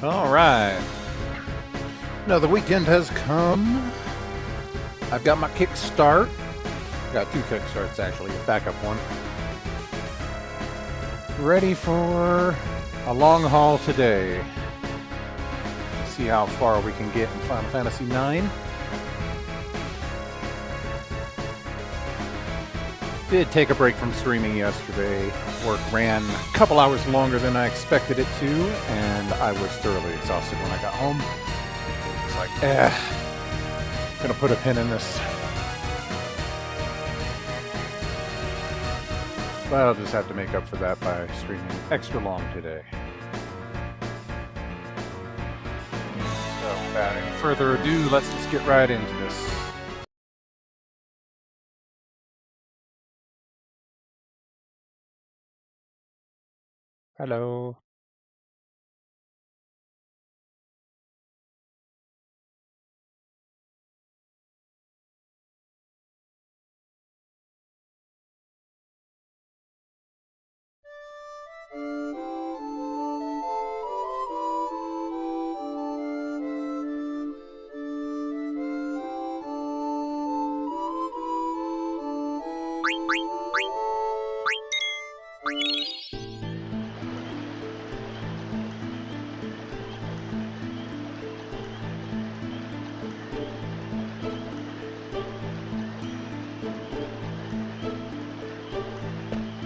All right. Now the weekend has come. I've got my kickstart. Got two kickstarts actually, a backup one. Ready for a long haul today. See how far we can get in Final Fantasy IX. Did take a break from streaming yesterday. Work ran a couple hours longer than I expected it to, and I was thoroughly exhausted when I got home. It was like, gonna put a pin in this. But I'll just have to make up for that by streaming extra long today. So without any further ado, let's just get right into this. Hello.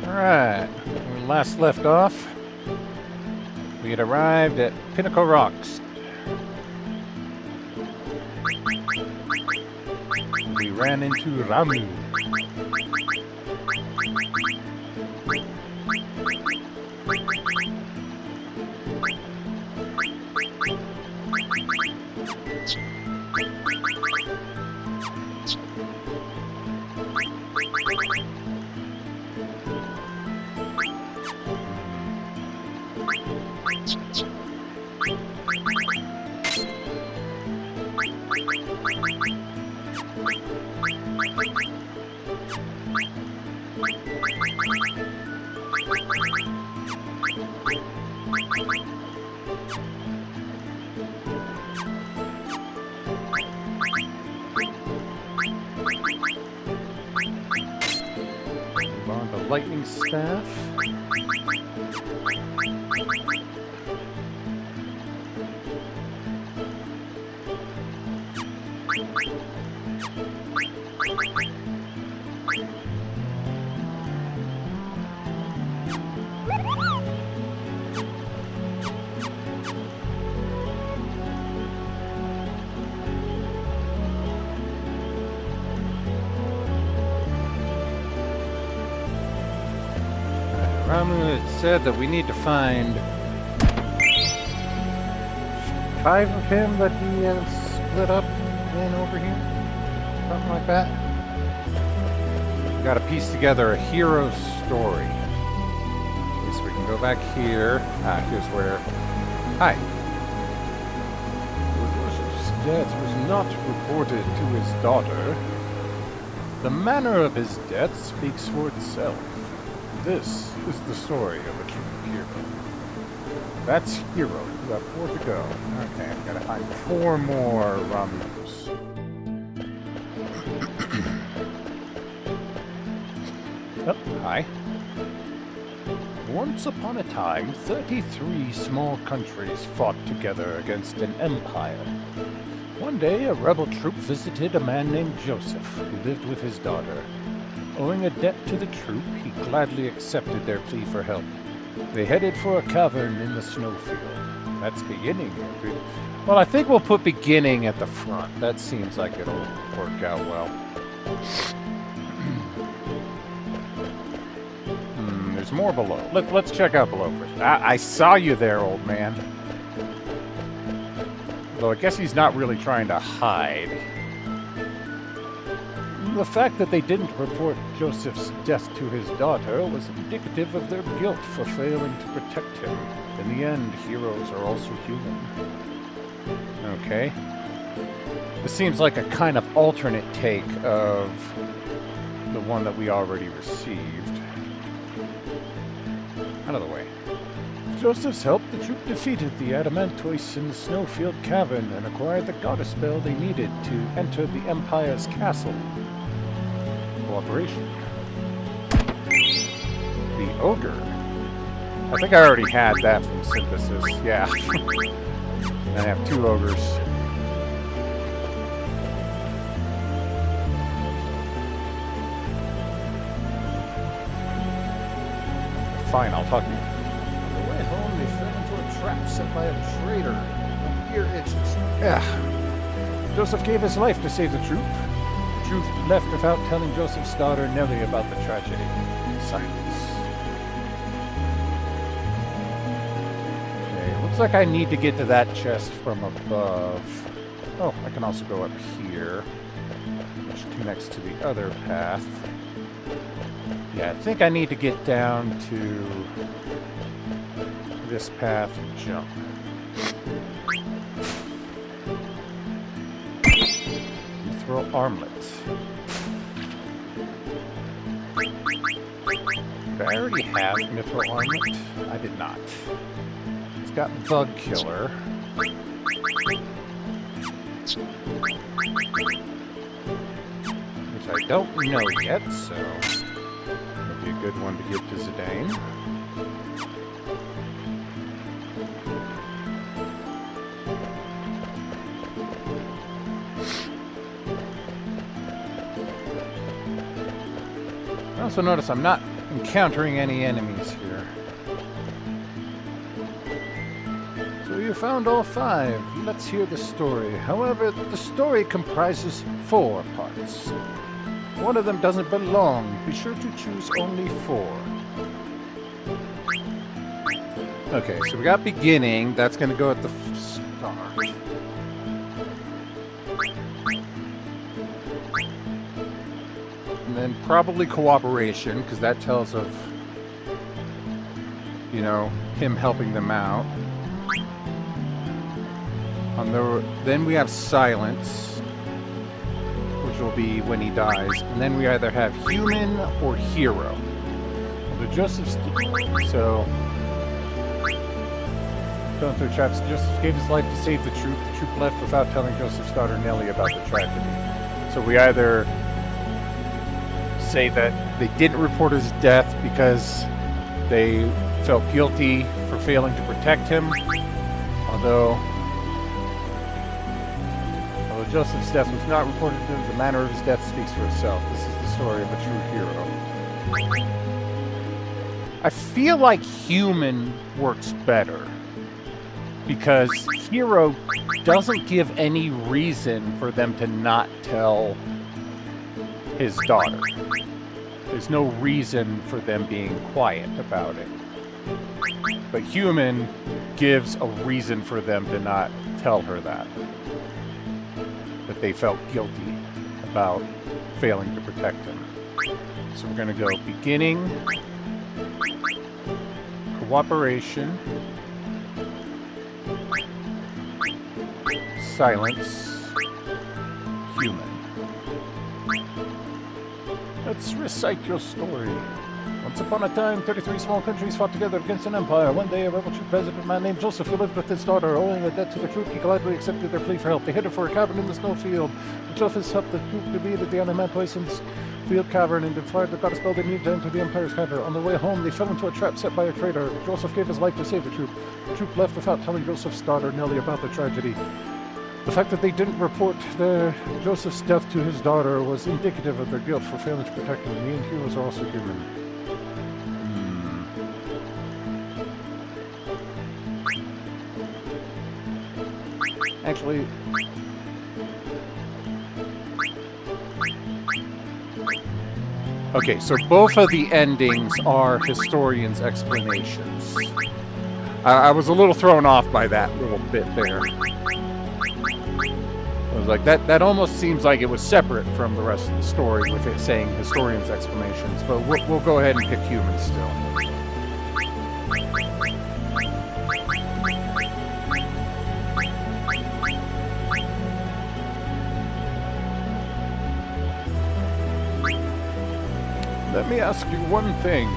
Alright, when we last left off, we had arrived at Pinnacle Rocks. We ran into Ramu. On the lightning staff. Ramu had said that we need to find 5 of him that he has split up in over here. Something like that. We gotta piece together a hero story. Okay, so we can go back here. Here's where... Hi. Joseph's death was not reported to his daughter. The manner of his death speaks for itself. This is the story of a true hero. That's hero. We got 4 to go. Okay, I've got to find 4 more Ramus. Oh, hi. Once upon a time, 33 small countries fought together against an empire. One day, a rebel troop visited a man named Joseph, who lived with his daughter. Owing a debt to the troop, he gladly accepted their plea for help. They headed for a cavern in the snowfield. That's beginning. Well, I think we'll put beginning at the front. That seems like it'll work out well. There's more below. Let's check out below first. I saw you there, old man. Though I guess he's not really trying to hide. The fact that they didn't report Joseph's death to his daughter was indicative of their guilt for failing to protect him. In the end, heroes are also human. Okay. This seems like a kind of alternate take of the one that we already received. Out of the way. Joseph's help, the troop defeated the Adamantois in the Snowfield Cavern and acquired the goddess spell they needed to enter the Empire's castle. Cooperation. The Ogre. I think I already had that from Synthesis. Yeah. I have 2 ogres. Fine, I'll talk to you. On the way home, they fell into a trap set by a traitor. Ear itches. Yeah. Joseph gave his life to save the troop. The troop left without telling Joseph's daughter Nellie about the tragedy. Silence. Okay, looks like I need to get to that chest from above. Oh, I can also go up here, which connects to the other path. Yeah, I think I need to get down to this path and jump. Throw armlet. Did I already have mithril armlet? I did not. It's got bug killer. Which I don't know yet, so that'd be a good one to give to Zidane. I also notice I'm not encountering any enemies here. So you found all 5. Let's hear the story. However, the story comprises 4 parts. One of them doesn't belong. Be sure to choose only 4. Okay, so we got beginning. That's going to go at the start. And then probably cooperation, because that tells of, you know, him helping them out. Then we have silence, which will be when he dies. And then we either have human or hero. So Joseph's... So... Going through traps, Joseph gave his life to save the troop. The troop left without telling Joseph's daughter Nellie about the tragedy. So we either say that they didn't report his death because they felt guilty for failing to protect him, although Joseph's death was not reported, the manner of his death speaks for itself. This is the story of a true hero. I feel like human works better, because hero doesn't give any reason for them to not tell his daughter. There's no reason for them being quiet about it. But human gives a reason for them to not tell her that they felt guilty about failing to protect him. So we're going to go beginning, cooperation, silence, human. Let's recite your story. Once upon a time, 33 small countries fought together against an empire. One day, a rebel troop visited a man named Joseph who lived with his daughter. Owing a debt to the troop, he gladly accepted their plea for help. They headed for a cavern in the snowfield. With Joseph's help, the troop defeated the Adamantois in the field cavern and defied the goddess spell they needed to enter the empire's cavern. On their way home, they fell into a trap set by a traitor. Joseph gave his life to save the troop. The troop left without telling Joseph's daughter Nellie about the tragedy. The fact that they didn't report Joseph's death to his daughter was indicative of their guilt for failing to protect him. The heroes are also human. Actually, okay, so both of the endings are historians' explanations. I was a little thrown off by that little bit there. I was like, that almost seems like it was separate from the rest of the story with it saying historians' explanations, but we'll go ahead and pick humans still. Let me ask you one thing.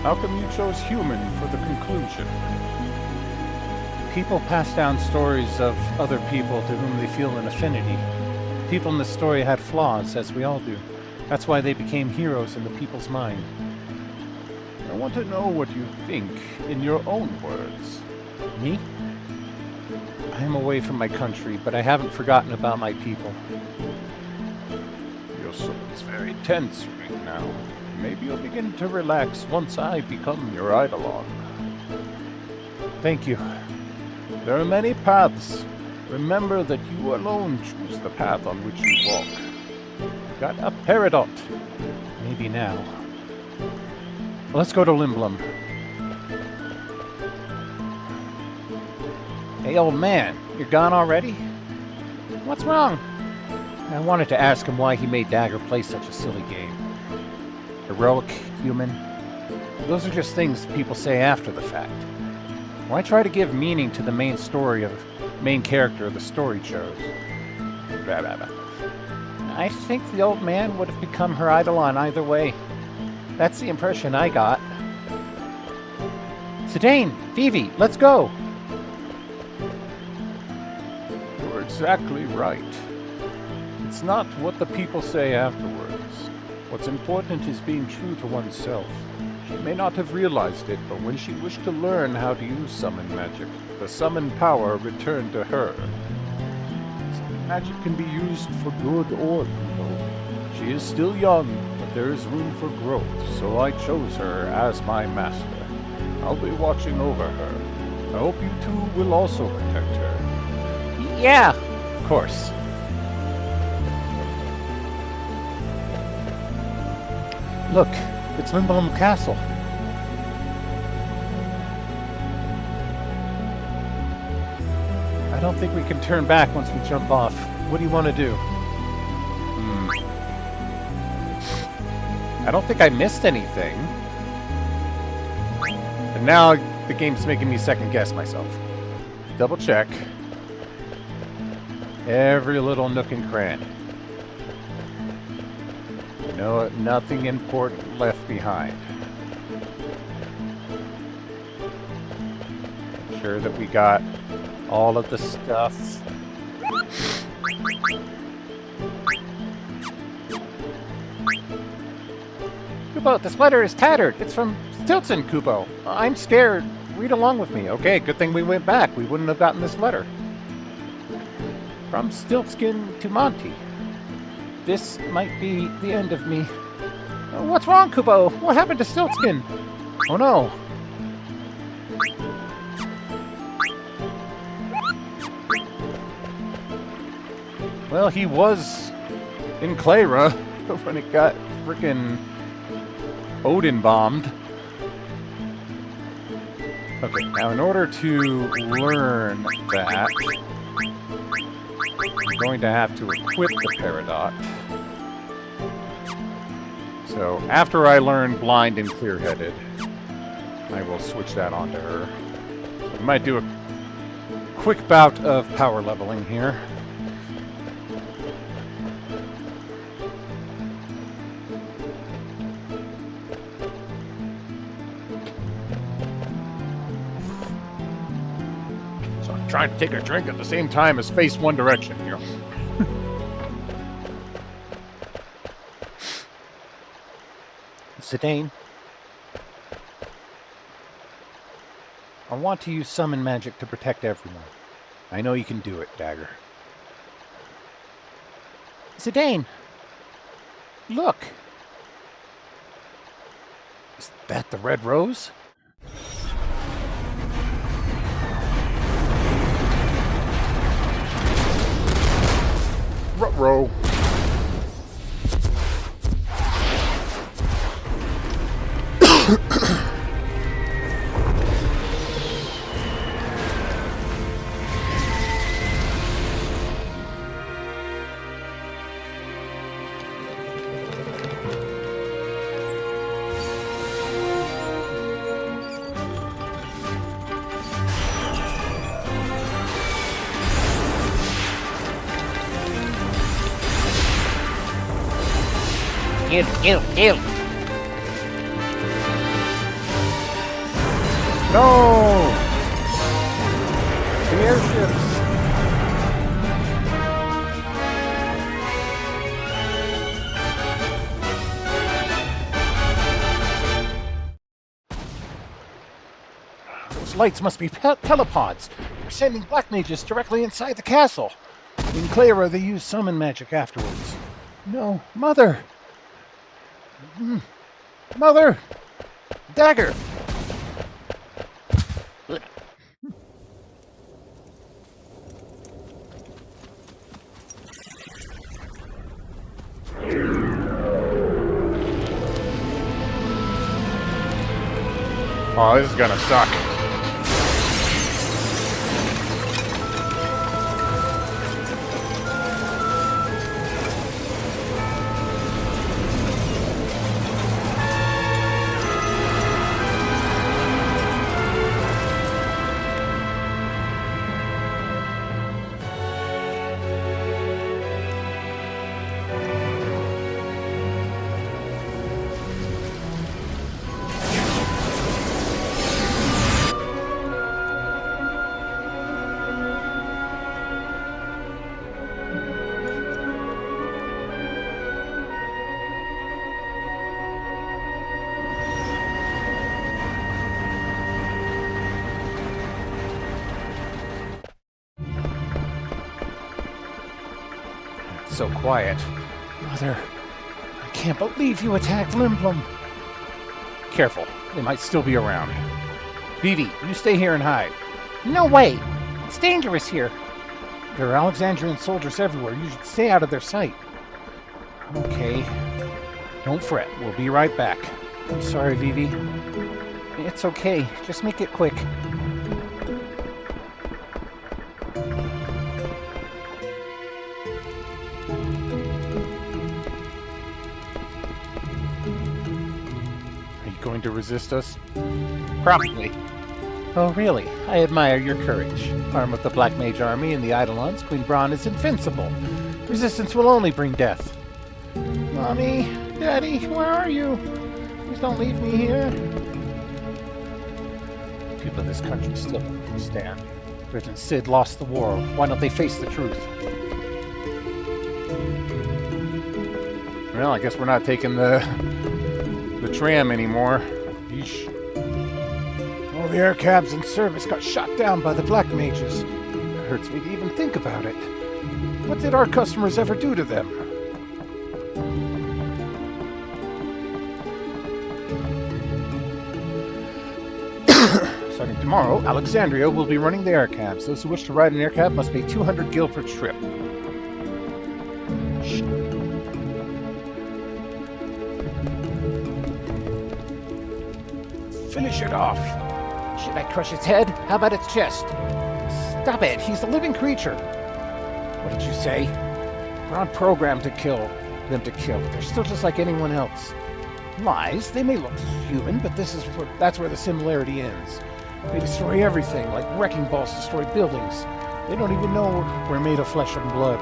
How come you chose human for the conclusion? People pass down stories of other people to whom they feel an affinity. People in the story had flaws, as we all do. That's why they became heroes in the people's mind. I want to know what you think in your own words. Me? I am away from my country, but I haven't forgotten about my people. Your soul is very tense right now. Maybe you'll begin to relax once I become your eidolon. Thank you. There are many paths. Remember that you alone choose the path on which you walk. Got a peridot. Maybe now. Let's go to Limblum. Hey, old man, you're gone already? What's wrong? I wanted to ask him why he made Dagger play such a silly game. Heroic, human. Those are just things people say after the fact. Why try to give meaning to the main character the story chose? Blah, blah, blah. I think the old man would have become her eidolon either way. That's the impression I got. Zidane, Vivi, let's go! You're exactly right. It's not what the people say afterwards. What's important is being true to oneself. She may not have realized it, but when she wished to learn how to use summon magic, the summoned power returned to her. Magic can be used for good or evil. She is still young, but there is room for growth, so I chose her as my master. I'll be watching over her. I hope you two will also protect her. Yeah, of course. Look, it's Limblum Castle. I don't think we can turn back once we jump off. What do you want to do? I don't think I missed anything. And now the game's making me second guess myself. Double check. Every little nook and cranny. No, nothing important left behind. I'm sure that we got all of the stuff. Kubo, this letter is tattered. It's from Stiltson, Kubo. I'm scared. Read along with me. Okay, good thing we went back. We wouldn't have gotten this letter. From Stiltskin to Monty. This might be the end of me. What's wrong, Kubo? What happened to Stiltskin? Oh no. Well, he was in Clara when it got frickin' Odin bombed. Okay, now in order to learn that, I'm going to have to equip the Peridot. So, after I learn Blind and Clear-Headed, I will switch that onto her. I might do a quick bout of power leveling here. So I'm trying to take a drink at the same time as face one direction here. Zidane, I want to use summon magic to protect everyone. I know you can do it, Dagger. Zidane! Look! Is that the red rose? Ruh-roh. Kill. No! The airships! Those lights must be telepods. They're sending black mages directly inside the castle. In Clara, they use summon magic afterwards. No, Mother! Mother! Dagger! Oh, this is gonna suck. So quiet. Mother, I can't believe you attacked Limblum. Careful, they might still be around. Vivi, you stay here and hide. No way! It's dangerous here. There are Alexandrian soldiers everywhere. You should stay out of their sight. Okay. Don't fret. We'll be right back. I'm sorry, Vivi. It's okay. Just make it quick. Going to resist us? Probably. Oh, really? I admire your courage. Arm of the Black Mage Army and the Eidolons, Queen Braun is invincible. Resistance will only bring death. Mommy, Daddy, where are you? Please don't leave me here. People of this country still don't understand. Grit and Sid lost the war. Why don't they face the truth? Well, I guess we're not taking the tram anymore. Yeesh. All the air cabs in service got shot down by the Black Mages. It hurts me to even think about it. What did our customers ever do to them? Starting tomorrow, Alexandria will be running the air cabs. Those who wish to ride an air cab must pay 200 gil per trip. Finish it off. Should I crush its head? How about its chest? Stop it. He's a living creature. What did you say? We're on program to kill them to kill. They're still just like anyone else. Lies. They may look human, but that's where the similarity ends. They destroy everything, like wrecking balls destroy buildings. They don't even know we're made of flesh and blood.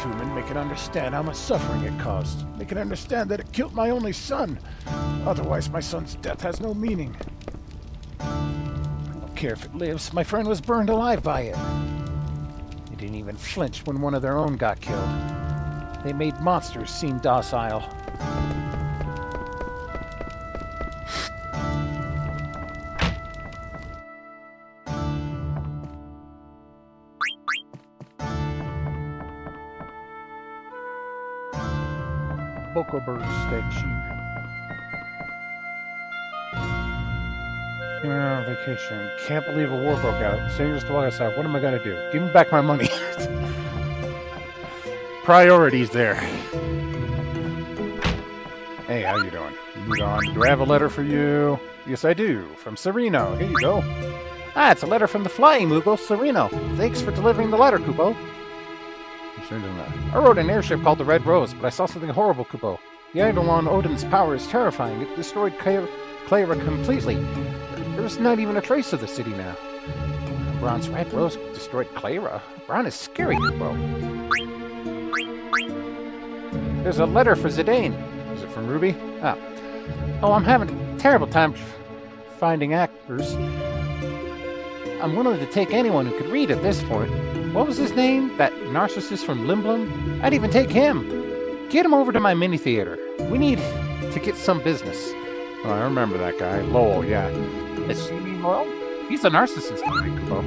Human, they can understand how much suffering it caused. They can understand that it killed my only son. Otherwise, my son's death has no meaning. I don't care if it lives. My friend was burned alive by it. They didn't even flinch when one of their own got killed. They made monsters seem docile. Bird statue. On vacation. Can't believe a war broke out. Strangers to walk outside. What am I gonna do? Give me back my money. Priorities there. Hey, how you doing? Moved on. Do I have a letter for you? Yes, I do. From Sereno. Here you go. Ah, it's a letter from the flying Moogle, Sereno. Thanks for delivering the letter, Kupo. I rode an airship called the Red Rose, but I saw something horrible, Kupo. The Eidolon Odin's power is terrifying. It destroyed Clara completely. There's not even a trace of the city now. Braun's Red Rose destroyed Clara. Braun is scary, Kupo. There's a letter for Zidane. Is it from Ruby? Ah. Oh, I'm having terrible time finding actors. I'm willing to take anyone who could read at this point. What was his name? That narcissist from Limblom? I'd even take him. Get him over to my mini theater. We need to get some business. Oh, I remember that guy. Lowell, yeah. Is you mean Lowell? He's a narcissist, right, Kubo?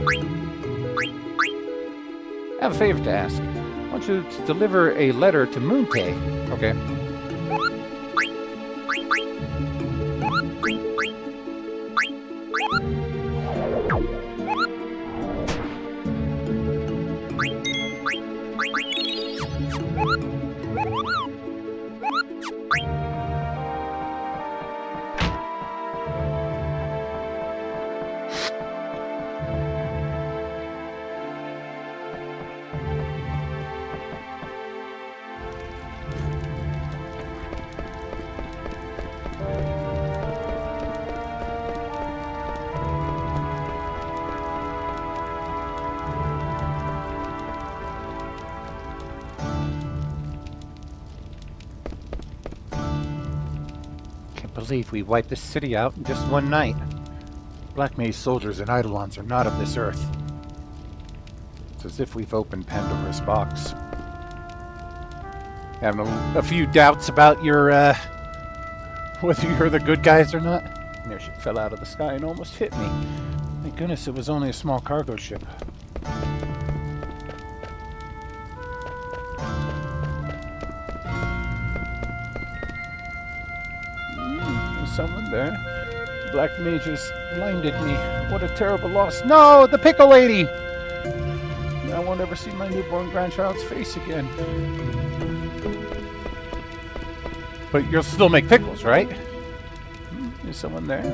I have a favor to ask. I want you to deliver a letter to Moontae. Okay. Can't believe we wiped this city out in just one night. Black Maze soldiers and Eidolons are not of this earth. It's as if we've opened Pandora's box. Having a few doubts about your, whether you're the good guys or not. An airship fell out of the sky and almost hit me. Thank goodness it was only a small cargo ship. There's someone there. Black mages blinded me. What a terrible loss. No, the pickle lady! I won't ever see my newborn grandchild's face again. But you'll still make pickles, right? There's someone there.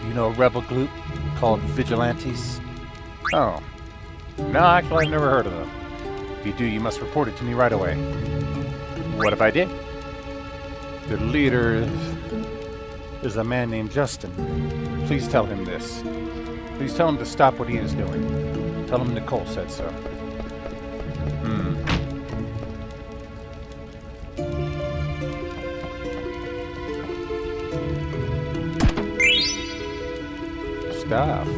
You know a rebel group called Vigilantes? Oh. No, actually I've never heard of them. If you do, you must report it to me right away. What if I did? Their leader is a man named Justin. Please tell him this. Please tell him to stop what he is doing. Tell him Nicole said so. Stuff.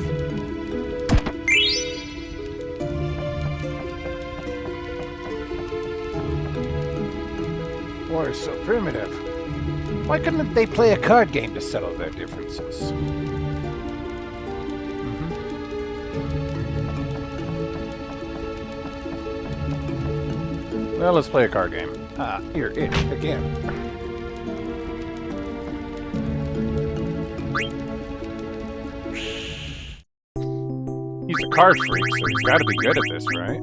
War is so primitive. Why couldn't they play a card game to settle their differences? Well, let's play a card game. Ah, here, itch, again. He's a card freak, so he's got to be good at this, right?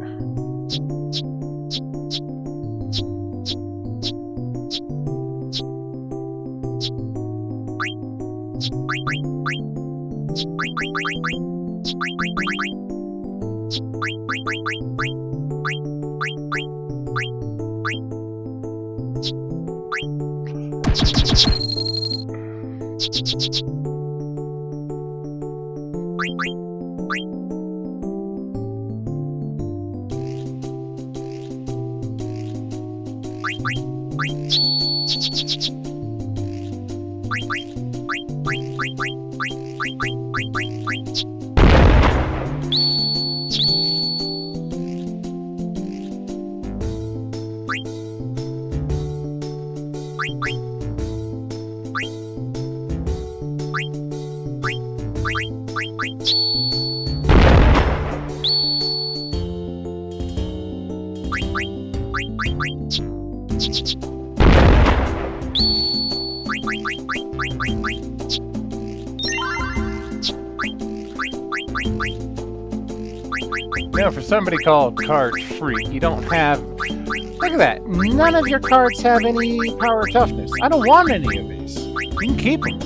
You know, for somebody called Card Freak, you don't have... Look at that. None of your cards have any power or toughness. I don't want any of these. You can keep them.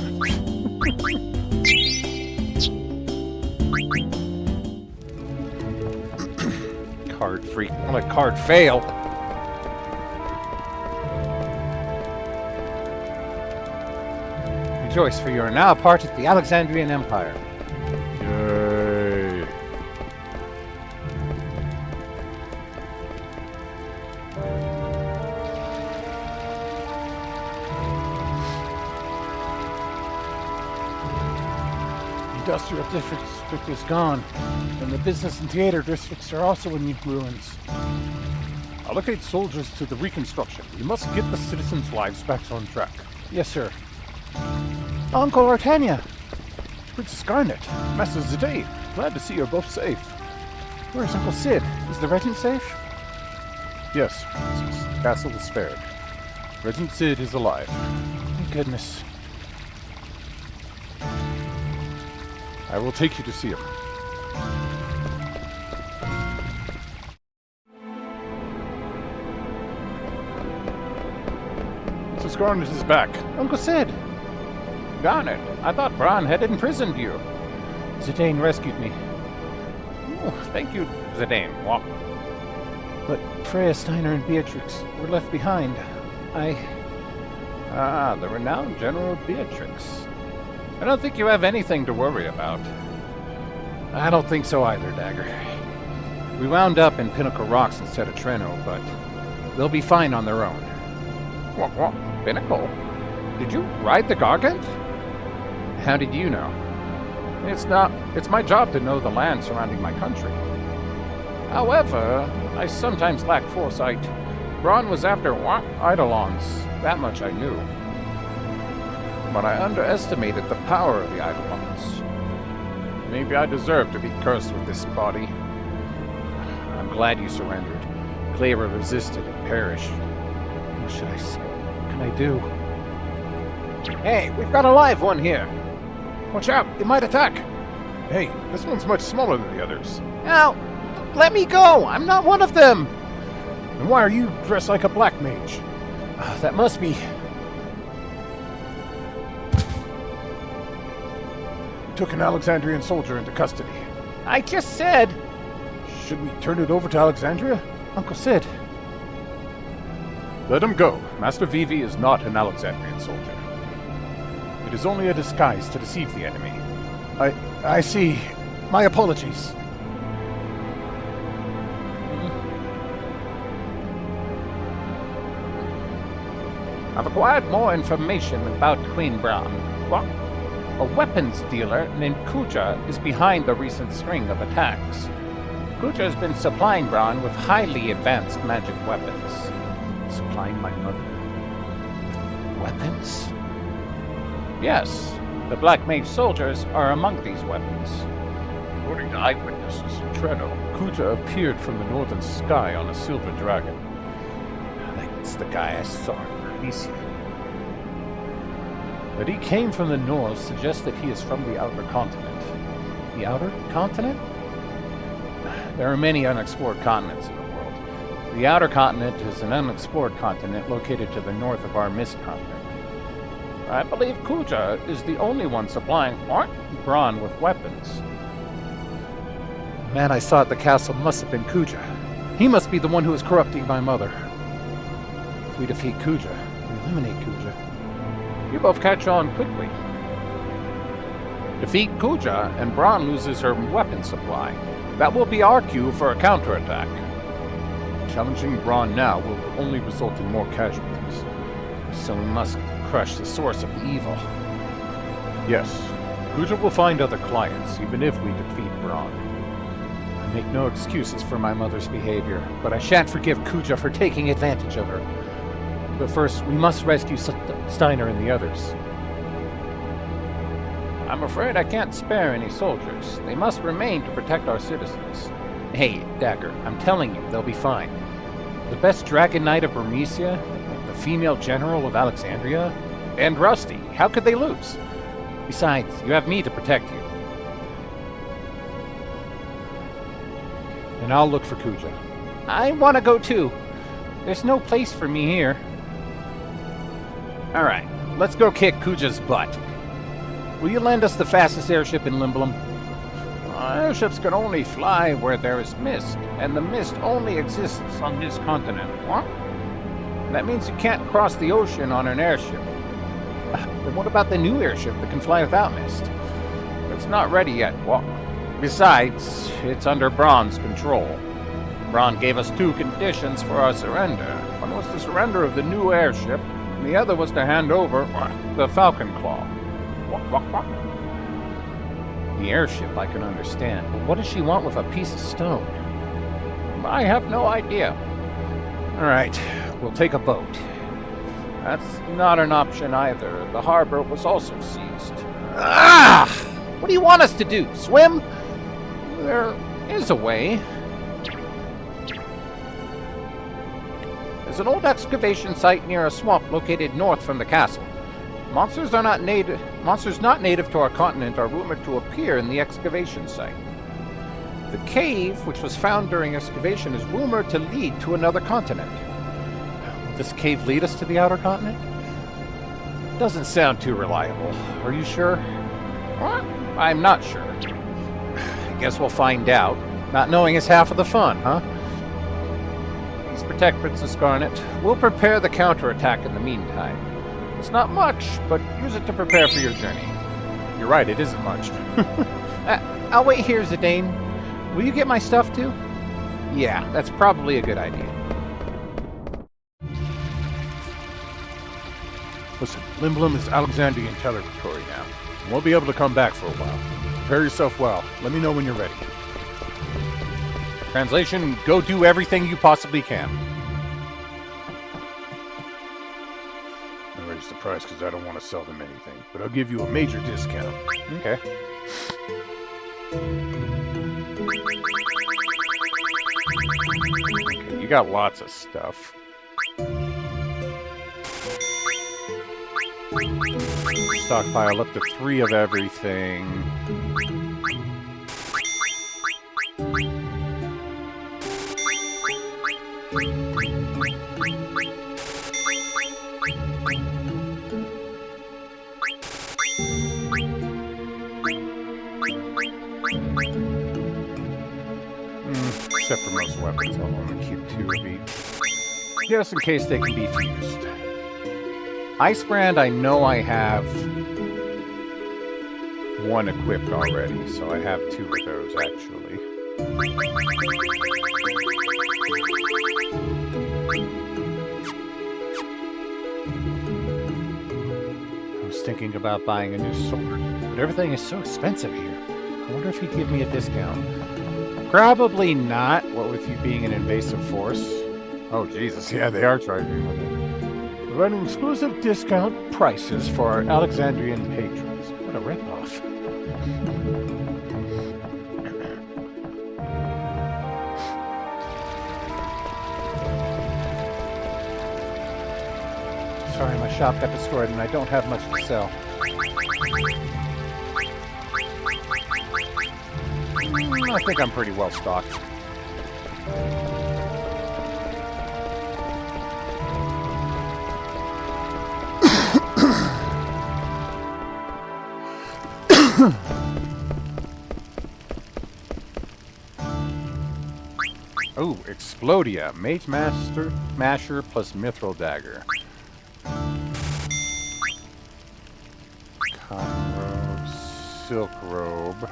Card freak. I'm a card fail. Rejoice, for you are now a part of the Alexandrian Empire. Yay. industrial district is gone, and the business and theater districts are also in ruins. Allocate soldiers to the reconstruction. We must get the citizens' lives back on track. Yes, sir. Uncle Artania! Princess Garnet, Master Zidane, glad to see you're both safe. Where's Uncle Sid? Is the regent safe? Yes, Princess. The castle is spared. Regent Sid is alive. Thank goodness. I will take you to see him. Princess Garnet is back. Uncle Sid! Garnet, I thought Bron had imprisoned you. Zidane rescued me. Oh, thank you, Zidane. Well, but Freya, Steiner, and Beatrix were left behind. the renowned General Beatrix. I don't think you have anything to worry about. I don't think so either, Dagger. We wound up in Pinnacle Rocks instead of Treno, but they'll be fine on their own. What? Pinnacle? Did you ride the Gargant? How did you know? It's my job to know the land surrounding my country. However, I sometimes lack foresight. Bron was after Eidolons, that much I knew. But I underestimated the power of the Eidolons. Maybe I deserve to be cursed with this body. I'm glad you surrendered. Clara resisted and perished. What should I say? What can I do? Hey, we've got a live one here! Watch out, it might attack! Hey, this one's much smaller than the others. Ow! Let me go! I'm not one of them! And why are you dressed like a black mage? That must be... Took an Alexandrian soldier into custody. I just said... Should we turn it over to Alexandria? Uncle Sid. Let him go. Master Vivi is not an Alexandrian soldier. It is only a disguise to deceive the enemy. I see. My apologies. I've acquired more information about Queen Bron. What? A weapons dealer named Kuja is behind the recent string of attacks. Kuja has been supplying Bron with highly advanced magic weapons. Supplying my mother? Weapons? Yes. The Black Mage soldiers are among these weapons. According to eyewitnesses in Treno, Kuja appeared from the northern sky on a silver dragon. That's the guy I saw in Bernicia. That he came from the north suggests that he is from the outer continent. The outer continent? There are many unexplored continents in the world. The outer continent is an unexplored continent located to the north of our mist continent. I believe Kuja is the only one supplying Bron with weapons. The man I saw at the castle must have been Kuja. He must be the one who is corrupting my mother. If we defeat Kuja, we eliminate Kuja. You both catch on quickly. Defeat Kuja, and Bron loses her weapon supply. That will be our cue for a counterattack. Challenging Bron now will only result in more casualties. So we must crush the source of the evil. Yes, Kuja will find other clients, even if we defeat Bron. I make no excuses for my mother's behavior, but I shan't forgive Kuja for taking advantage of her. But first, we must rescue Steiner and the others. I'm afraid I can't spare any soldiers. They must remain to protect our citizens. Hey, Dagger, I'm telling you, they'll be fine. The best Dragon Knight of Bernicia, the female general of Alexandria, and Rusty. How could they lose? Besides, you have me to protect you. And I'll look for Kuja. I want to go too. There's no place for me here. All right, let's go kick Kuja's butt. Will you lend us the fastest airship in Limblum? Airships can only fly where there is mist, and the mist only exists on this continent. What? That means you can't cross the ocean on an airship. Then what about the new airship that can fly without mist? It's not ready yet. What? Besides, it's under Bron's control. Bron gave us 2 conditions for our surrender. One was the surrender of the new airship, and the other was to hand over the Falcon Claw. The the airship, I can understand. But what does she want with a piece of stone? I have no idea. All right, we'll take a boat. That's not an option either. The harbor was also seized. Ah! What do you want us to do? Swim? There is a way. There's an old excavation site near a swamp located north from the castle. Monsters not native to our continent are rumored to appear in the excavation site. The cave, which was found during excavation, is rumored to lead to another continent. Will this cave lead us to the outer continent? Doesn't sound too reliable. Are you sure? What? I'm not sure. I guess we'll find out. Not knowing is half of the fun, huh? Please protect Princess Garnet. We'll prepare the counterattack in the meantime. It's not much, but use it to prepare for your journey. You're right, it isn't much. I'll wait here, Zidane. Will you get my stuff too? Yeah, that's probably a good idea. Listen, Limblum is Alexandrian territory now. You won't be able to come back for a while. Prepare yourself well. Let me know when you're ready. Translation, go do everything you possibly can. I'm ready to price because I don't want to sell them anything, but I'll give you a major discount. Okay. Okay, you got lots of stuff. Stockpile up to 3 of everything. Except for most weapons, I'll only keep 2 of each. Just in case they can be fused. Icebrand, I know I have 1 equipped already, so I have 2 of those actually. I was thinking about buying a new sword, but everything is so expensive here. I wonder if he'd give me a discount. Probably not, what with you being an invasive force. Oh, Jesus, yeah, they are charging money. Running exclusive discount prices for our Alexandrian patrons. What a ripoff. Sorry, my shop got destroyed and I don't have much to sell. I think I'm pretty well stocked. Oh, Explodia. Mage Masher plus Mithril Dagger. Cotton Robe. Silk Robe.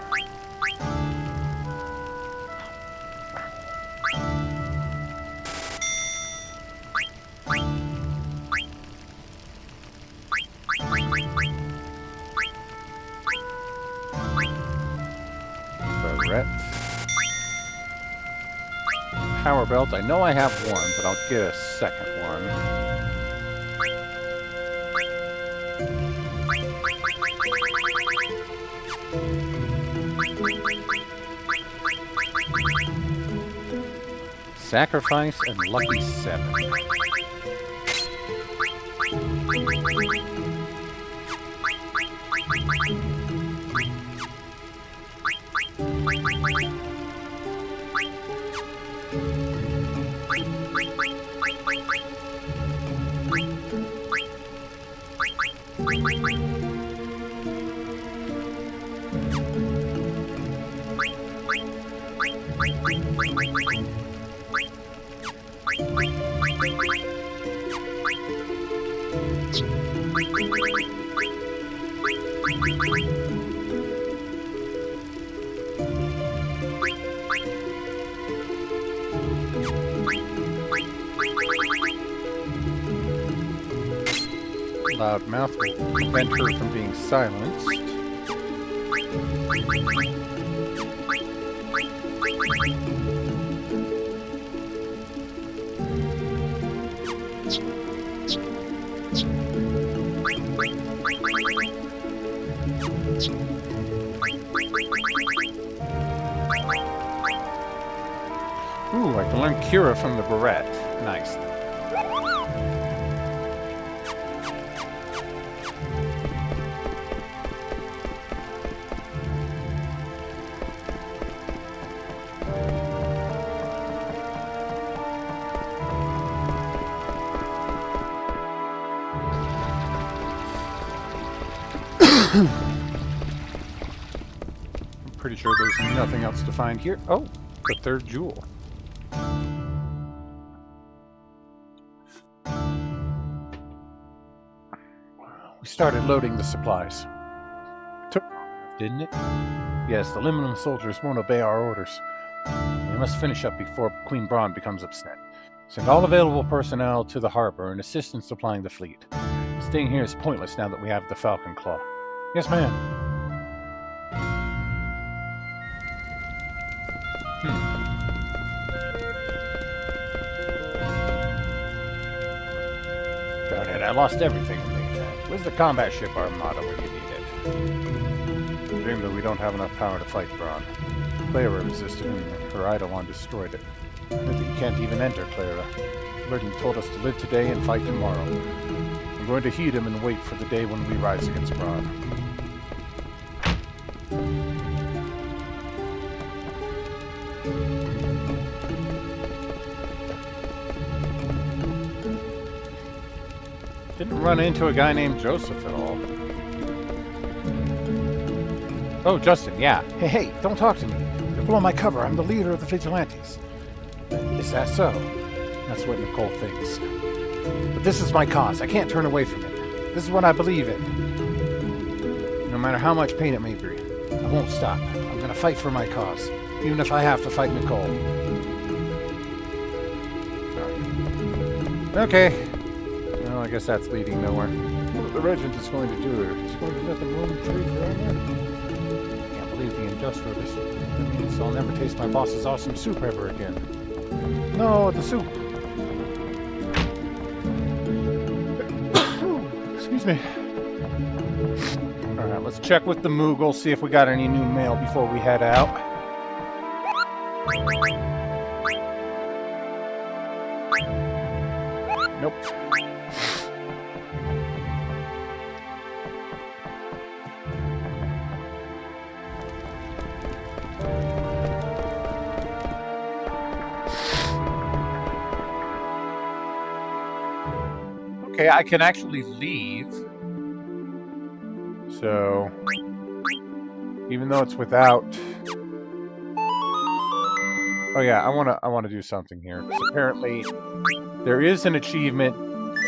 Power belt. I know I have 1, but I'll get a second one. Sacrifice and Lucky 7. Loud mouth will prevent her from being silenced. Ooh, I can learn Cura from the Barrette. Nice. I'm pretty sure there's nothing else to find here. Oh, the third jewel. We started loading the supplies. It took long, didn't it? Yes, the Liminal soldiers won't obey our orders. We must finish up before Queen Braun becomes upset. Send all available personnel to the harbor and assist in supplying the fleet. Staying here is pointless now that we have the Falcon Claw. Yes, ma'am. Darn it, I lost everything in the attack. Where's the combat ship armada when you need it? Dream that we don't have enough power to fight Braun. Clara resisted and her Eidolon destroyed it. I think you can't even enter Clara. Verdun told us to live today and fight tomorrow. I'm going to heed him and wait for the day when we rise against Braun. Didn't run into a guy named Joseph at all. Oh, Justin, yeah. Hey, don't talk to me. You're blowing my cover. I'm the leader of the Vigilantes. Is that so? That's what Nicole thinks. But this is my cause. I can't turn away from it. This is what I believe in. No matter how much pain it may bring, I won't stop. I'm going to fight for my cause, even if I have to fight Nicole. Okay. Well, I guess that's leading nowhere. What the regiment is going to do? It's going to let them roam free forever? Can't believe the industrialist. That means I'll never taste my boss's awesome soup ever again. No, the soup. Excuse me. Alright, let's check with the Moogle, see if we got any new mail before we head out. Nope. Okay, I can actually leave. So, even though it's without... Oh yeah, I wanna do something here. Because apparently, there is an achievement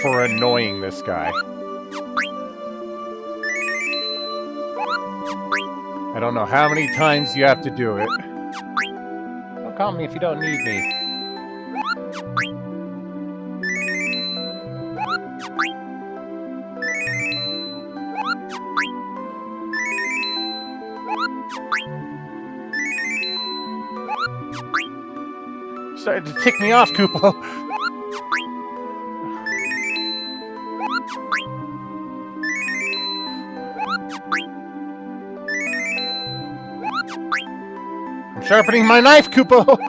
for annoying this guy. I don't know how many times you have to do it. Don't call me if you don't need me. Started to tick me off, Kupo. I'm sharpening my knife, Kupo.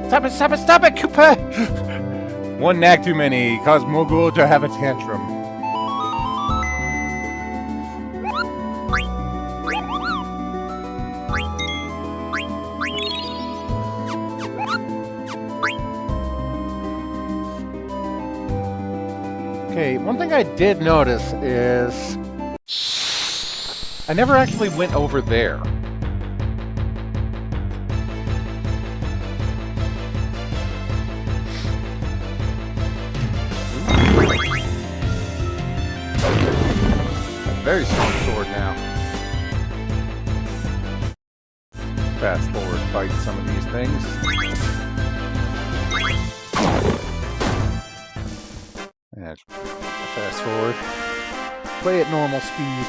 Stop it, stop it, stop it, Koopa! One nag too many, caused Mogul to have a tantrum. Okay, one thing I did notice is... I never actually went over there. Very strong sword now. fast forward fight some of these things. And fast forward. Play at normal speed.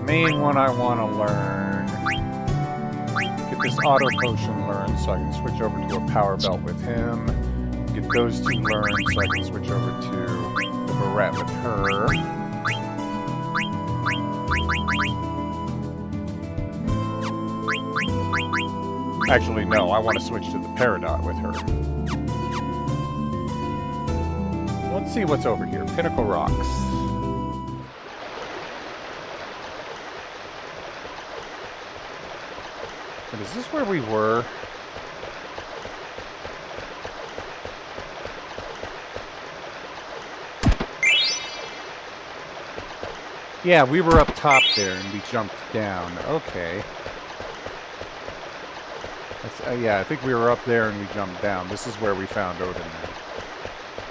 Main one I want to learn. Get this auto potion learned so I can switch over to a power belt with him. Get those two learned so I can switch over to the barrette with her. Actually, no, I want to switch to the Peridot with her. Let's see what's over here. Pinnacle Rocks. But is this where we were? Yeah, we were up top there and we jumped down. Okay. Yeah, I think we were up there and we jumped down. This is where we found Odin.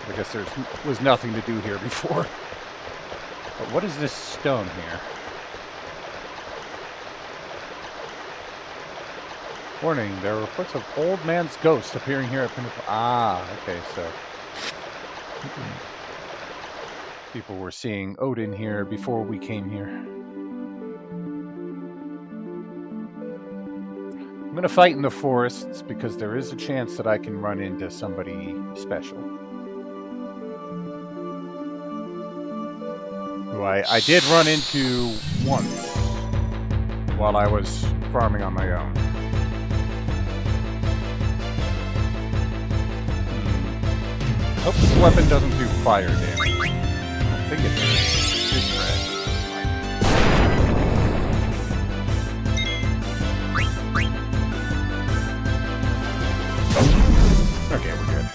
I guess there was nothing to do here before. But what is this stone here? Warning, there are reports of old man's ghost appearing here at Pinnacle. Ah, okay, so people were seeing Odin here before we came here. I'm gonna fight in the forests because there is a chance that I can run into somebody special. Who I did run into once while I was farming on my own. Hope this weapon doesn't do fire damage. I think it does. It's red. Okay, we're good.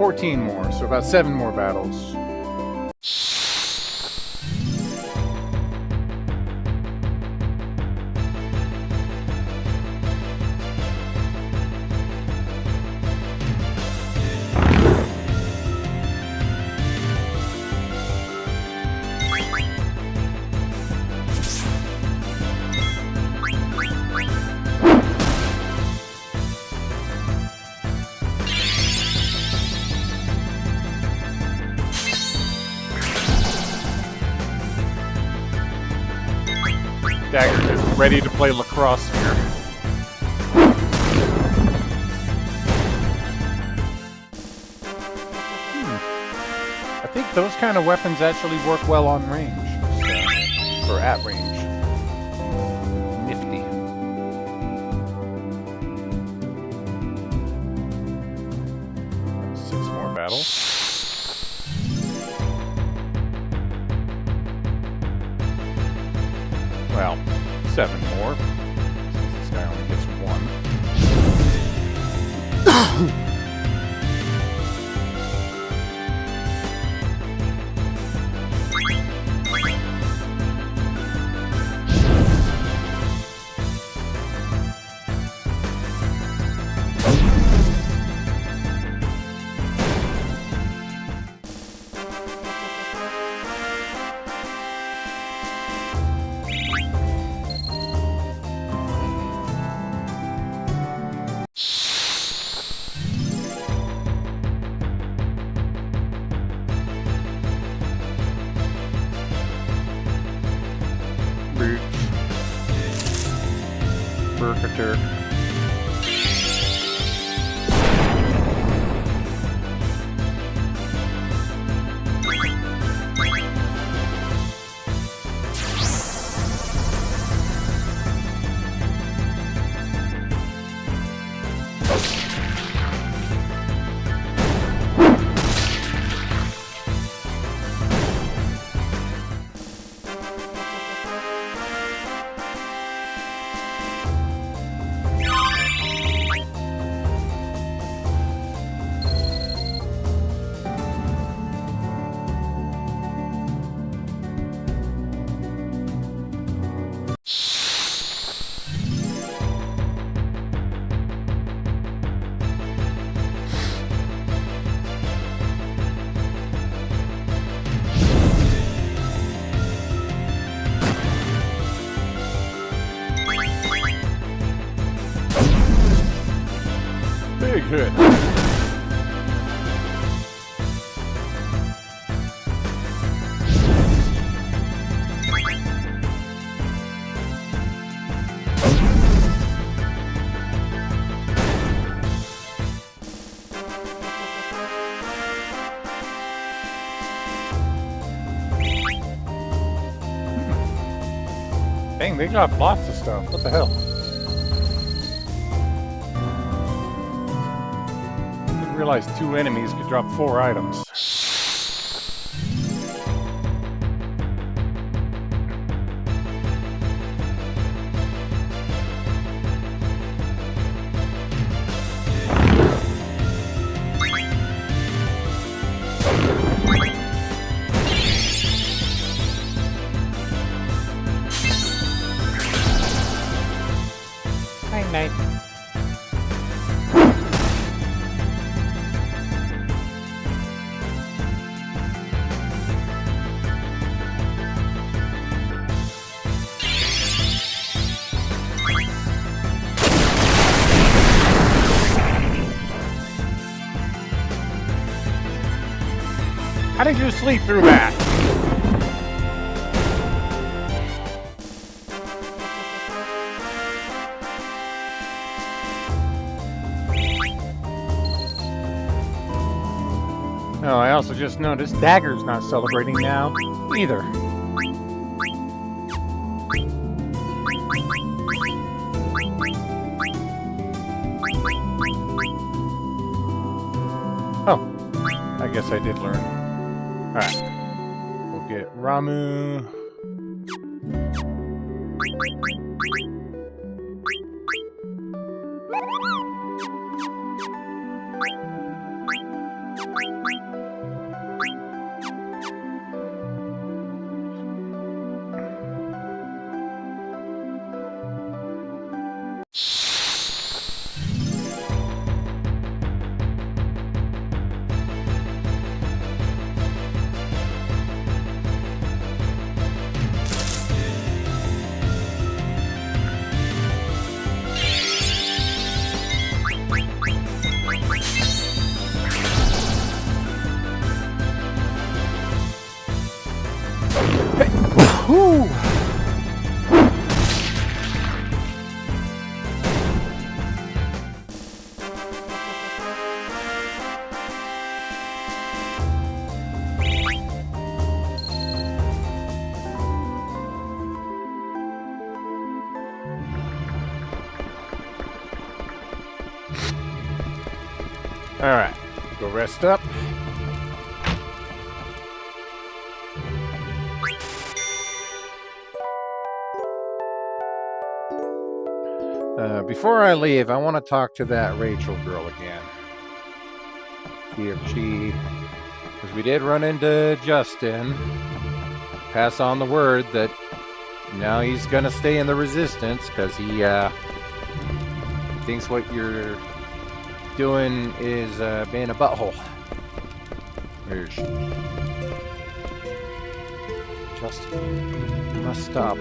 14 more, so about 7 more battles. Dagger is ready to play lacrosse here. I think those kind of weapons actually work well on range. So, or at range. Nifty. Six more battles. Well, 7 more. This guy only gets 1. Burkatur. Big hit. Dang, they got lots of stuff. What the hell? Didn't realize 2 enemies could drop 4 items. Night night. How did you sleep through that? Oh, I also just noticed Dagger's not celebrating now, either. Oh, I guess I did learn. Alright, we'll get Ramu. Alright, go rest up. Before I leave, I want to talk to that Rachel girl again. See if she... Because we did run into Justin. Pass on the word that now he's going to stay in the Resistance because he thinks what you're doing is being a butthole. Where is she? Justin, you must stop.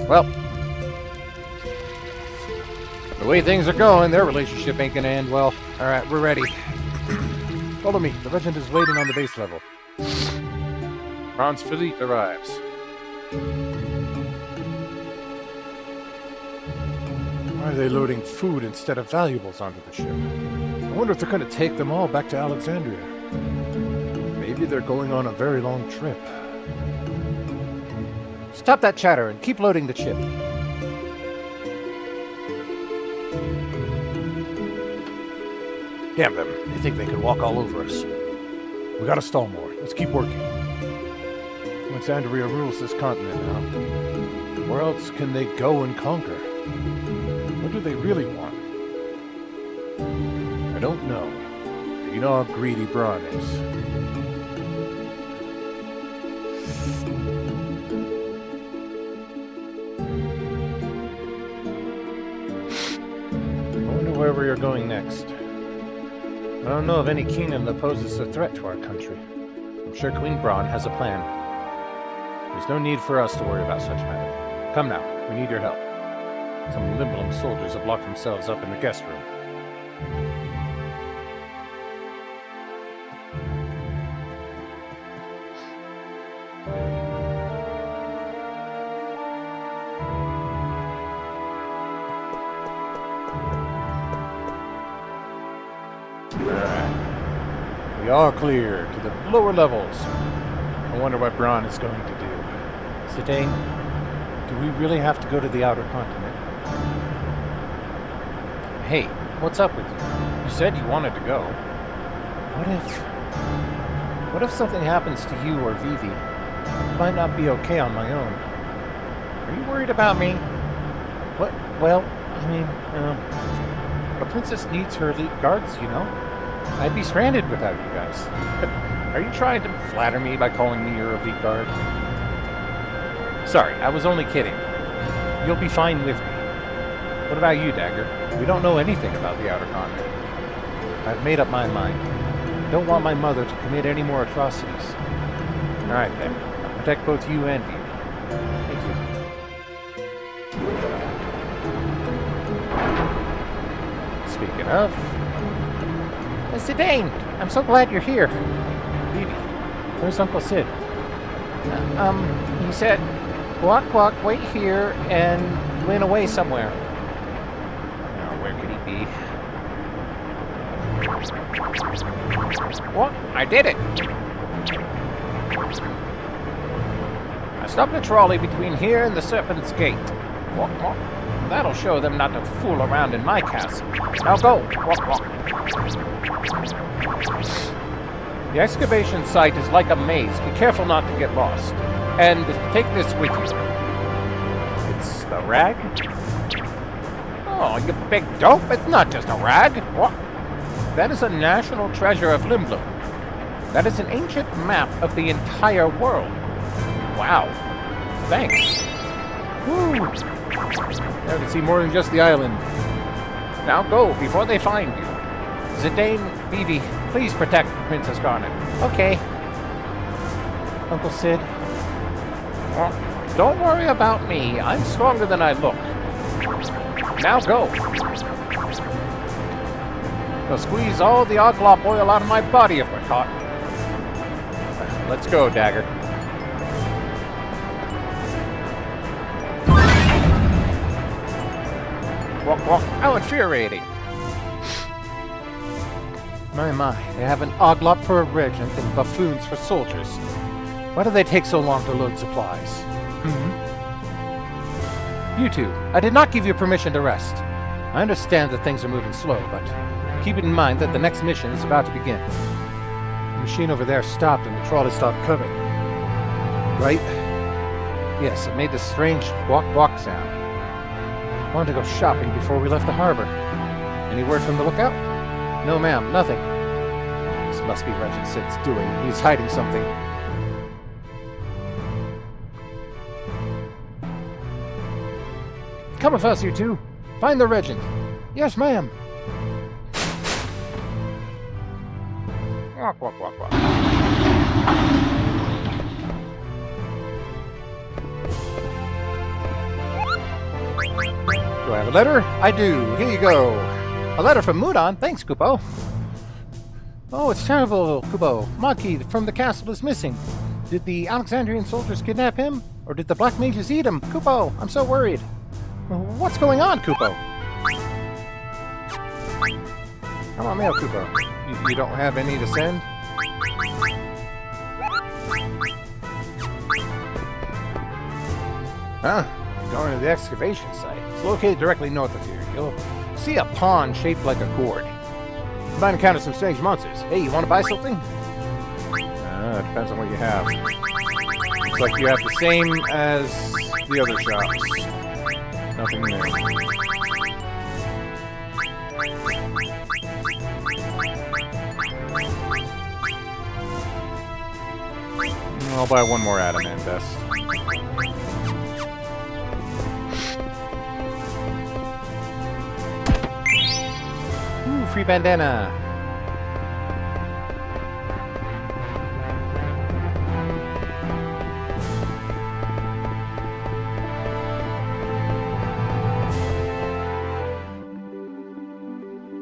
Well, the way things are going, their relationship ain't gonna end well. Alright, we're ready. Follow me. The regiment is waiting on the base level. Franz Philippe arrives. Why are they loading food instead of valuables onto the ship? I wonder if they're gonna take them all back to Alexandria. Maybe they're going on a very long trip. Stop that chatter and keep loading the chip. Damn them. They think they can walk all over us. We gotta stall more. Let's keep working. Alexandria rules this continent now. Where else can they go and conquer? What do they really want? I don't know. But you know how greedy Braun is. Where we are going next. I don't know of any kingdom that poses a threat to our country. I'm sure Queen Braun has a plan. There's no need for us to worry about such matters. Come now, we need your help. Some Limblum soldiers have locked themselves up in the guest room. We are clear to the lower levels. I wonder what Braun is going to do. Zidane, do we really have to go to the outer continent? Hey, what's up with you? You said you wanted to go. What if something happens to you or Vivi? I might not be okay on my own. Are you worried about me? What? Well, I mean, the princess needs her elite guards, you know? I'd be stranded without you guys. Are you trying to flatter me by calling me your elite guard? Sorry, I was only kidding. You'll be fine with me. What about you, Dagger? We don't know anything about the outer continent. I've made up my mind. I don't want my mother to commit any more atrocities. Alright then. I'll protect both you and Vivi. Thank you. Speaking of... Zidane, I'm so glad you're here. Vivi, where's Uncle Sid? He said, walk, wait here, and went away somewhere. Now, where could he be? What? I did it! I stopped the trolley between here and the Serpent's Gate. Walk. That'll show them not to fool around in my castle. Now go! Walk. The excavation site is like a maze. Be careful not to get lost. And take this with you. It's the rag? Oh, you big dope! It's not just a rag! What? That is a national treasure of Limblum. That is an ancient map of the entire world. Wow. Thanks. Woo! Now to see more than just the island. Now go, before they find you. Zidane, Vivi, please protect Princess Garnet. Okay. Uncle Sid? Don't worry about me. I'm stronger than I look. Now go. They'll squeeze all the Oglop oil out of my body if we're caught. Let's go, Dagger. Walk. How infuriating. My, they have an Oglop for a regiment and buffoons for soldiers. Why do they take so long to load supplies? You two, I did not give you permission to rest. I understand that things are moving slow, but keep it in mind that the next mission is about to begin. The machine over there stopped and the trolley stopped coming. Right? Yes, it made this strange walk-walk sound. I wanted to go shopping before we left the harbor. Any word from the lookout? No, ma'am, nothing. This must be Regent Sid's doing. He's hiding something. Come with us, you two. Find the Regent. Yes, ma'am. Walk, walk, walk, walk. Do I have a letter? I do. Here you go. A letter from Mudon. Thanks, Kupo. Oh, it's terrible, Kupo. Maki from the castle is missing. Did the Alexandrian soldiers kidnap him? Or did the black mages eat him? Kupo, I'm so worried. What's going on, Kupo? Come on, mail, Kupo. You don't have any to send? Huh? Going to the excavation site. It's located directly north of here. You'll see a pond shaped like a gourd. You might encounter some strange monsters. Hey, you want to buy something? It depends on what you have. Looks like you have the same as the other shops. Nothing there. I'll buy one more adamant best. Ooh, free bandana.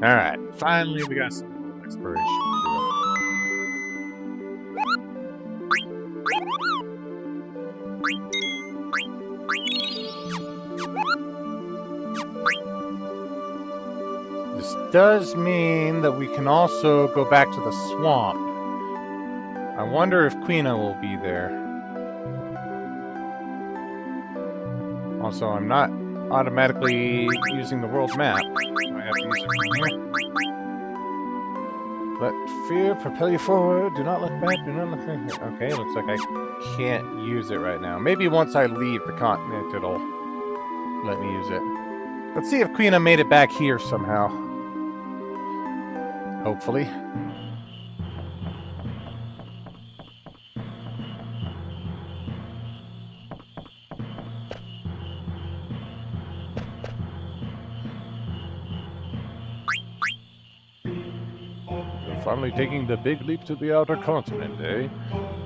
Alright, finally we got some exploration. This does mean that we can also go back to the swamp. I wonder if Quina will be there. Also, I'm not automatically using the world map. I have to use it from here. Let fear propel you forward. Do not look back. Do not look back. Okay, looks like I can't use it right now. Maybe once I leave the continent, it'll let me use it. Let's see if Quina made it back here somehow. Hopefully. Finally taking the big leap to the outer continent, eh?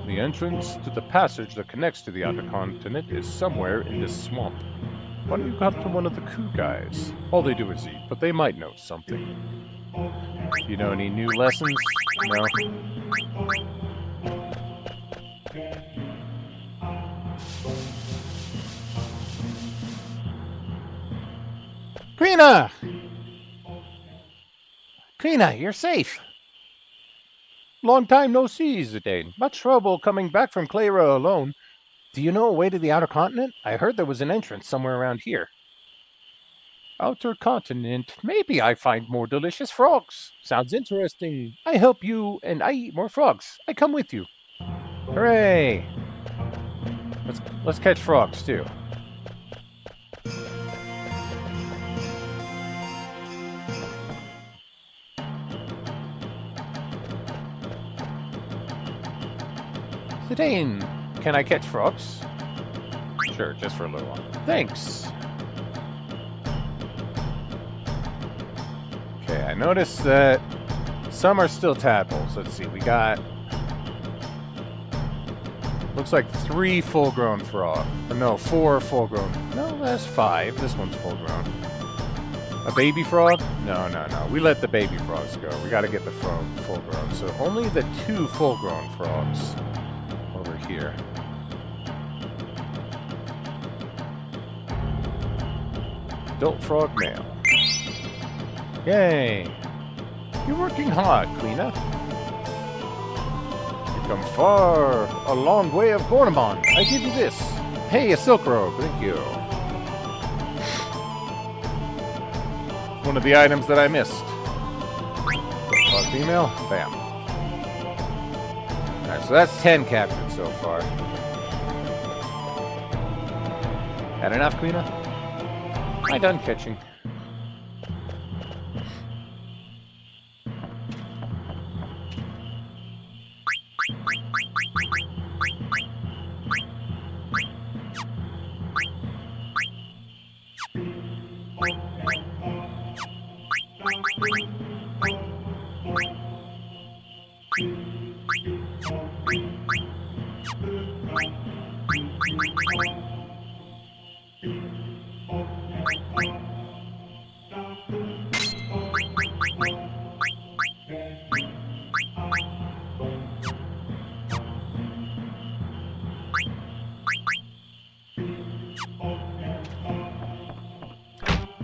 The entrance to the passage that connects to the outer continent is somewhere in this swamp. Why don't you come to one of the coup guys? All they do is eat, but they might know something. You know any new lessons? No? Quina! Quina, you're safe! Long time no see, Zidane. Much trouble coming back from Clara alone. Do you know a way to the outer continent? I heard there was an entrance somewhere around here. Outer continent? Maybe I find more delicious frogs. Sounds interesting. I help you, and I eat more frogs. I come with you. Hooray! Let's catch frogs, too. Zidane, can I catch frogs? Sure, just for a little while. Thanks. Okay, I noticed that some are still tadpoles. Let's see, we got... looks like 3 full-grown frogs. No, 4 full-grown. No, that's 5. This one's full-grown. A baby frog? No. We let the baby frogs go. We gotta get the full-grown. So only the 2 full-grown frogs over here. Adult frog male. Yay! You're working hard, Quina. You've come far, a long way of Gornamon. I give you this. Hey, a silk robe. Thank you. one of the items that I missed. Female? Bam. Alright, so that's 10 captured so far. Had enough, Queena? Am I done catching?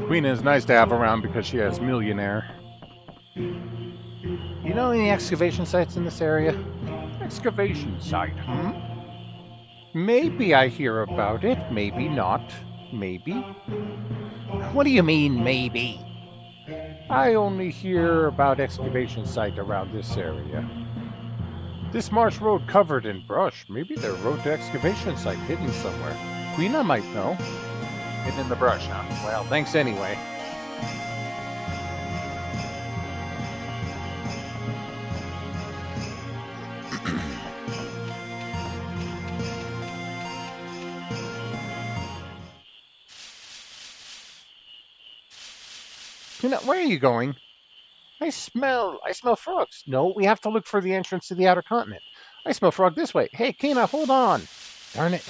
Queen is nice to have around because she has millionaire. You know any excavation sites in this area? Excavation site, hmm? Maybe I hear about it, maybe not. Maybe. What do you mean, maybe? I only hear about excavation site around this area. This marsh road covered in brush. Maybe their road to excavation site hidden somewhere. Queena might know. Hidden in the brush, huh? Well, thanks anyway. Where are you going? I smell frogs. No, we have to look for the entrance to the outer continent. I smell frog this way. Hey, Kena, hold on. Darn it.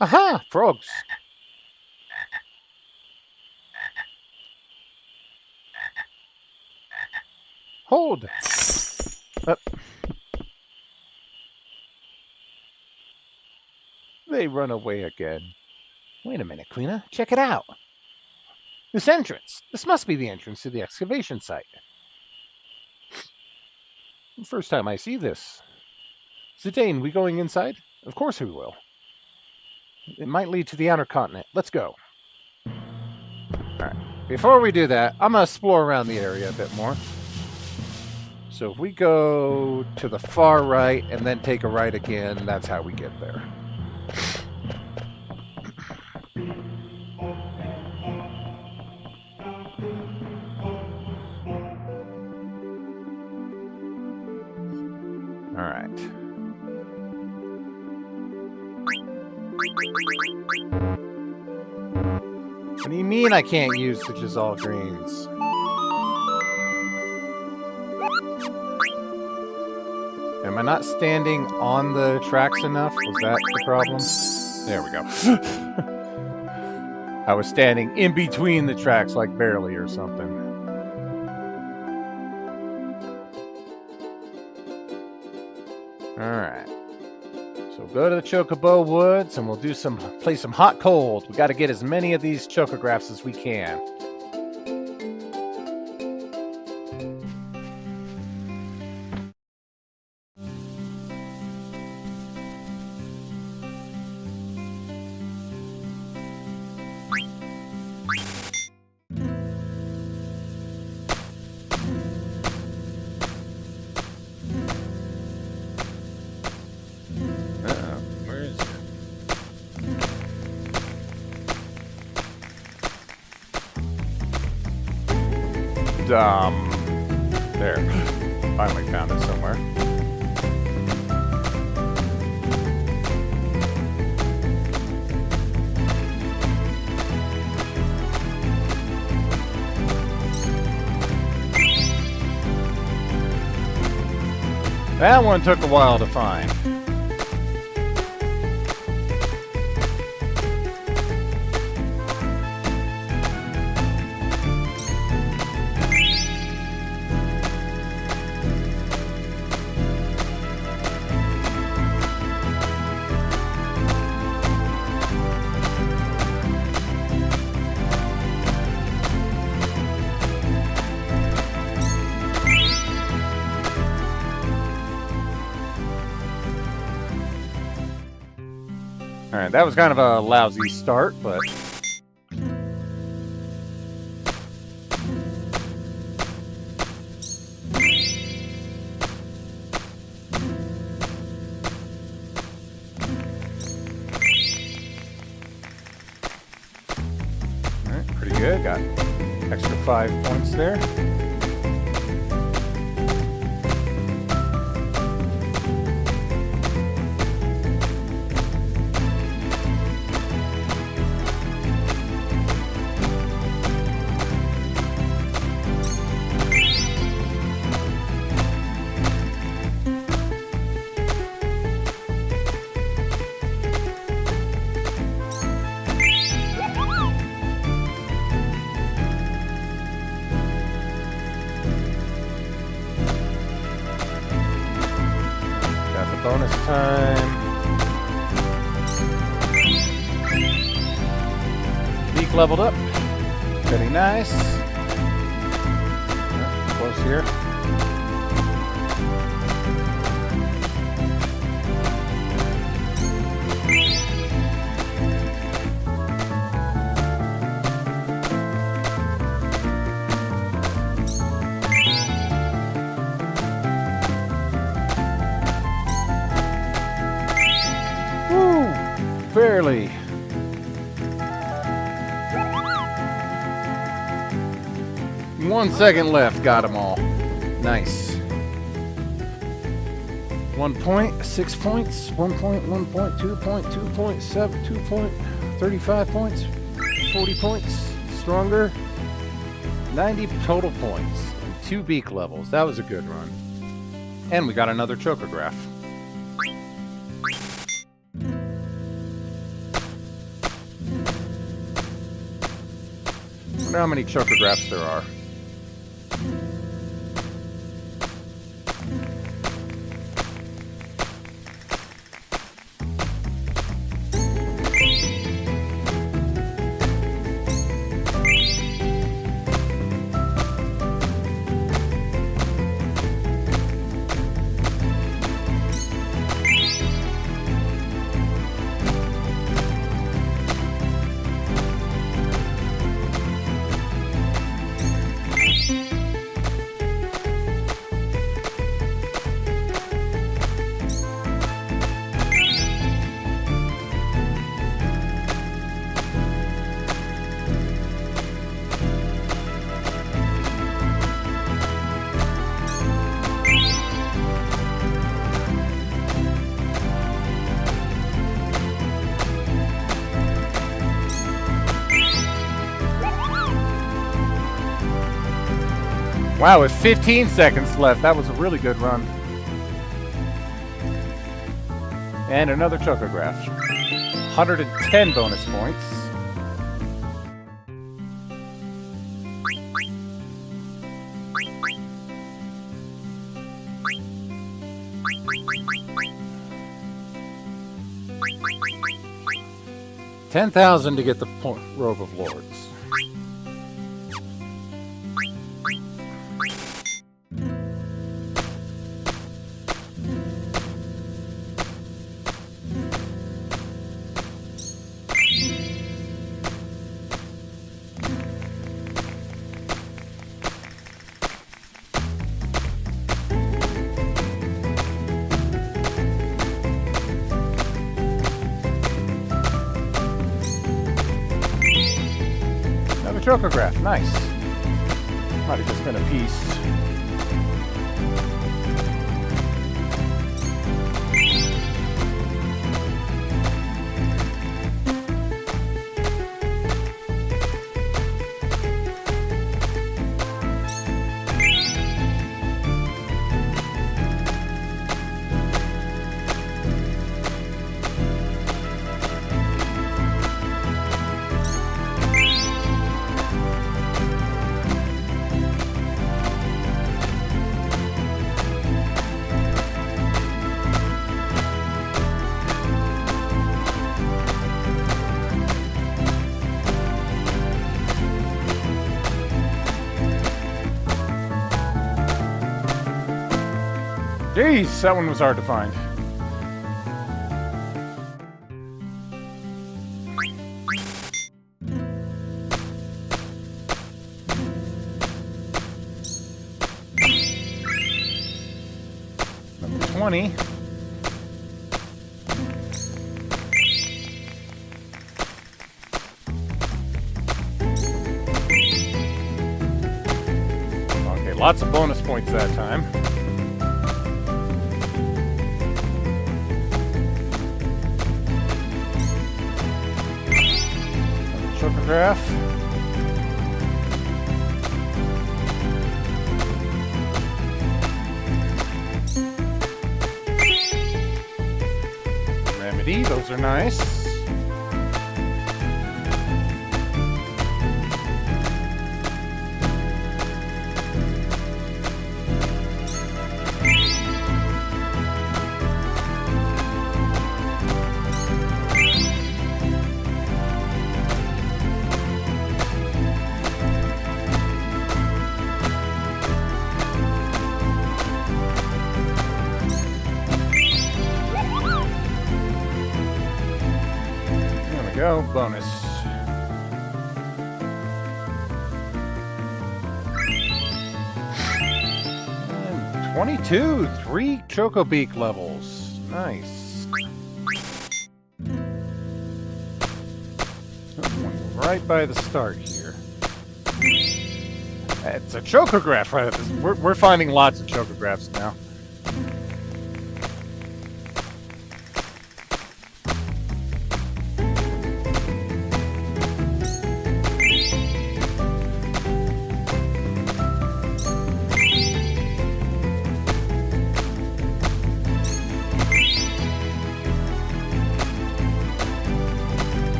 Aha! Frogs. Hold. They run away again. Wait a minute, Queena. Check it out. This entrance. This must be the entrance to the excavation site. First time I see this. Zidane, we going inside? Of course we will. It might lead to the outer continent. Let's go. Alright. Before we do that, I'm going to explore around the area a bit more. So if we go to the far right and then take a right again, that's how we get there. Alright. What do you mean I can't use the Giselle greens? Am I not standing on the tracks enough? Was that the problem? There we go. I was standing in between the tracks, like barely or something. Alright. So go to the Chocobo Woods and we'll do play some hot cold. We got to get as many of these chocographs as we can. There. Finally found it somewhere. That one took a while to find. Alright, that was kind of a lousy start, but good. Got extra 5 points there. Bonus time. Beak leveled up. Pretty nice. Close here. Barely. One second left. Got them all. Nice. 1 point, 6 points, 1 point, 1 point, 2 point, 2 point, 7, 2 point, 35 points, 40 points. Stronger. 90 total points and 2 beak levels. That was a good run. And we got another chocograph. I wonder how many chocographs there are. Wow, with 15 seconds left, that was a really good run. And another chocograph. 110 bonus points. $10,000 to get the Robe of Lords. Chocograph, nice. Might have just been a piece. Jeez, that one was hard to find. Number 20. Lots of bonus points that time. Another chocograph. Remedy, those are nice. Go, bonus. And 22, 3 Chocobeak levels. Nice. Right by the start here. It's a chocograph right at this. We're finding lots of chocographs now.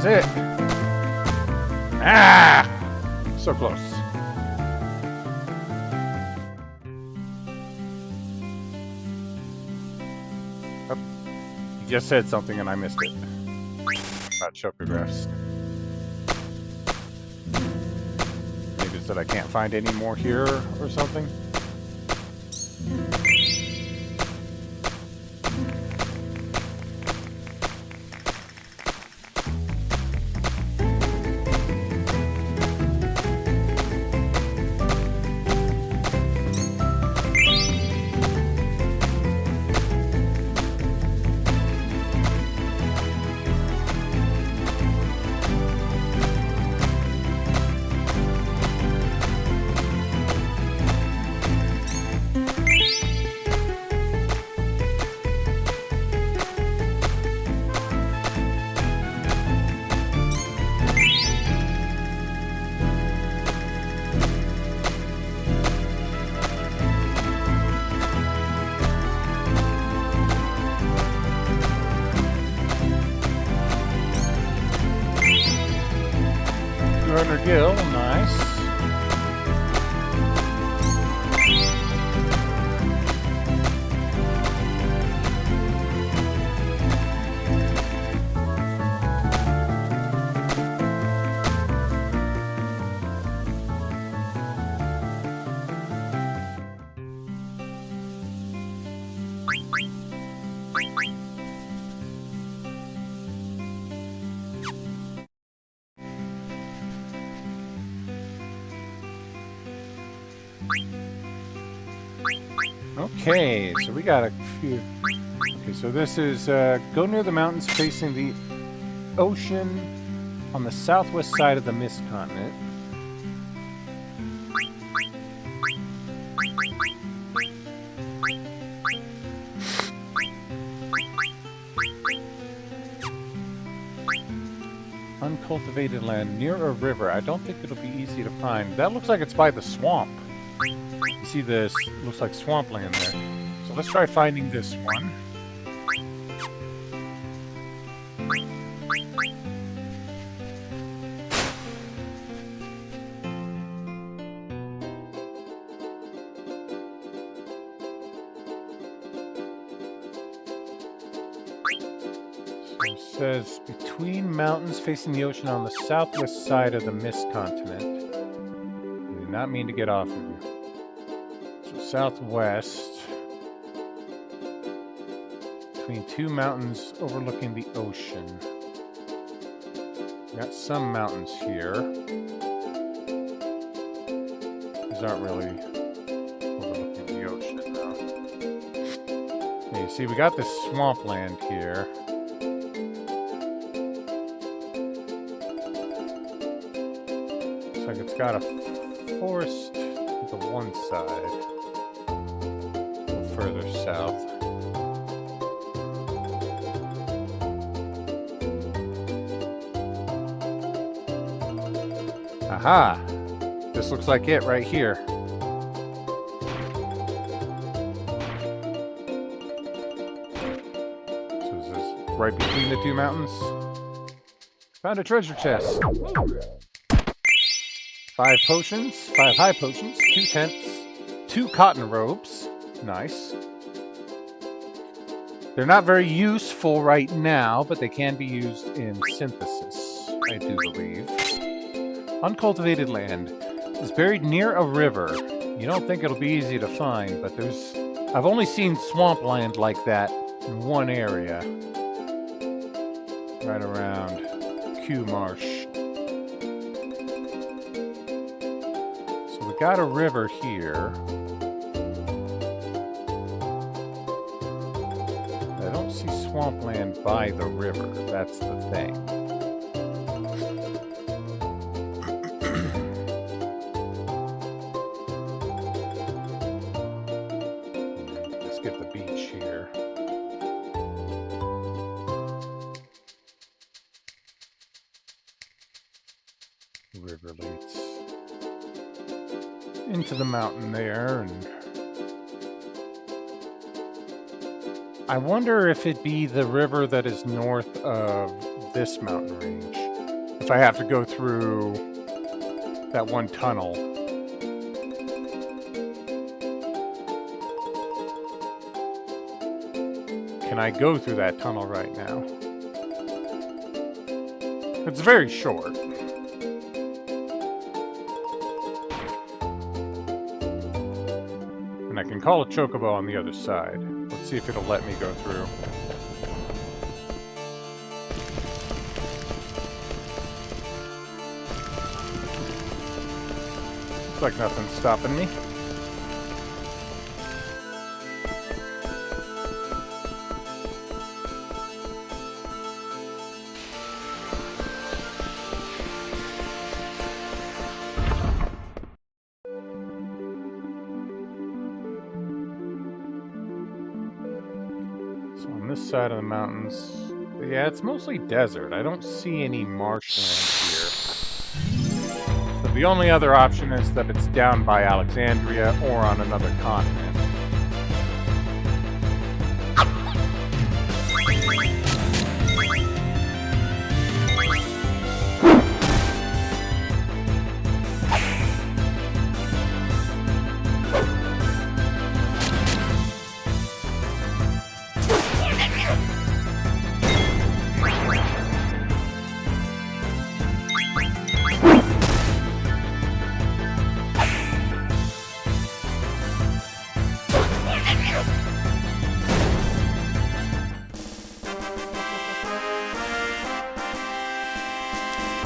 It. Ah! So close. Oh, you just said something and I missed it. About chocographs. Maybe it's that I can't find any more here or something. Gardner Gill, nice. Okay, so we got a few. Okay, so this is go near the mountains facing the ocean on the southwest side of the Mist Continent. Uncultivated land near a river. I don't think it'll be easy to find. That looks like it's by the swamp. You see this? Looks like swampland there. So let's try finding this one. It says between mountains facing the ocean on the southwest side of the Mist continent. I did not mean to get off of you. So southwest. Between two mountains overlooking the ocean. We got some mountains here. These aren't really overlooking the ocean though. You see, we got this swampland here. Looks like it's got a forest to the one side. A little further south. Aha! This looks like it right here. So is this right between the two mountains? Found a treasure chest. 5 potions, 5 high potions, 2 tents, 2 cotton robes. Nice. They're not very useful right now, but they can be used in synthesis, I do believe. Uncultivated land is buried near a river. You don't think it'll be easy to find, but I've only seen swampland like that in one area. Right around Q Marsh. So we got a river here. I don't see swampland by the river. That's the thing. Get the beach here. The river leads into the mountain there, and I wonder if it'd be the river that is north of this mountain range. If I have to go through that one tunnel. Can I go through that tunnel right now? It's very short. And I can call a chocobo on the other side. Let's see if it'll let me go through. Looks like nothing's stopping me. On this side of the mountains, yeah, it's mostly desert. I don't see any marshland here. So the only other option is that it's down by Alexandria or on another continent.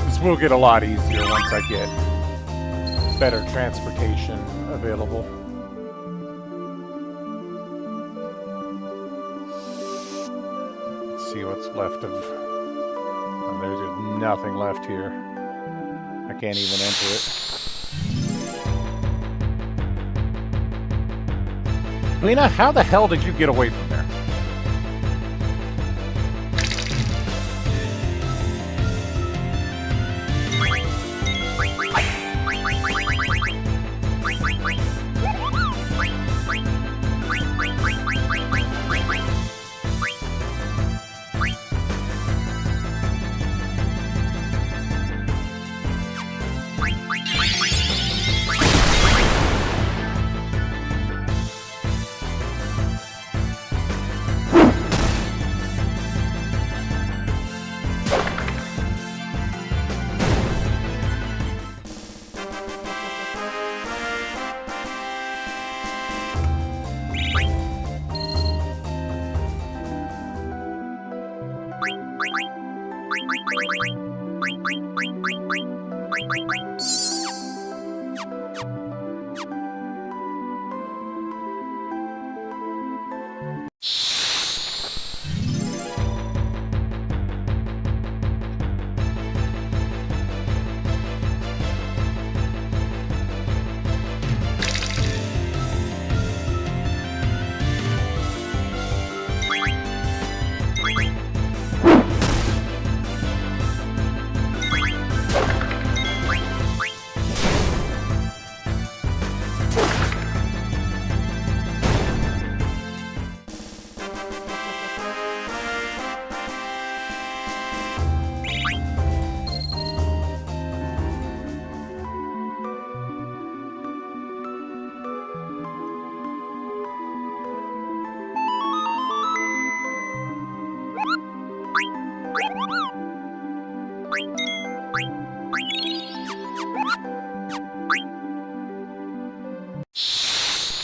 This will get a lot easier once I get better transportation available. Let's see what's left of... Oh, there's just nothing left here. I can't even enter it. Lena, how the hell did you get away from there?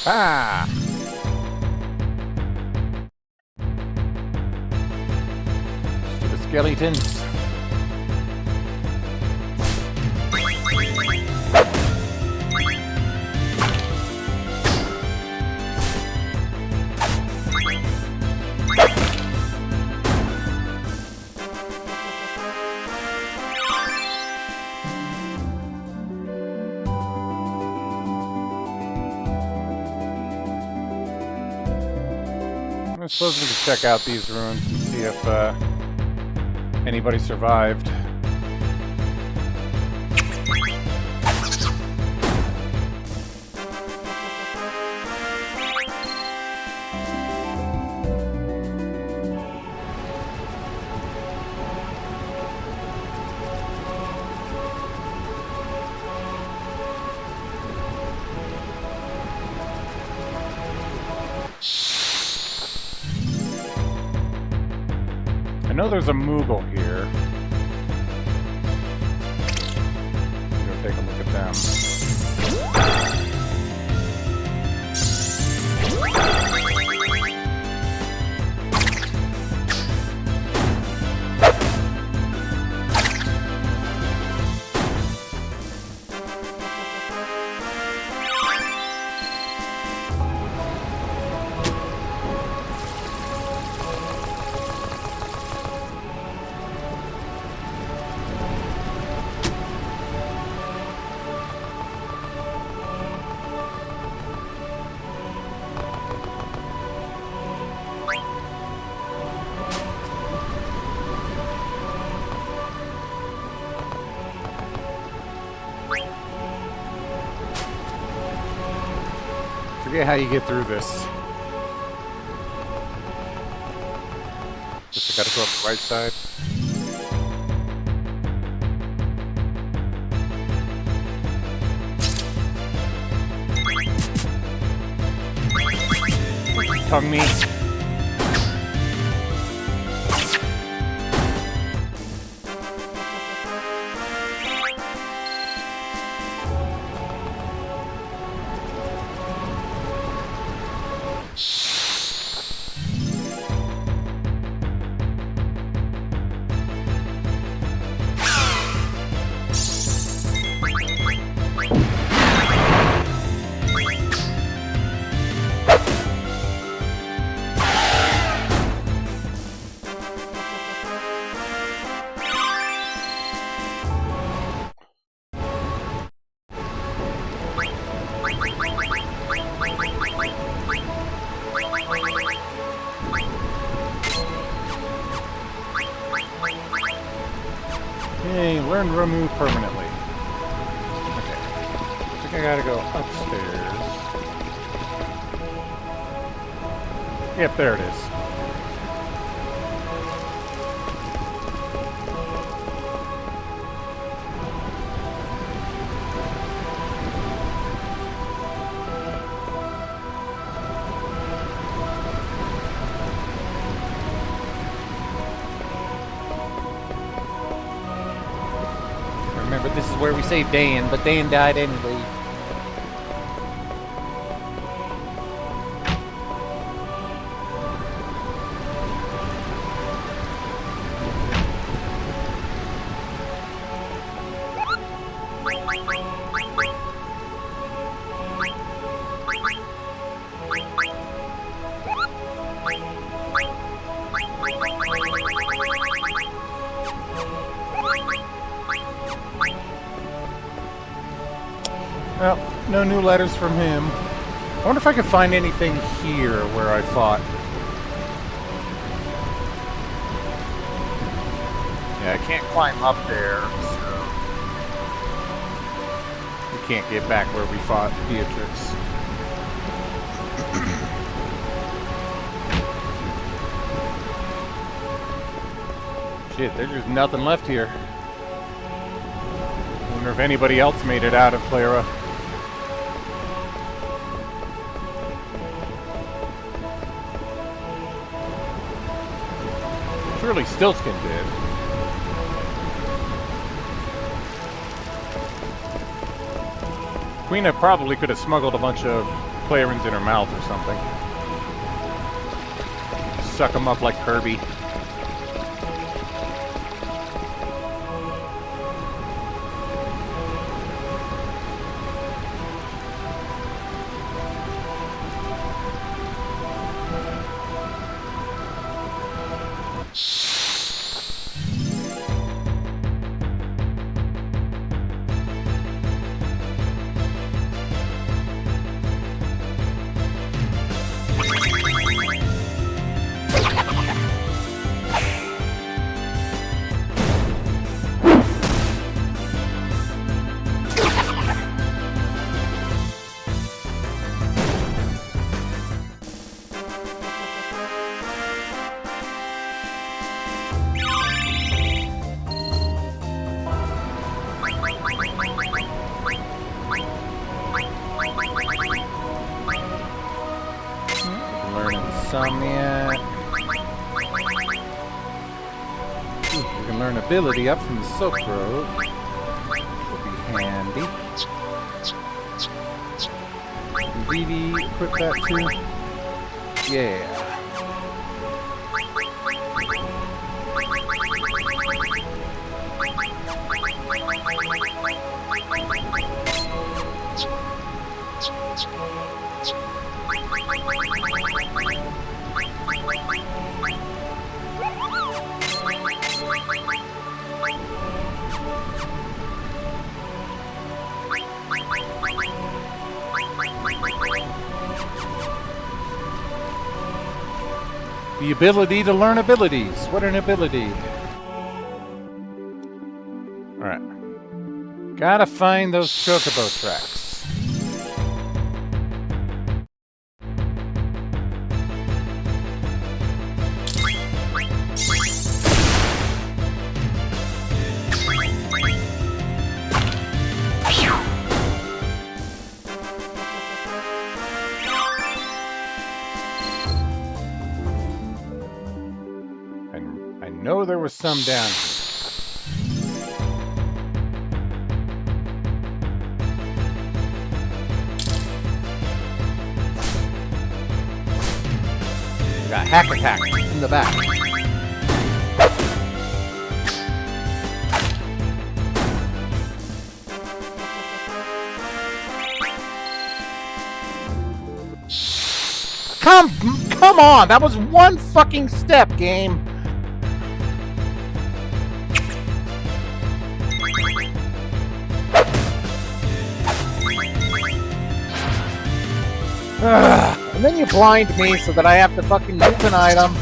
Ah! Stupid skeletons. I suppose we could check out these ruins and see if anybody survived. I know there's a Moogle here. Go take a look at them. Forget how you get through this. Just gotta go up the right side. Tongue meat. Yay, learn remove permanently. Okay. I think I gotta go upstairs. Yep, there it is. Remember, this is where we saved Dan, but Dan died anyway. Well, no new letters from him. I wonder if I could find anything here where I fought. Yeah, I can't climb up there, so we can't get back where we fought Beatrix. Shit, there's just nothing left here. Wonder if anybody else made it out of Clara. Surely Stiltskin did. Queena probably could have smuggled a bunch of Clarins in her mouth or something. Suck them up like Kirby. Insomniac. We can learn ability up from the Silk Road. Will be handy. Can Vivi equip that too? Yeah. The ability to learn abilities. What an ability. Alright. Gotta find those chocobo tracks. I know there was some down here. We got hack attack in the back. Come on! That was one fucking step, game. And then you blind me so that I have to fucking move an item.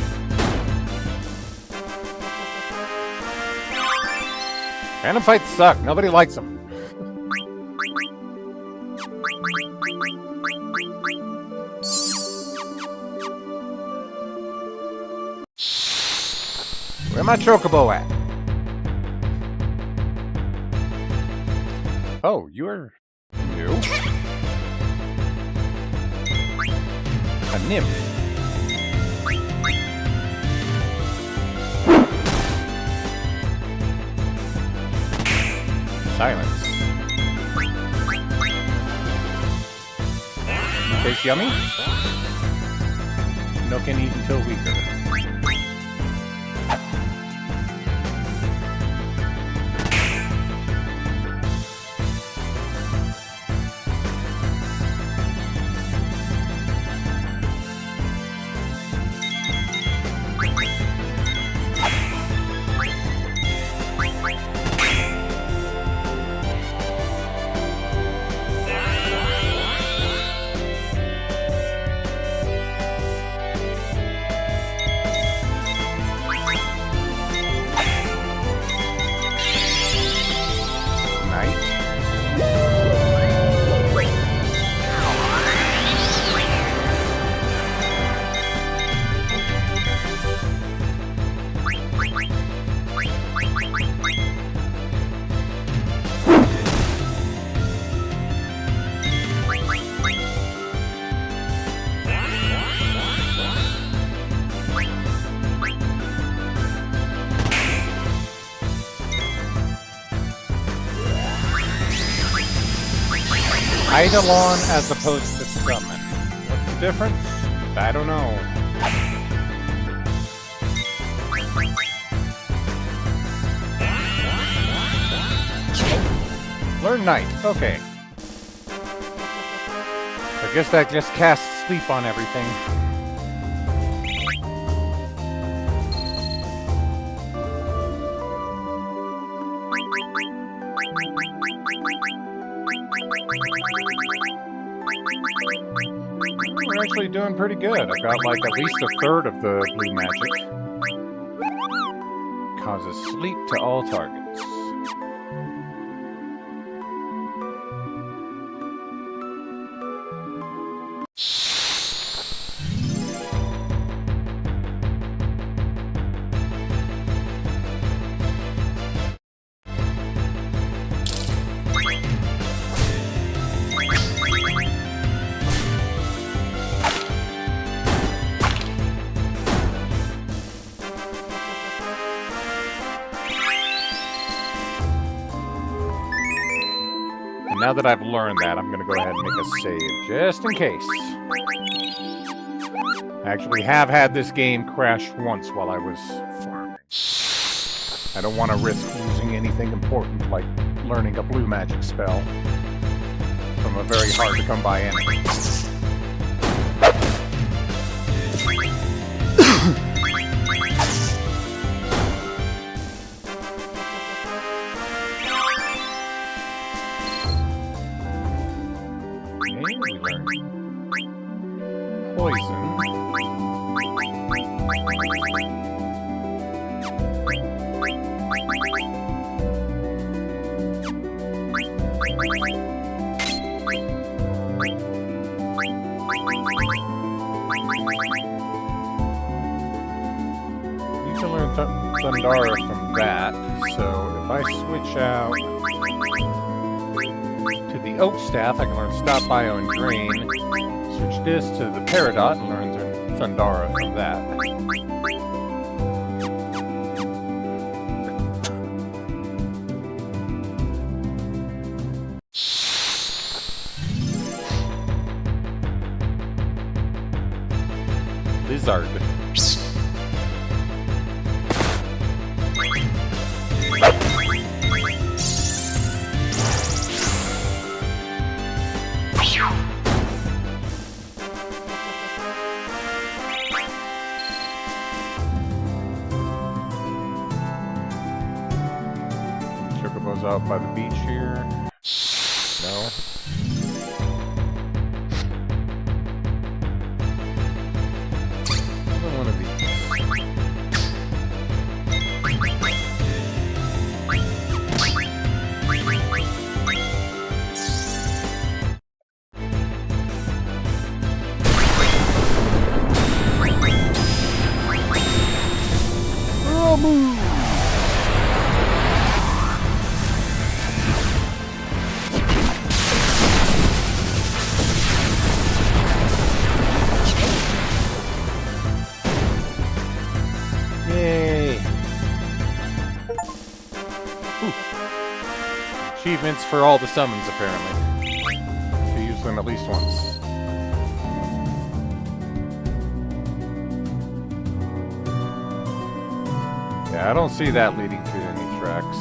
Random fights suck. Nobody likes them. Where my chocobo at? Oh, you're new? A nymph. Silence. Tastes yummy? No can eat until weaker. Eidolon as opposed to summon. What's the difference? I don't know. Learn Night. Okay. I guess that just casts sleep on everything. We're actually doing pretty good. I've got like at least a third of the blue magic. Causes sleep to all targets. Now that I've learned that, I'm going to go ahead and make a save, just in case. I actually have had this game crash once while I was farming. I don't want to risk losing anything important like learning a blue magic spell from a very hard-to-come-by enemy. Poison. Need to learn Thundara from that, so if I switch out to the Oak Staff, I can learn Stop, Bio, and Drain. Switch this to the Peridot and learn Thundara from that. Lizard. Chocobo's out by the beach here. No. One of these. Oh, move! Yay! Ooh. Achievements for all the summons, apparently. To use them at least once. Yeah, I don't see that leading to any tracks.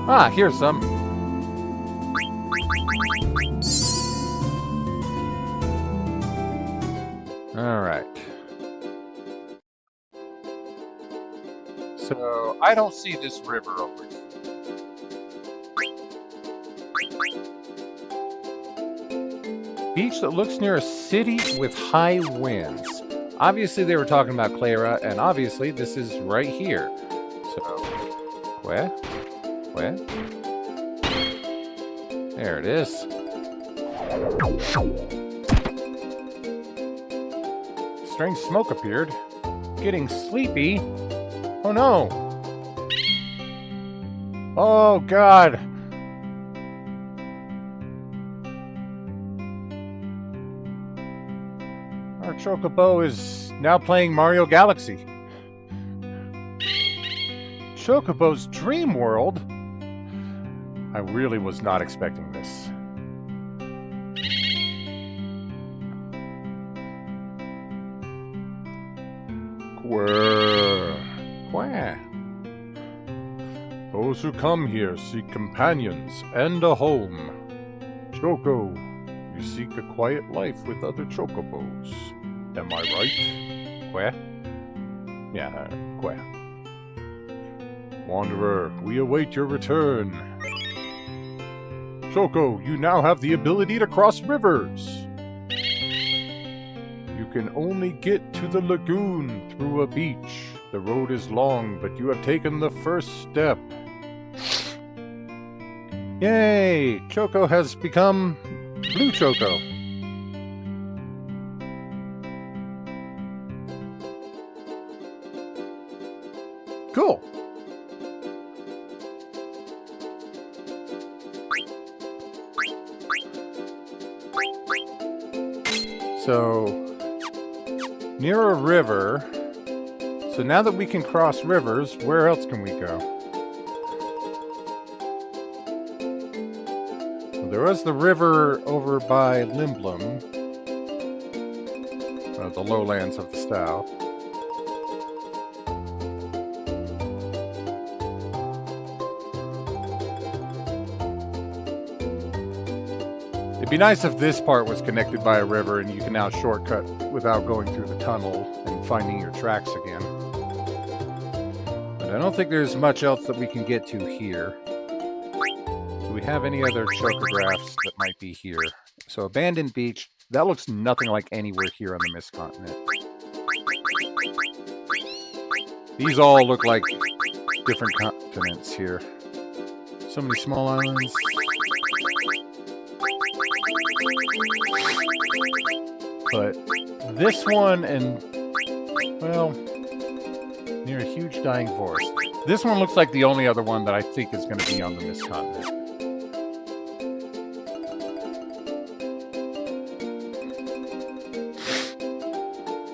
Ah, here's some. Alright. So, I don't see this river over here. Beach that looks near a city with high winds. Obviously they were talking about Clara, and obviously this is right here. So, where? There it is. Strange smoke appeared. Getting sleepy. Oh no! Oh god! Our Chocobo is now playing Mario Galaxy. Chocobo's Dream World? I really was not expecting this. Quack. Those who come here seek companions and a home. Choco, you seek a quiet life with other Chocobos. Am I right? Quack? Yeah, quack. Wanderer, we await your return. Choco, you now have the ability to cross rivers. You can only get to the lagoon through a beach. The road is long, but you have taken the first step. Yay! Choco has become Blue Choco. Cool. So, near a river. So now that we can cross rivers, where else can we go? Well, there was the river over by Limblum, the lowlands of the south. It'd be nice if this part was connected by a river and you can now shortcut without going through the tunnel and finding your tracks again. But I don't think there's much else that we can get to here. Do we have any other chocographs that might be here? So Abandoned Beach, that looks nothing like anywhere here on the Mist Continent. These all look like different continents here. So many small islands. But this one and, well, near a huge dying forest. This one looks like the only other one that I think is going to be on the Mist Continent.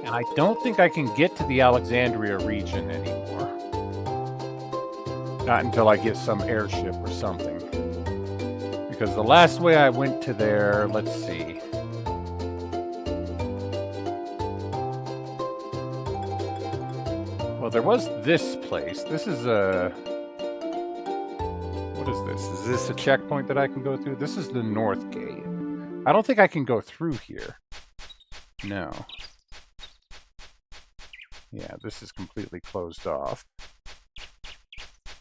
And I don't think I can get to the Alexandria region anymore. Not until I get some airship or something. Because the last way I went to there, let's see. Well, there was this place. This is a... What is this? Is this a checkpoint that I can go through? This is the North Gate. I don't think I can go through here. No. Yeah, this is completely closed off.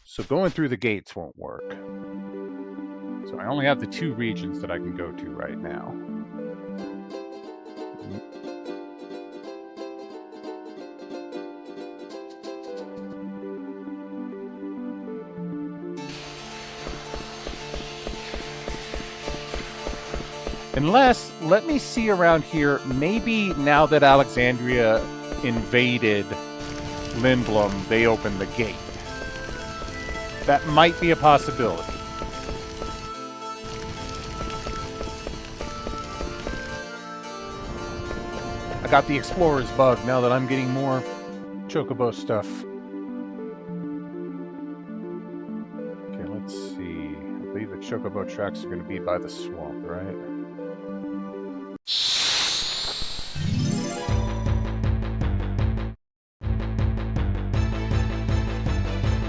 So going through the gates won't work. So I only have the 2 regions that I can go to right now. Unless, let me see around here, maybe now that Alexandria invaded Lindblum, they opened the gate. That might be a possibility. I got the explorer's bug now that I'm getting more Chocobo stuff. Okay, let's see. I believe the Chocobo tracks are going to be by the swamp, right?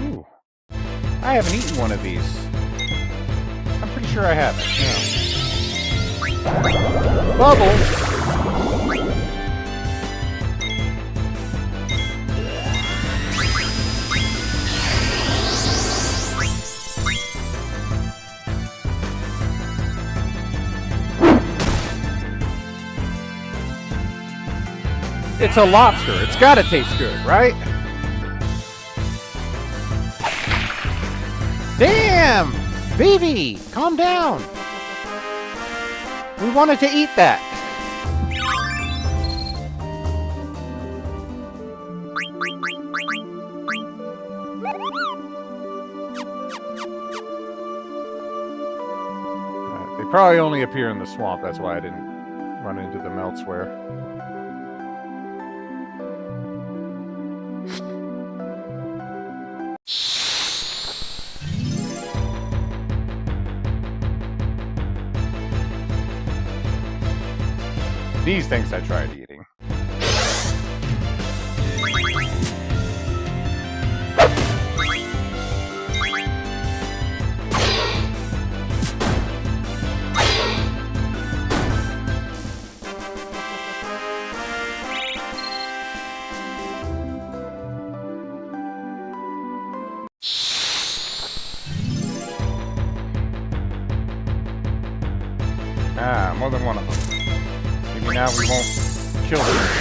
Ooh. I haven't eaten one of these. I'm pretty sure I haven't. Yeah. Bubbles! It's a lobster. It's gotta taste good, right? Damn! Vivi, calm down. We wanted to eat that. They probably only appear in the swamp. That's why I didn't run into them elsewhere. These things I tried eating. Ah, more than one of them. Maybe now we won't kill them.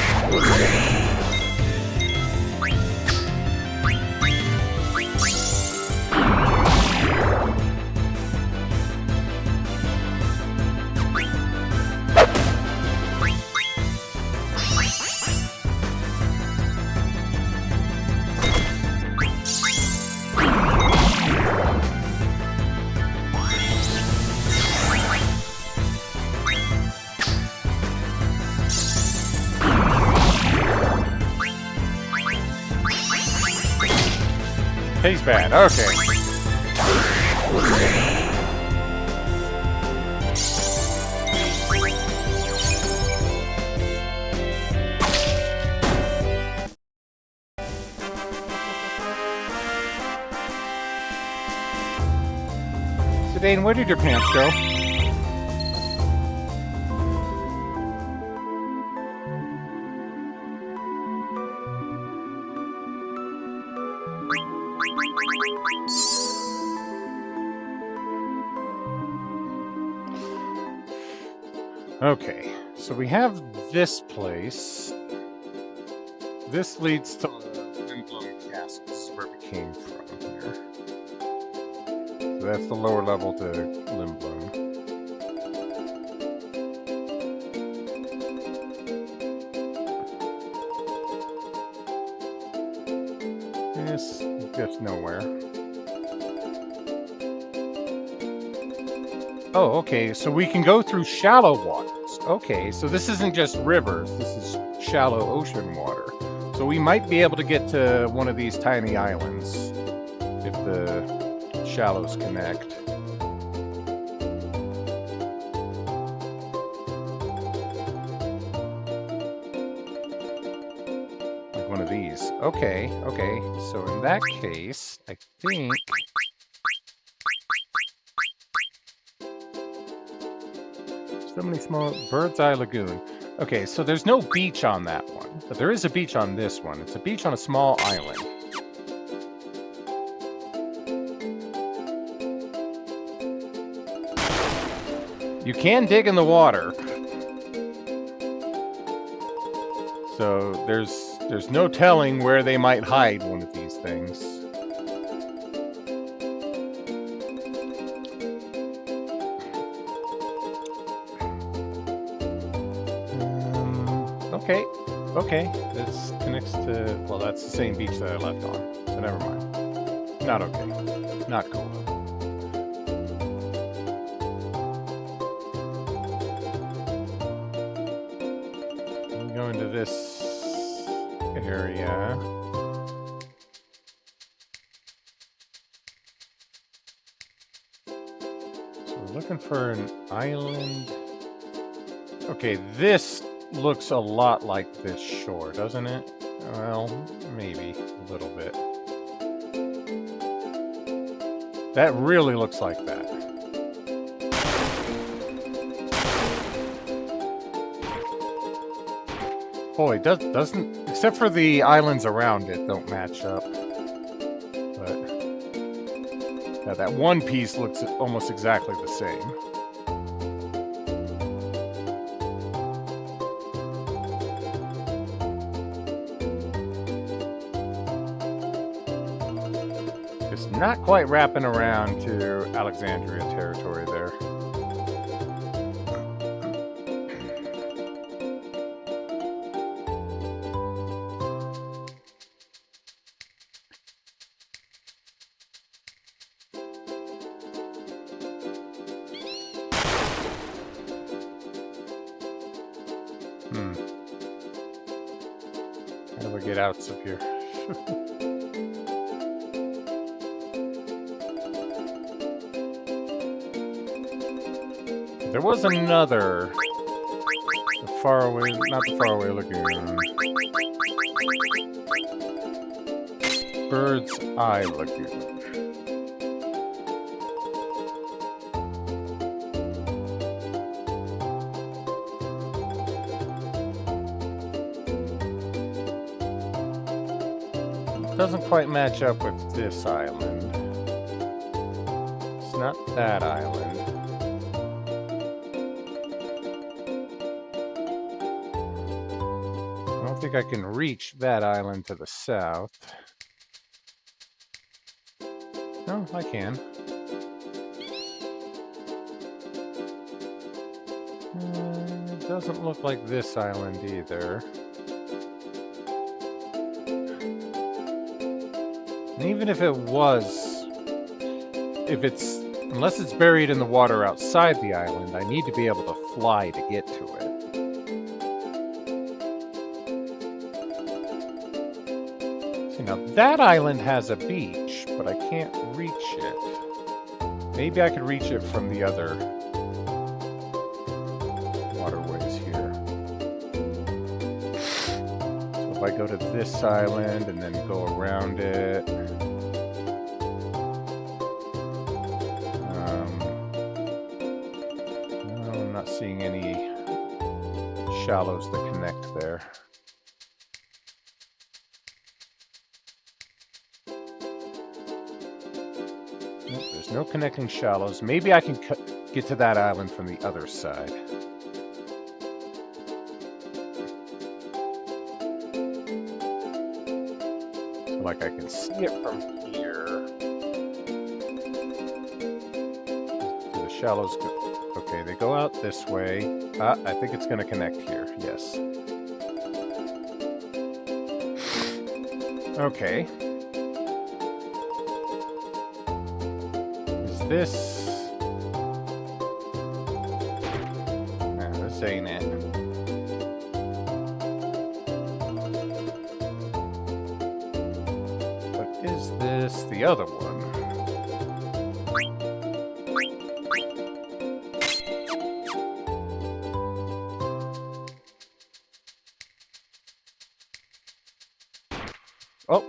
Tastes bad. Okay. So Dane, where did your pants go? Okay, so we have this place. This leads to Windblown Castle. This is where we came from here. So that's the lower level to Limblum. This gets nowhere. Oh, okay, so we can go through shallow waters. Okay, so this isn't just rivers, this is shallow ocean water. So we might be able to get to one of these tiny islands if the shallows connect. Like one of these. Okay, okay, so in that case, I think... So many small... Bird's Eye Lagoon. Okay, so there's no beach on that one, but there is a beach on this one. It's a beach on a small island. You can dig in the water. So there's no telling where they might hide one of these things. Okay, okay, this connects to, well, that's the same beach that I left on, so never mind. Not okay, not cool. We go into this area. So we're looking for an island. Okay, this looks a lot like this shore, doesn't it? Well, maybe a little bit. That really looks like that. Boy, doesn't, except for the islands around it don't match up. But yeah, that one piece looks almost exactly the same. Not quite wrapping around to Alexandria territory there. How do I get out of here? There was another faraway, not the faraway lagoon. Bird's Eye Lagoon. Doesn't quite match up with this island. It's not that island. I don't think I can reach that island to the south. No, I can. It doesn't look like this island either. And even if it was, unless it's buried in the water outside the island, I need to be able to fly to get to it. See, now that island has a beach, but I can't reach it. Maybe I could reach it from the other waterways here. So if I go to this island and then go around it. Seeing any shallows that connect there. Nope, there's no connecting shallows. Maybe I can get to that island from the other side. So like I can see it from here. So the shallows go. Okay, they go out this way. I think it's going to connect here. Yes. Okay. Is this... No, this ain't it. But is this the other one? Oh.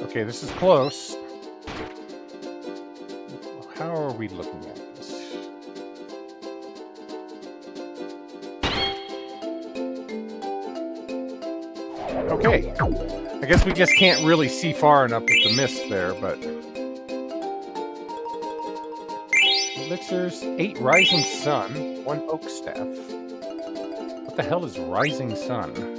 Okay, this is close. How are we looking at this? Okay. I guess we just can't really see far enough with the mist there, but... Elixirs, 8 Rising Sun, 1 Oak Staff. What the hell is Rising Sun?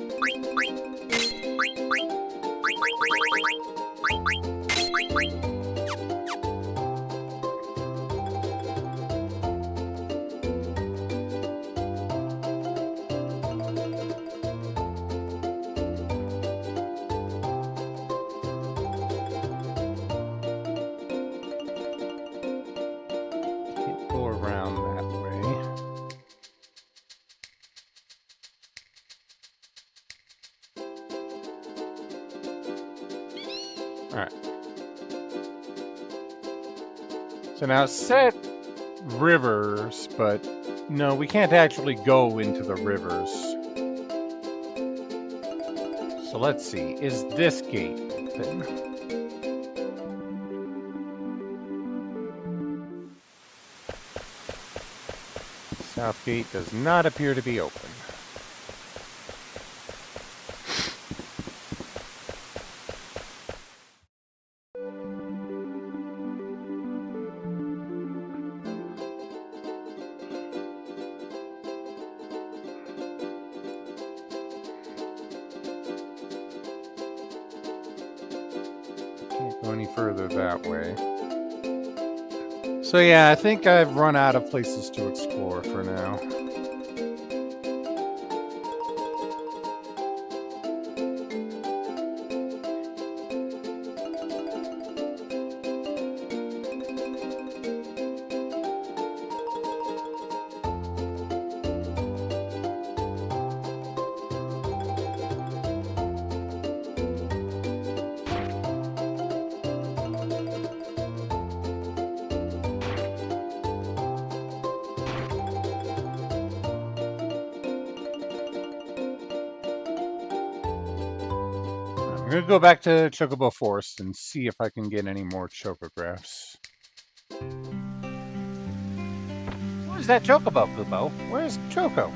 Alright. So now it said rivers, but no, we can't actually go into the rivers. So let's see. Is this gate open? South gate does not appear to be open. any further that way. So yeah, I think I've run out of places to explore for now. I'm gonna go back to Chocobo Forest and see if I can get any more chocographs. Where's that Chocobo, Kupo? Where's Choco?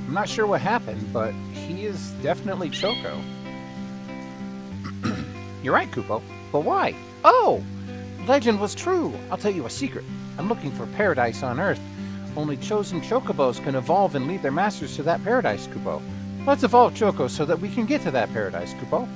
I'm not sure what happened, but he is definitely Choco. You're right, Kupo. But why? Oh! Legend was true. I'll tell you a secret. I'm looking for paradise on Earth. Only chosen Chocobos can evolve and lead their masters to that paradise, Kupo. Let's evolve Choco so that we can get to that paradise, Kupo.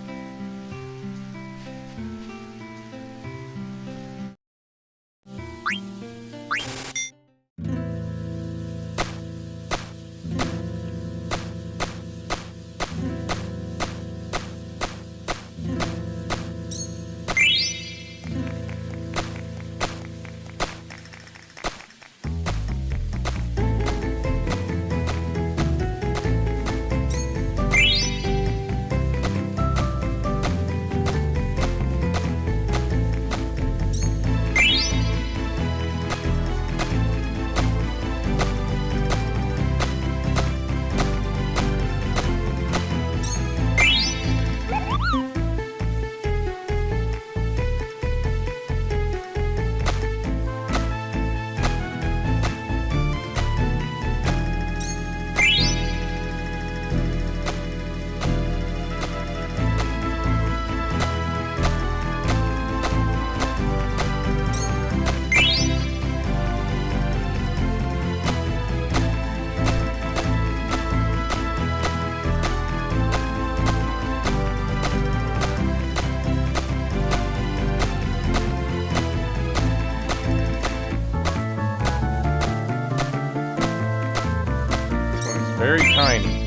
Very tiny.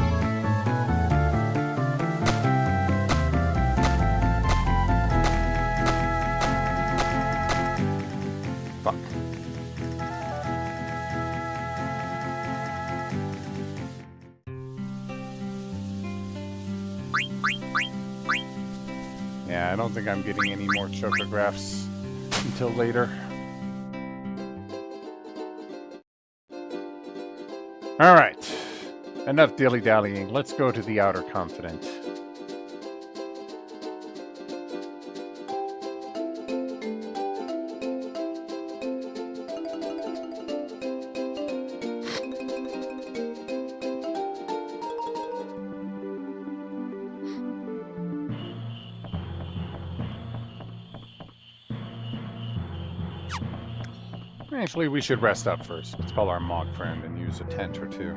Fuck. Yeah, I don't think I'm getting any more chocographs until later. All right. Enough dilly-dallying. Let's go to the outer continent. Actually, we should rest up first. Let's call our Mog friend and use a tent or two.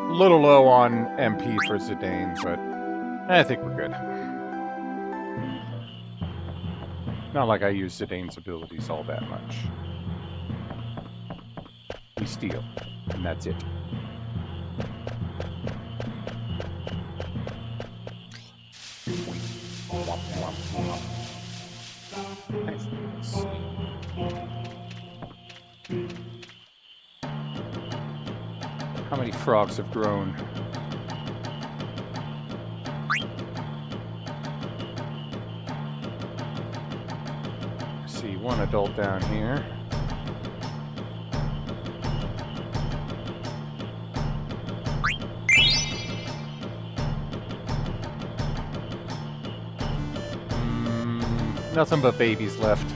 A little low on MP for Zidane, but I think we're good. Not like I use Zidane's abilities all that much. We steal, and that's it. How many frogs have grown? I see one adult down here. Nothing but babies left.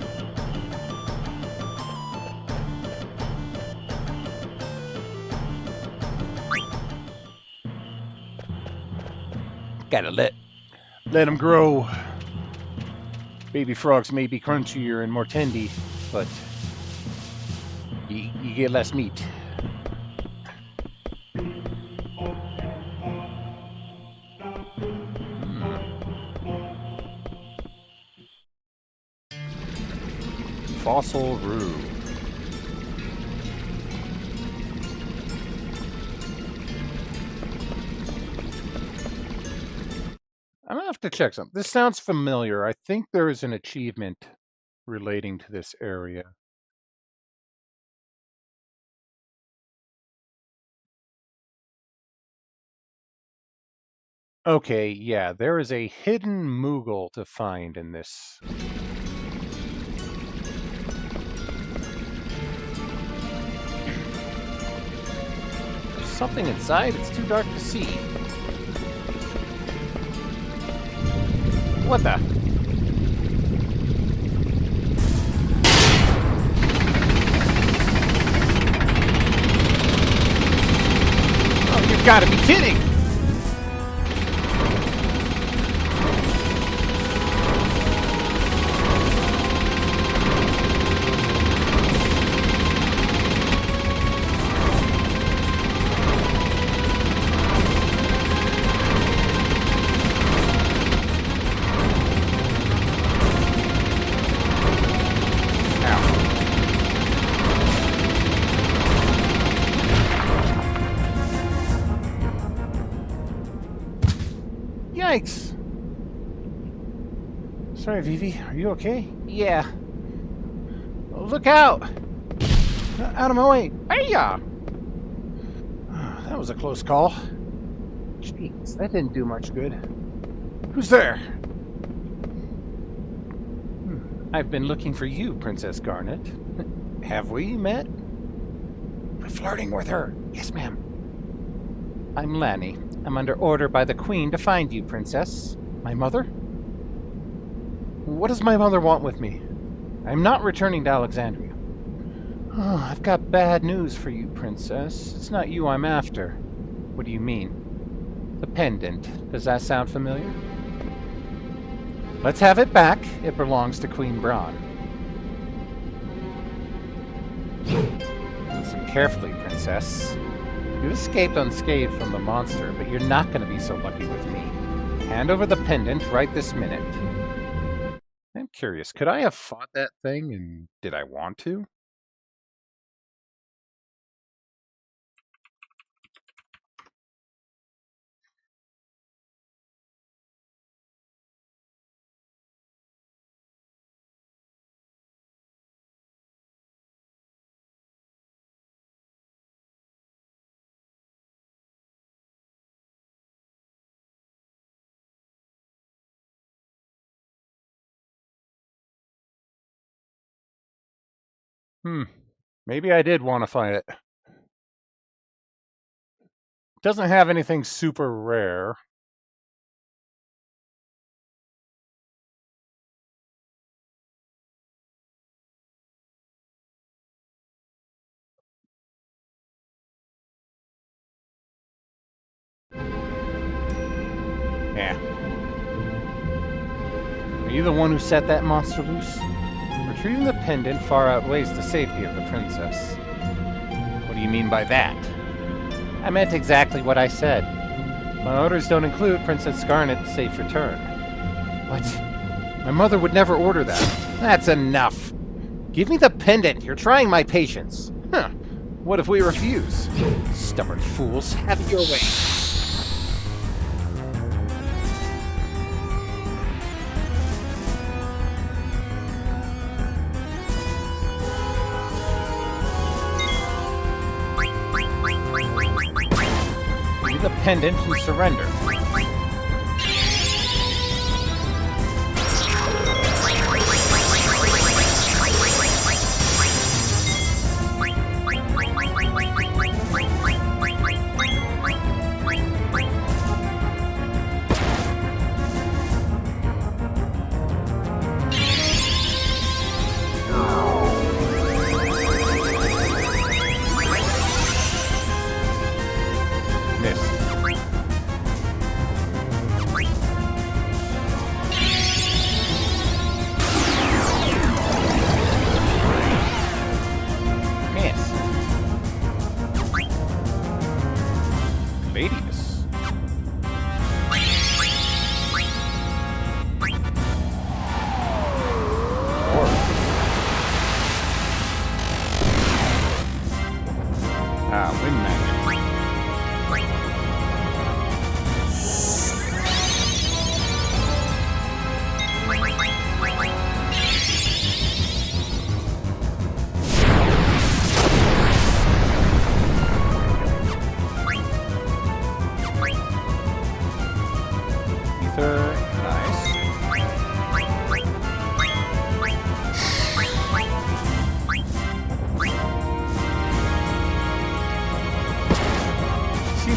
Gotta let them grow. Baby frogs may be crunchier and more tendy, but you get less meat. Fossil Rue. I'm gonna have to check something. This sounds familiar. I think there is an achievement relating to this area. Okay, yeah, there is a hidden Moogle to find in this. There's something inside, it's too dark to see. What the? Oh, you've got to be kidding! Yikes! Sorry, Vivi. Are you okay? Yeah. Look out! Out of my way! Hey-ya! That was a close call. Jeez, that didn't do much good. Who's there? I've been looking for you, Princess Garnet. Have we met? We're flirting with her. Yes, ma'am. I'm Lanny. I'm under order by the Queen to find you, Princess. My mother? What does my mother want with me? I'm not returning to Alexandria. Oh, I've got bad news for you, Princess. It's not you I'm after. What do you mean? The pendant. Does that sound familiar? Let's have it back. It belongs to Queen Braun. Listen carefully, Princess. You escaped unscathed from the monster, but you're not going to be so lucky with me. Hand over the pendant right this minute. I'm curious, could I have fought that thing, and did I want to? Maybe I did want to fight it. Doesn't have anything super rare. Yeah. Are you the one who set that monster loose? Retrieving the pendant far outweighs the safety of the princess. What do you mean by that? I meant exactly what I said. My orders don't include Princess Garnet's safe return. What? My mother would never order that. That's enough. Give me the pendant. You're trying my patience. Huh. What if we refuse? Stubborn fools. Have it your way. Give me the pendant and surrender.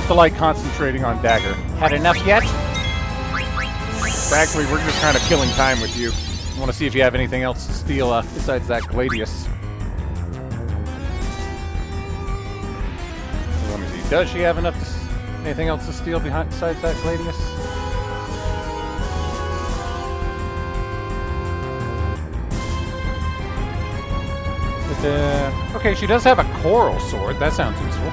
to like concentrating on Dagger. Had enough yet? Actually, we're just kind of killing time with you. I want to see if you have anything else to steal besides that Gladius. Let me see. Does she have anything else to steal besides that Gladius? Okay, she does have a coral sword. That sounds useful.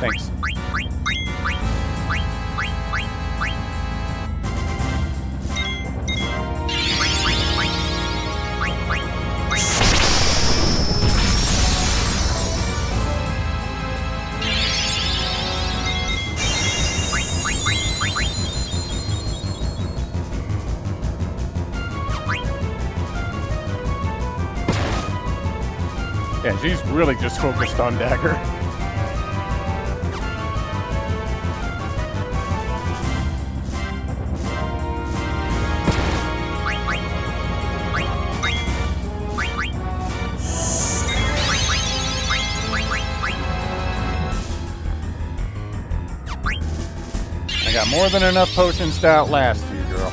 Thanks. Yeah, she's really just focused on Dagger. I got more than enough potions to outlast you, girl.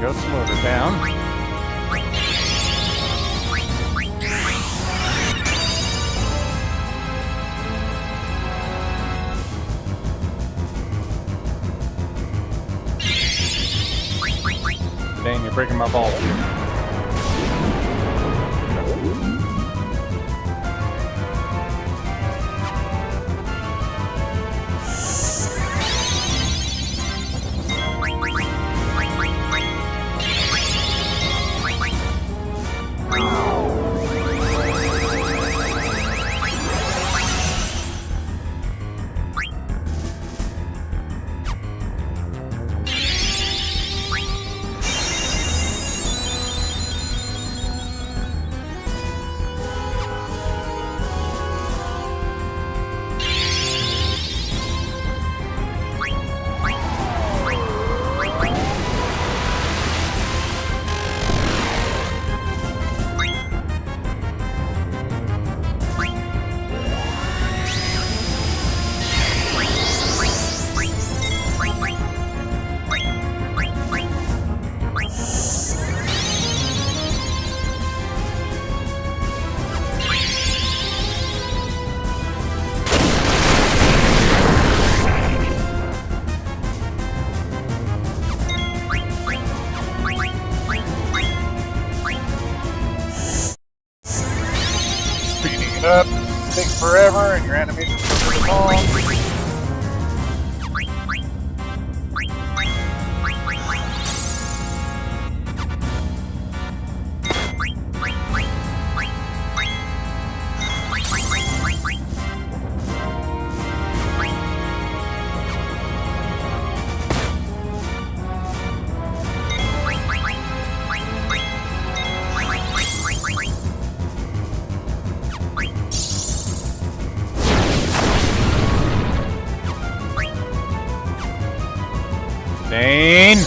Go slow her down. Dang, you're breaking my balls here. Up, takes forever, and your animations are really long. Dane!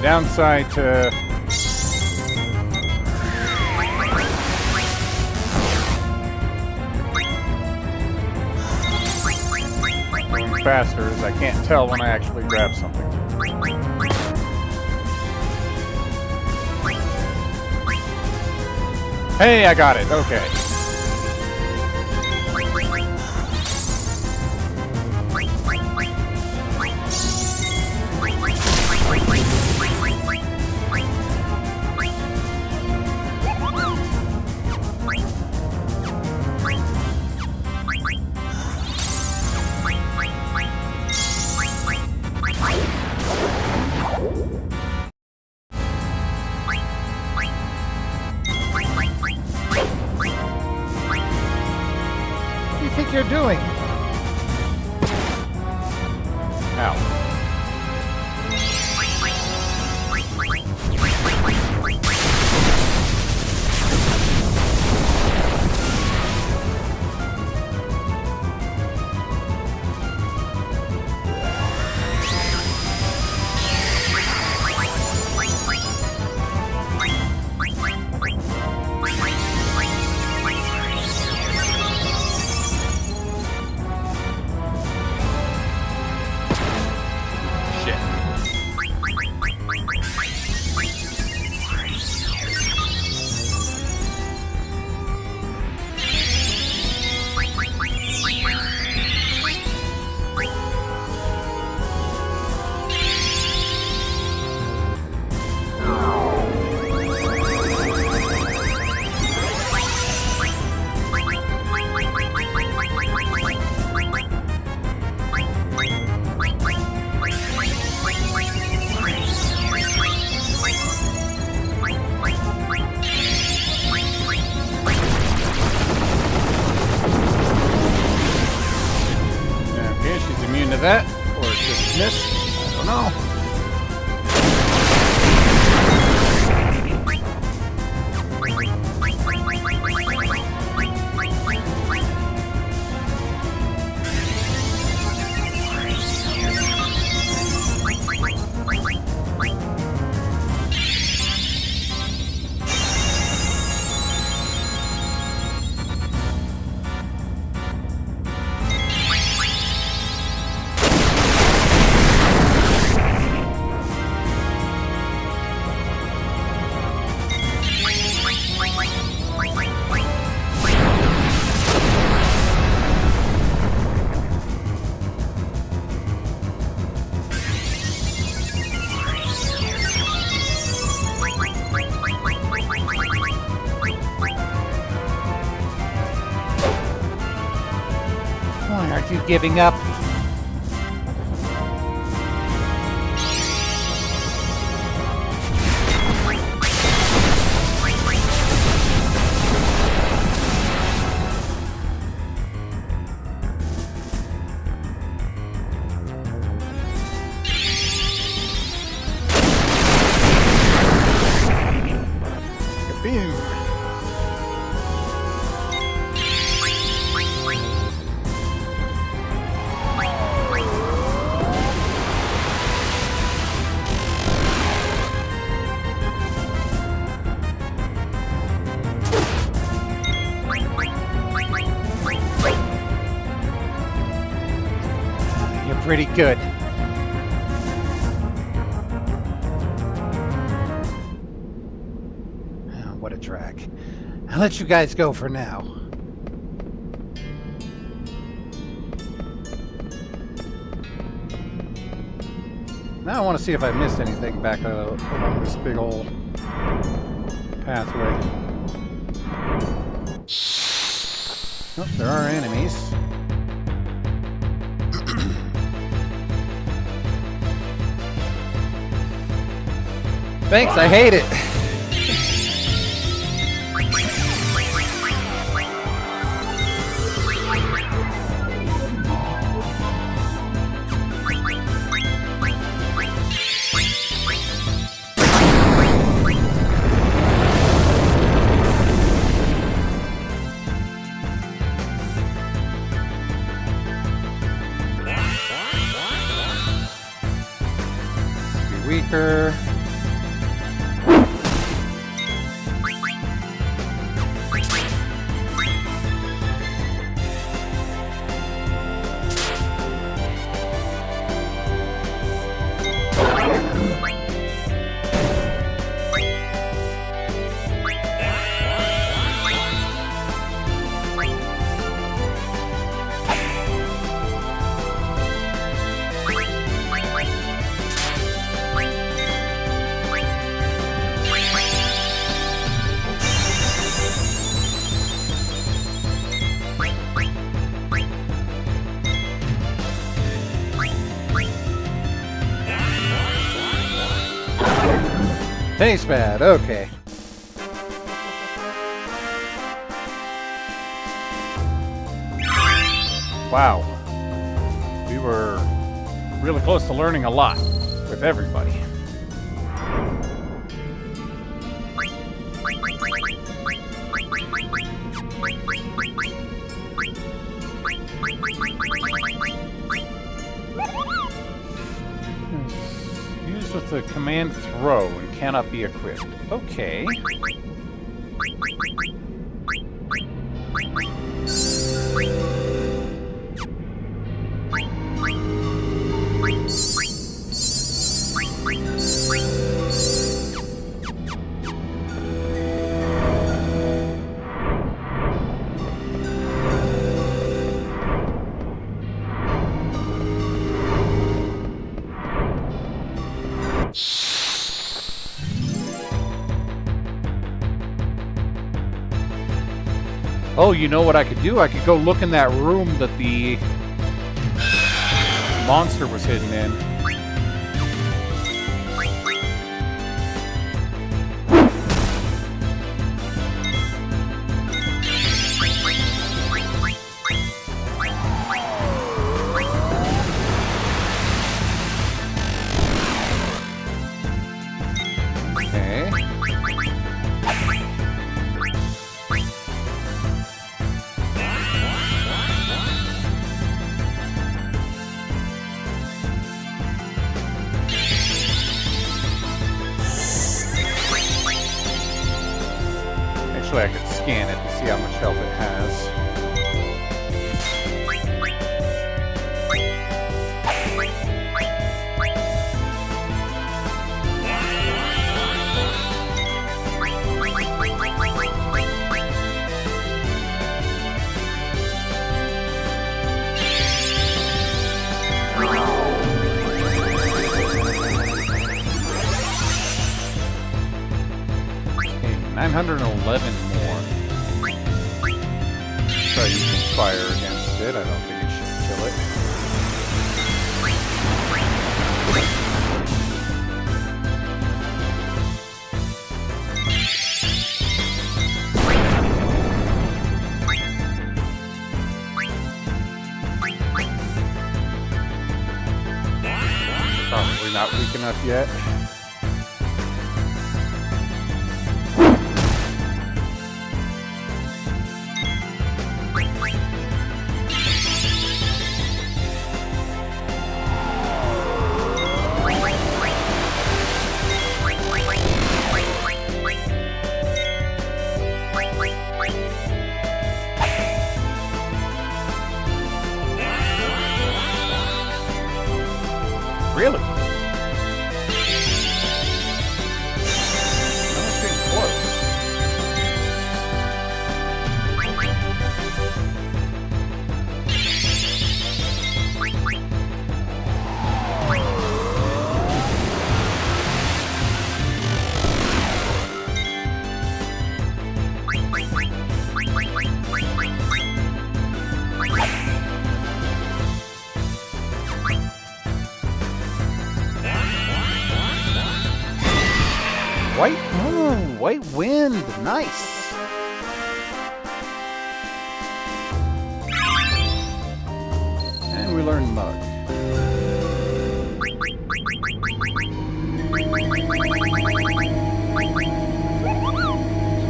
Downside to going faster is I can't tell when I actually grab something. Hey, I got it. Okay. What do you think you're doing? Ow. That or just miss? I don't know. Why aren't you giving up? Kaboom! You're pretty good. Oh, what a drag. I'll let you guys go for now. Now I want to see if I missed anything back along this big hole. pathway. Oh, there are enemies. Thanks, I hate it. Be weaker. Tastes bad, okay. Wow. We were really close to learning a lot with everybody. Used with the command throw and cannot be equipped. Okay. Oh, you know what I could do? I could go look in that room that the monster was hidden in. Okay. Actually, I could scan it to see how much health it has. Okay, 911 more. Try using fire against it. I don't think it should kill it. Probably not weak enough yet. Really? No, it's getting close. White wind. Nice. And we learn mug.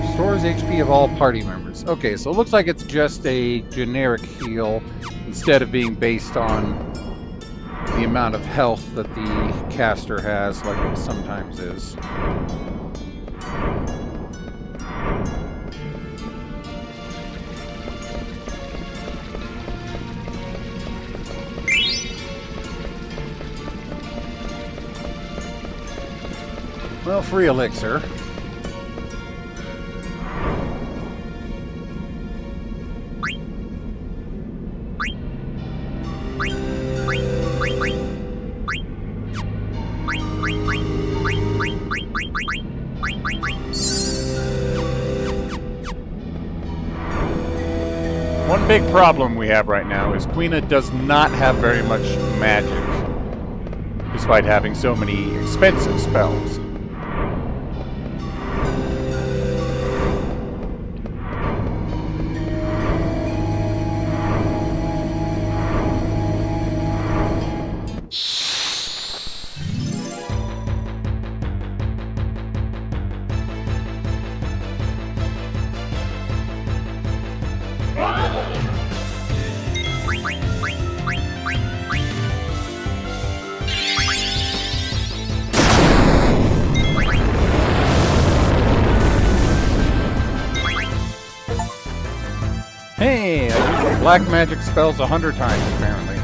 Restores HP of all party members. Okay, so it looks like it's just a generic heal instead of being based on the amount of health that the caster has, like it sometimes is. Well, free elixir. One big problem we have right now is Quina does not have very much magic, despite having so many expensive spells. Hey, I used black magic spells 100 times, apparently.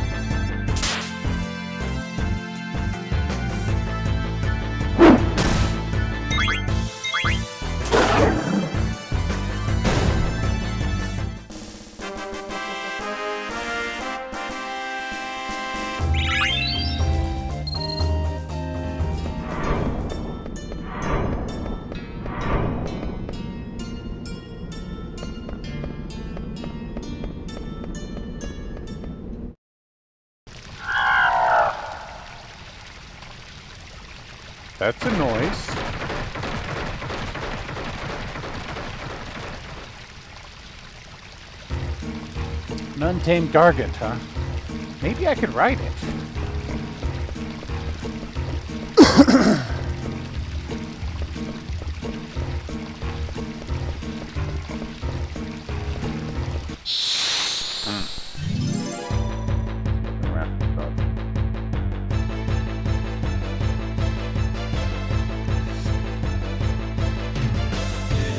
That's a noise. An untamed gargant, huh? Maybe I could ride it.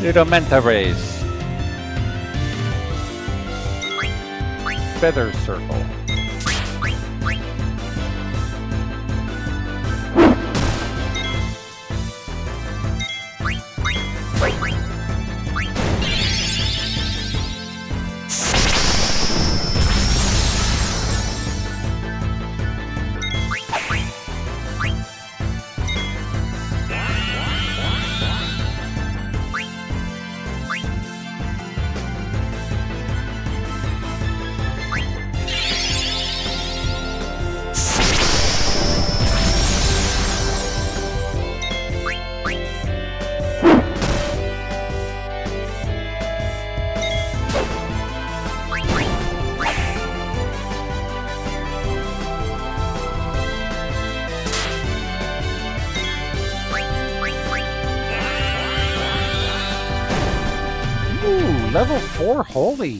Rudimenta race. Feather circle. Level 4 holy.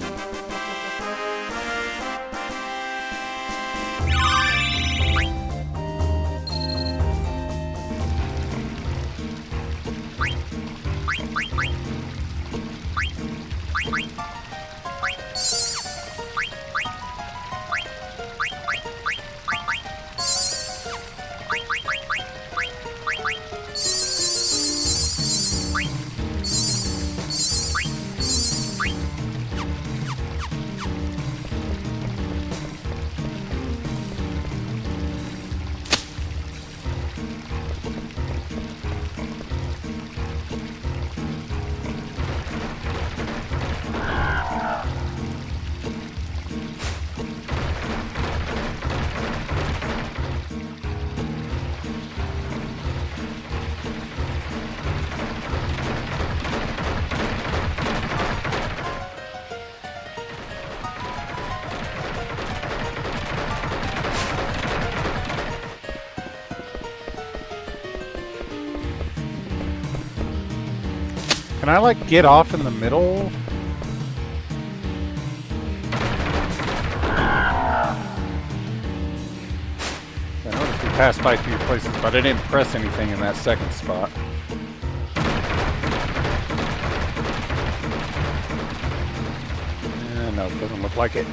Can I, like, get off in the middle? I noticed we passed by 3 places, but I didn't press anything in that second spot. No, it doesn't look like it.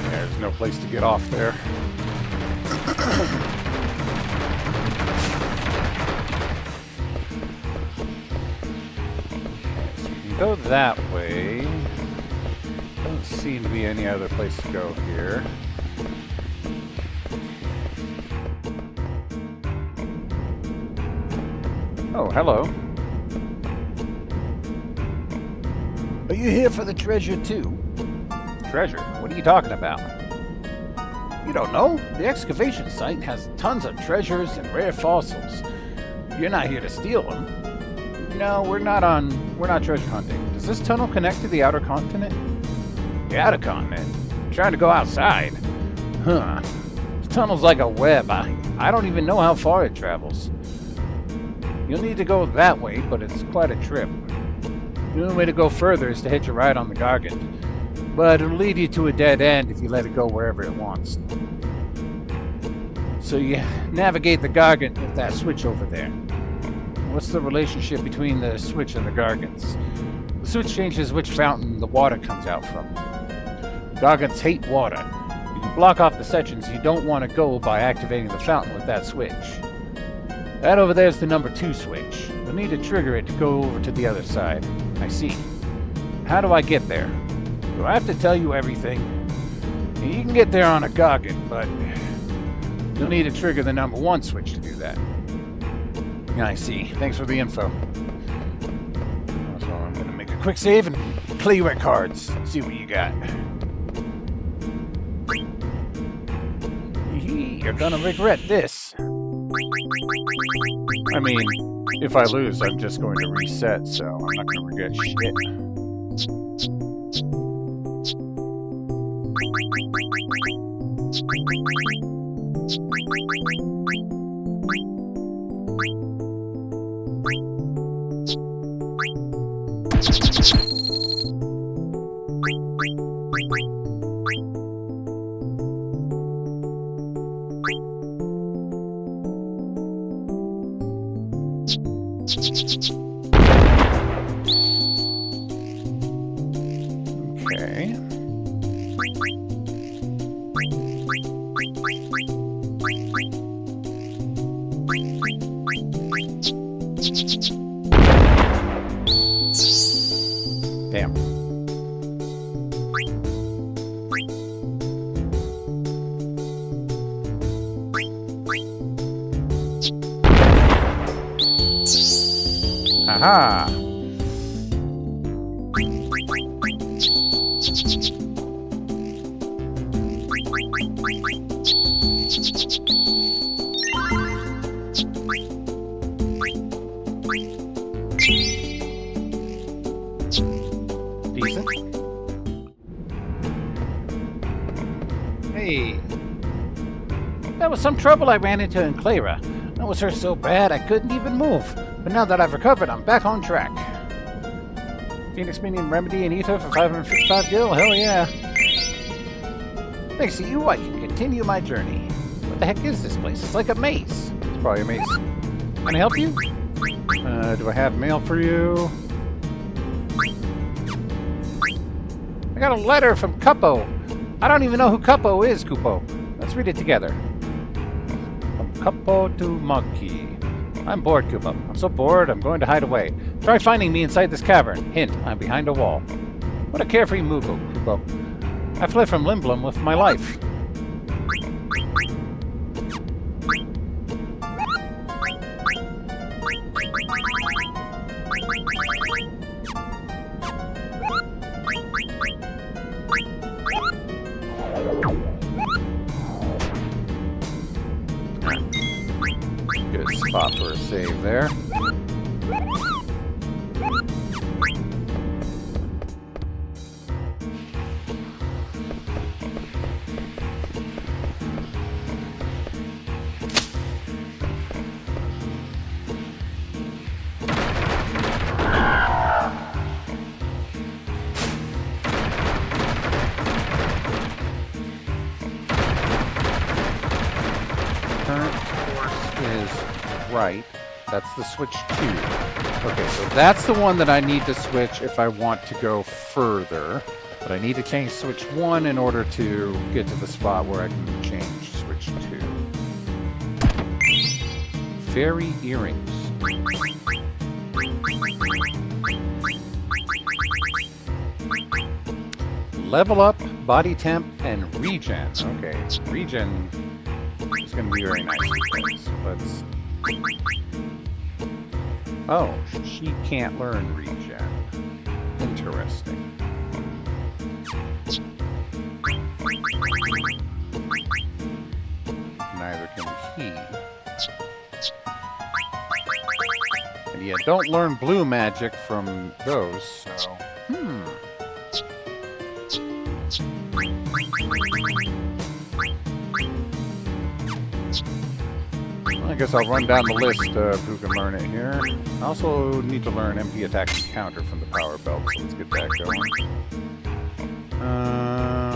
There's no place to get off there. So you can go that way. Doesn't seem to be any other place to go here. Oh, hello. Are you here for the treasure too? Treasure? What are you talking about? You don't know? The excavation site has tons of treasures and rare fossils. You're not here to steal them. No, we're not treasure hunting. Does this tunnel connect to the outer continent? The outer continent? I'm trying to go outside. Huh. This tunnel's like a web. I don't even know how far it travels. You'll need to go that way, but it's quite a trip. The only way to go further is to hitch a ride on the Gargant. But it'll lead you to a dead end if you let it go wherever it wants. So you navigate the Gargant with that switch over there. What's the relationship between the switch and the Gargants? The switch changes which fountain the water comes out from. Gargants hate water. You can block off the sections you don't want to go by activating the fountain with that switch. That over there is the number 2 switch. You'll need to trigger it to go over to the other side. I see. How do I get there? Do I have to tell you everything? You can get there on a Gargant, but you'll need to trigger the number 1 switch to do that. I see. Thanks for the info. So I'm going to make a quick save and play you at cards. See what you got. You're going to regret this. I mean, if I lose, I'm just going to reset, so I'm not going to regret shit. Okay. Damn. Aha! Decent. Hey. That was some trouble I ran into in Clara. I was hurt so bad I couldn't even move. But now that I've recovered, I'm back on track. Phoenix Minion Remedy and Ether for 555 gil? Hell yeah. Thanks to you, I can continue my journey. What the heck is this place? It's like a maze. It's probably a maze. Can I help you? Do I have mail for you? I got a letter from Kupo. I don't even know who Kupo is, Kupo. Let's read it together. From Kupo to Monkey. I'm bored, Kupo. I'm so bored, I'm going to hide away. Try finding me inside this cavern. Hint, I'm behind a wall. What a carefree move, Kupo. I fled from Limblum with my life. spot for a save there. Right. That's the switch 2. Okay, so that's the one that I need to switch if I want to go further. But I need to change switch 1 in order to get to the spot where I can change switch 2. Fairy earrings. Level up, body temp, and regen. Okay, regen is going to be very nice. So let's... Oh, she can't learn regen. Interesting. Neither can he. And yeah, don't learn blue magic from those, so... I guess I'll run down the list of who can learn it here. I also need to learn MP attack and counter from the power belt, so let's get that going.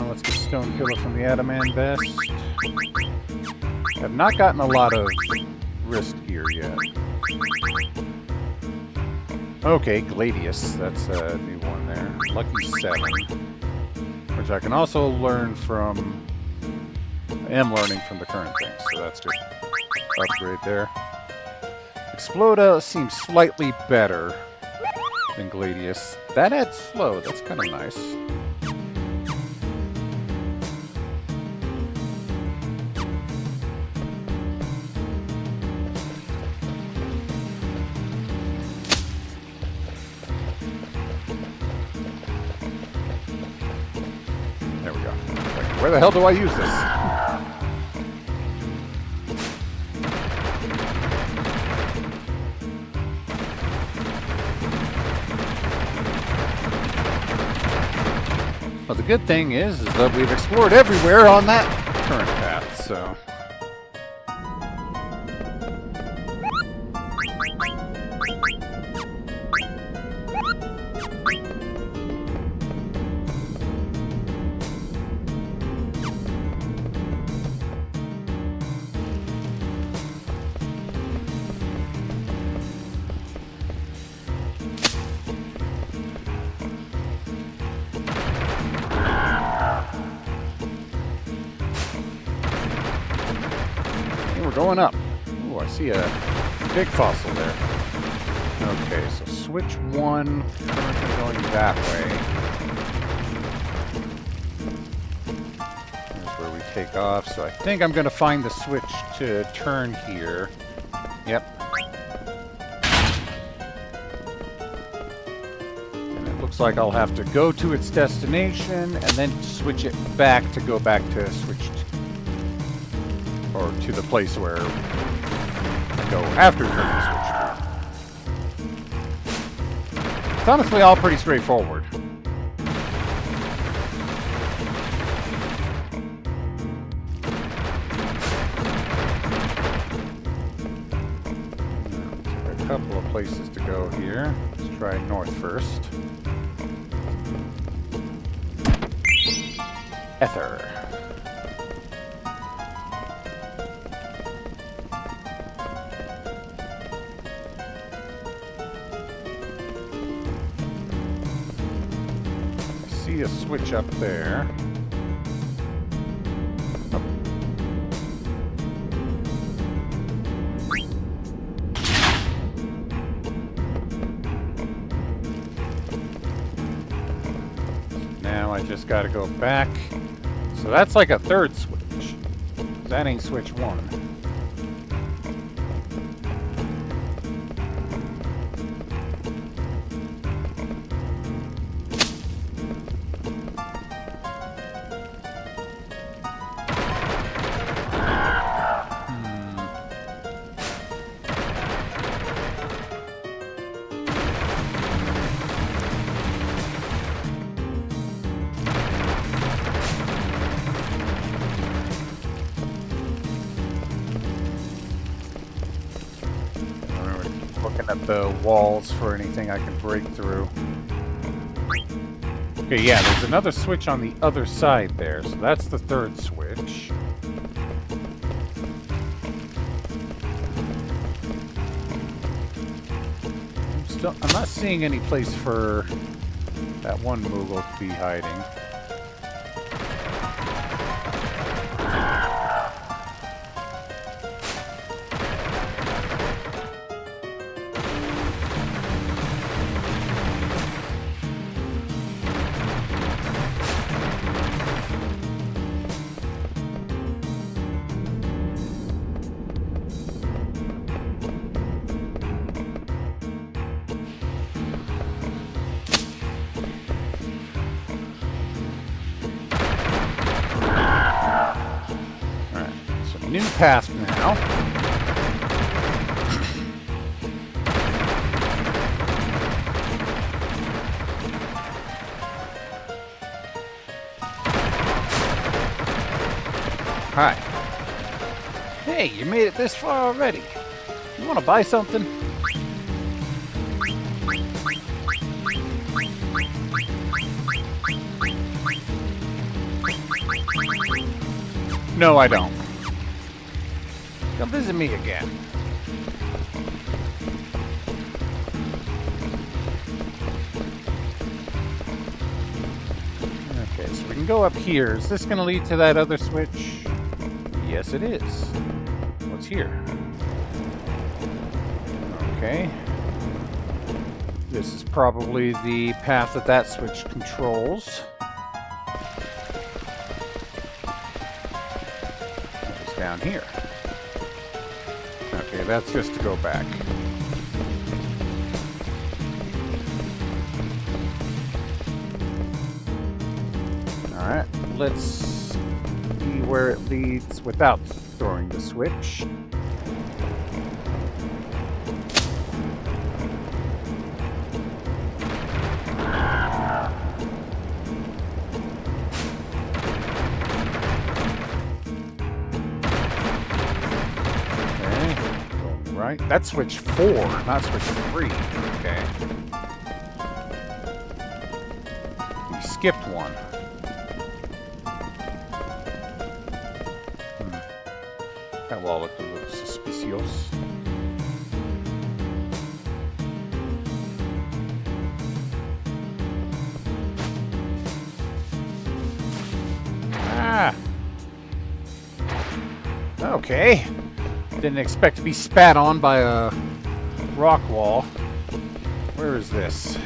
Let's get Stone Killer from the Adamant Vest. Have not gotten a lot of wrist gear yet. Okay, Gladius, that's a new one there. Lucky 7, which I can also learn from... I am learning from the current thing, so that's good. Upgrade there. Exploda seems slightly better than Gladius. That adds slow, that's kind of nice. There we go. Like, where the hell do I use this? Well, the good thing is that we've explored everywhere on that current path, so... Going up. Ooh, I see a big fossil there. Okay, so switch 1, currently going that way. Here's where we take off, so I think I'm going to find the switch to turn here. Yep. And it looks like I'll have to go to its destination and then switch it back to go back to switch 2. Or to the place where I go after turning switch. It's honestly all pretty straightforward. A couple of places to go here. Let's try north first. Ether. A switch up there. Oh. Now I just got to go back. So that's like a third switch. That ain't switch 1. looking at the walls for anything I can break through. Okay, yeah, there's another switch on the other side there, so that's the third switch. I'm not seeing any place for that one Moogle to be hiding. New path now. Hi. Hey, you made it this far already. You want to buy something? No, I don't. Come visit me again. Okay, so we can go up here. Is this going to lead to that other switch? Yes, it is. What's here? Okay. This is probably the path that that switch controls. It's down here. Okay, that's just to go back. Alright, let's see where it leads without throwing the switch. Right? That's switch 4, not switch 3. Okay. We skipped one. That wall looked a little suspicious. Ah! Okay. Didn't expect to be spat on by a rock wall. Where is this?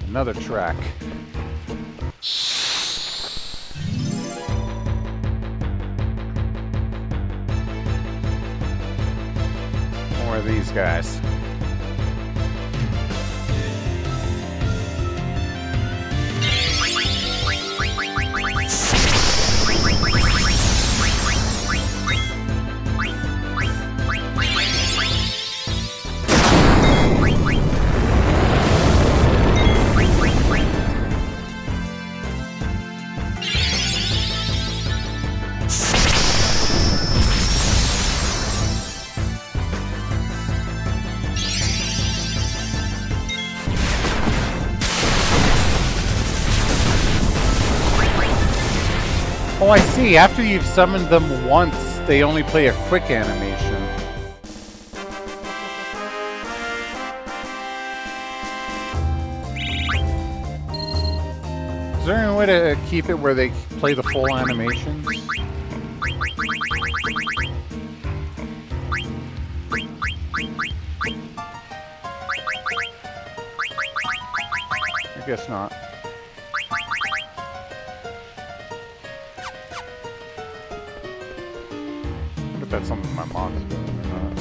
Another track. More of these guys. Oh, I see. After you've summoned them once, they only play a quick animation. Is there any way to keep it where they play the full animations? I guess not. If that's something my mom's doing or not.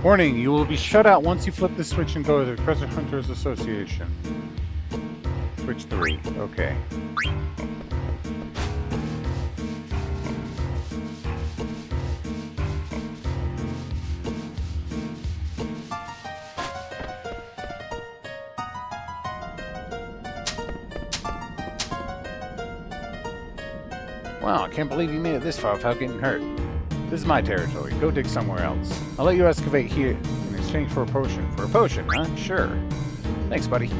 Warning, you will be shut out once you flip the switch and go to the Treasure Hunters Association. Switch 3, okay. Wow, I can't believe you made it this far without getting hurt. This is my territory. Go dig somewhere else. I'll let you excavate here in exchange for a potion. For a potion, huh? Sure. Thanks, buddy.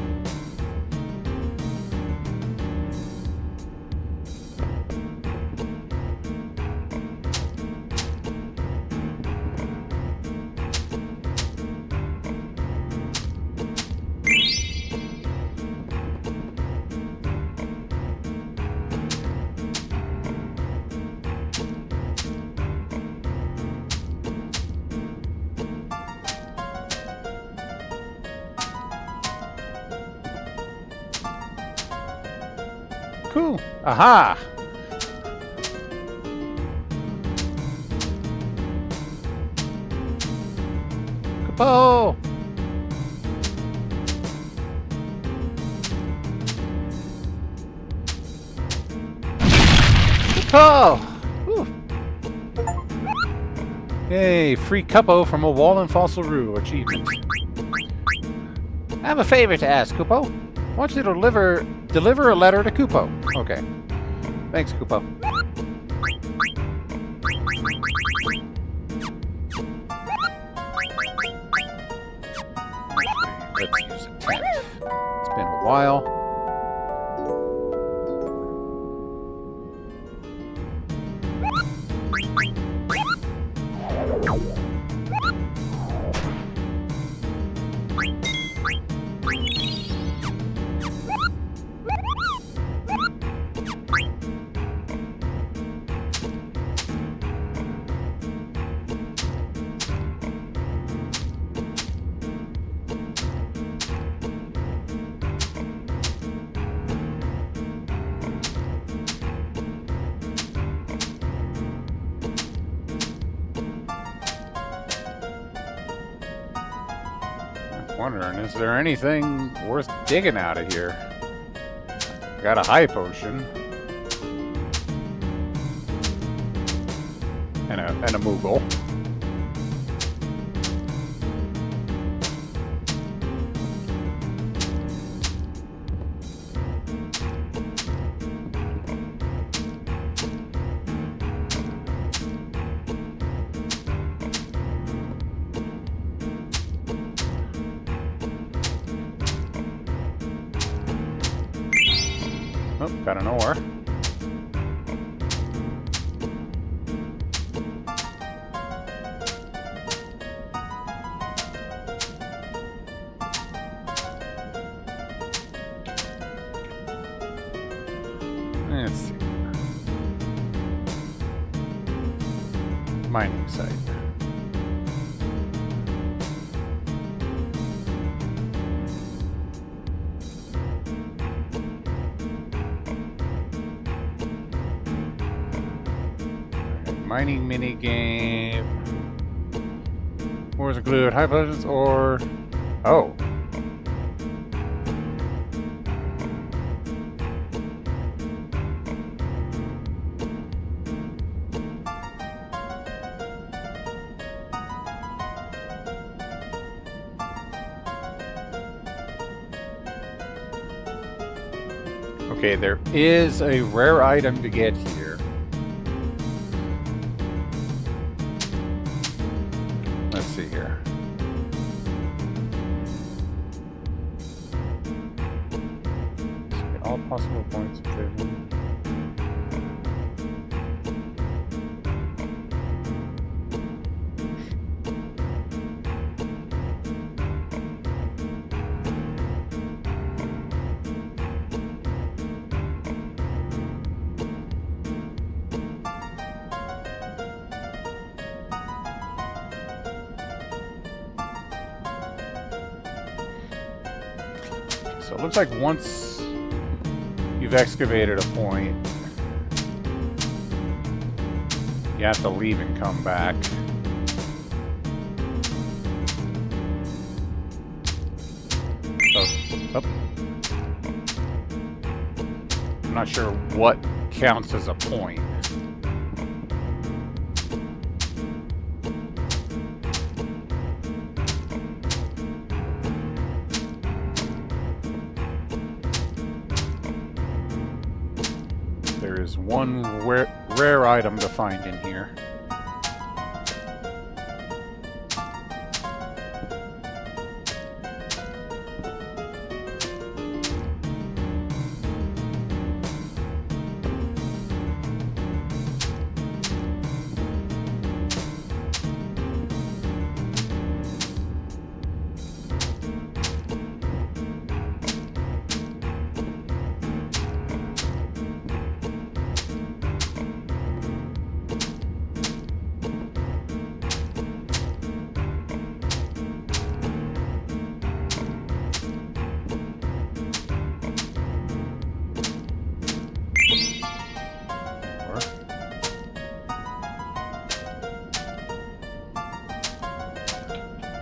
Cool. Aha! Kapo! Kapo! Whew. Yay, free Kupo from a wall and fossil rue achievement. I have a favor to ask, Kupo. I want you to deliver a letter to Kupo. Okay. Thanks, Kupo. Let's use a tent. It's been a while. Wondering, is there anything worth digging out of here? Got a high potion. And a Moogle. Oh, got an ore. Let's see. Mining site. Mining mini game. Ores include high potions or oh. Okay, there is a rare item to get here. Let's see here. All possible points of vision. So it looks like once you've excavated a point, you have to leave and come back. Oh. I'm not sure what counts as a point. There is one rare item to find in here.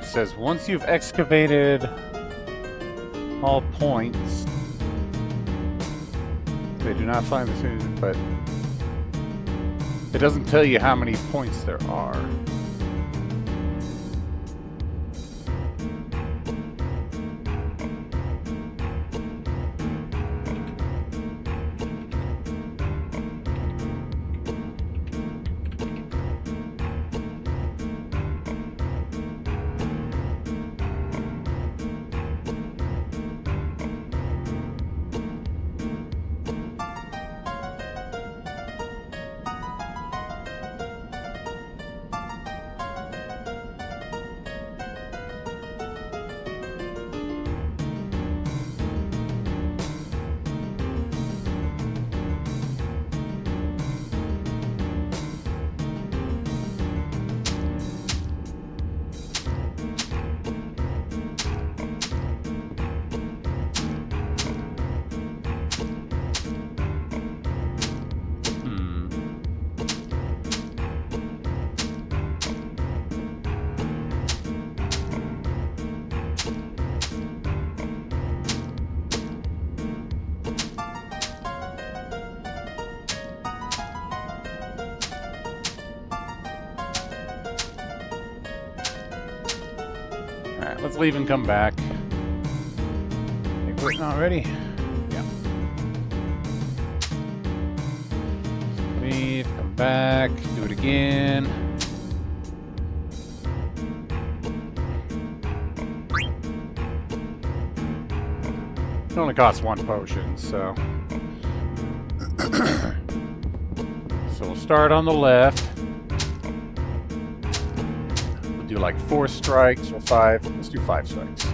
Says once you've excavated all points, they do not find the city, but it doesn't tell you how many points there are. Alright, let's leave and come back. Think we're not ready? Yeah. Leave, come back, do it again. It only costs 1 potion, so. So we'll start on the left. Do like 4 strikes or 5. Let's do 5 strikes.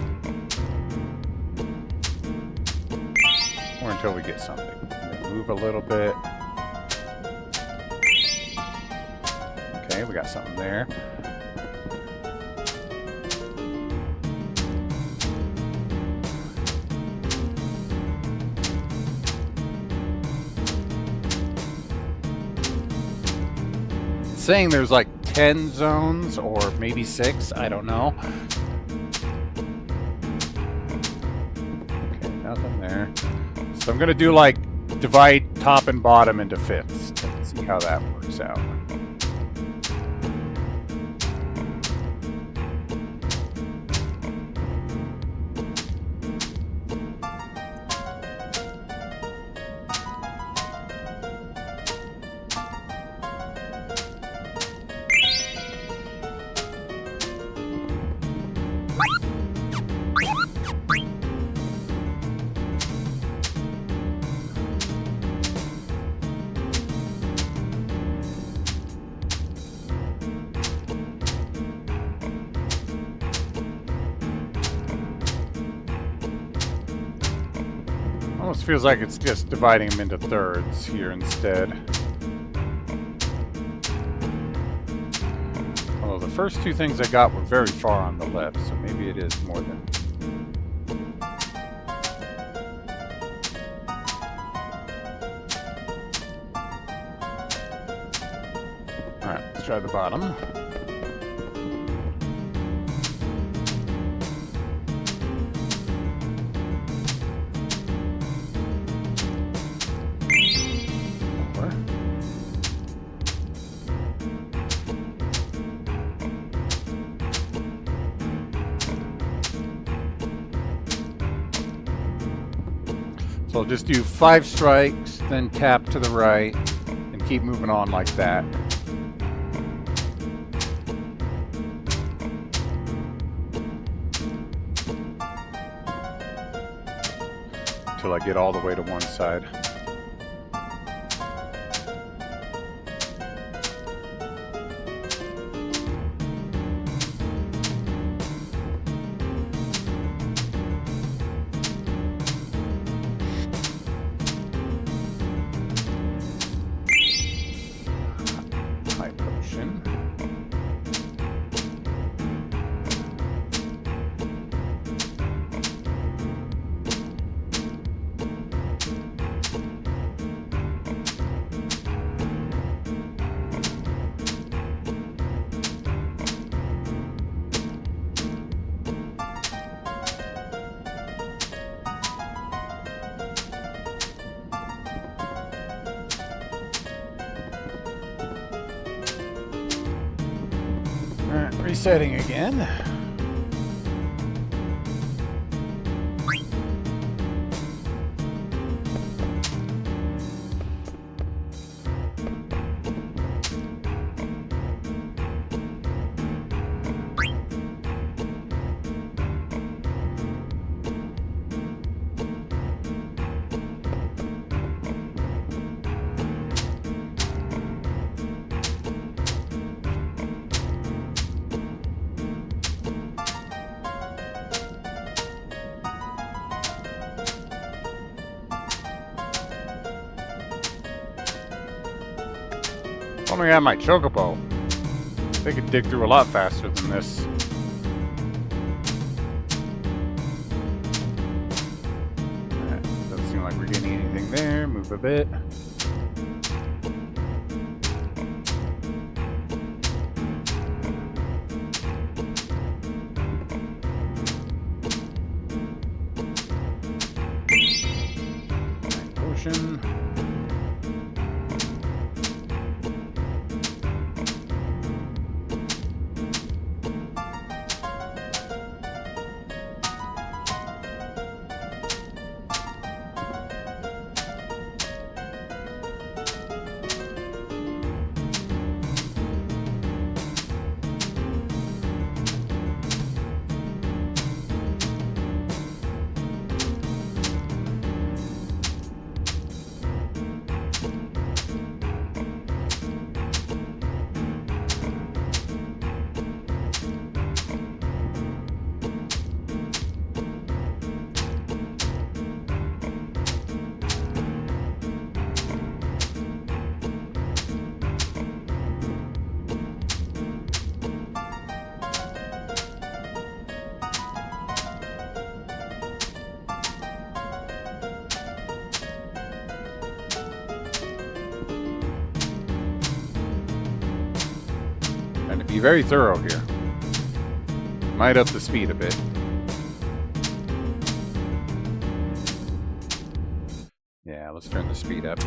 Or until we get something. Then move a little bit. Okay, we got something there. It's saying there's like 10 zones, or maybe 6, I don't know. Okay, nothing there. So I'm gonna do like divide top and bottom into fifths to see how that works out. Almost feels like it's just dividing them into thirds here instead. Although the first 2 things I got were very far on the left, so maybe it is more than... Alright, let's try the bottom. So I'll just do 5 strikes, then tap to the right, and keep moving on like that. Till I get all the way to one side. High potion. Alright, resetting again. If only I had my chocobo. They could dig through a lot faster than this. Alright, doesn't seem like we're getting anything there. Move a bit. Potion. Trying to be very thorough here. Might up the speed a bit. Yeah, let's turn the speed up.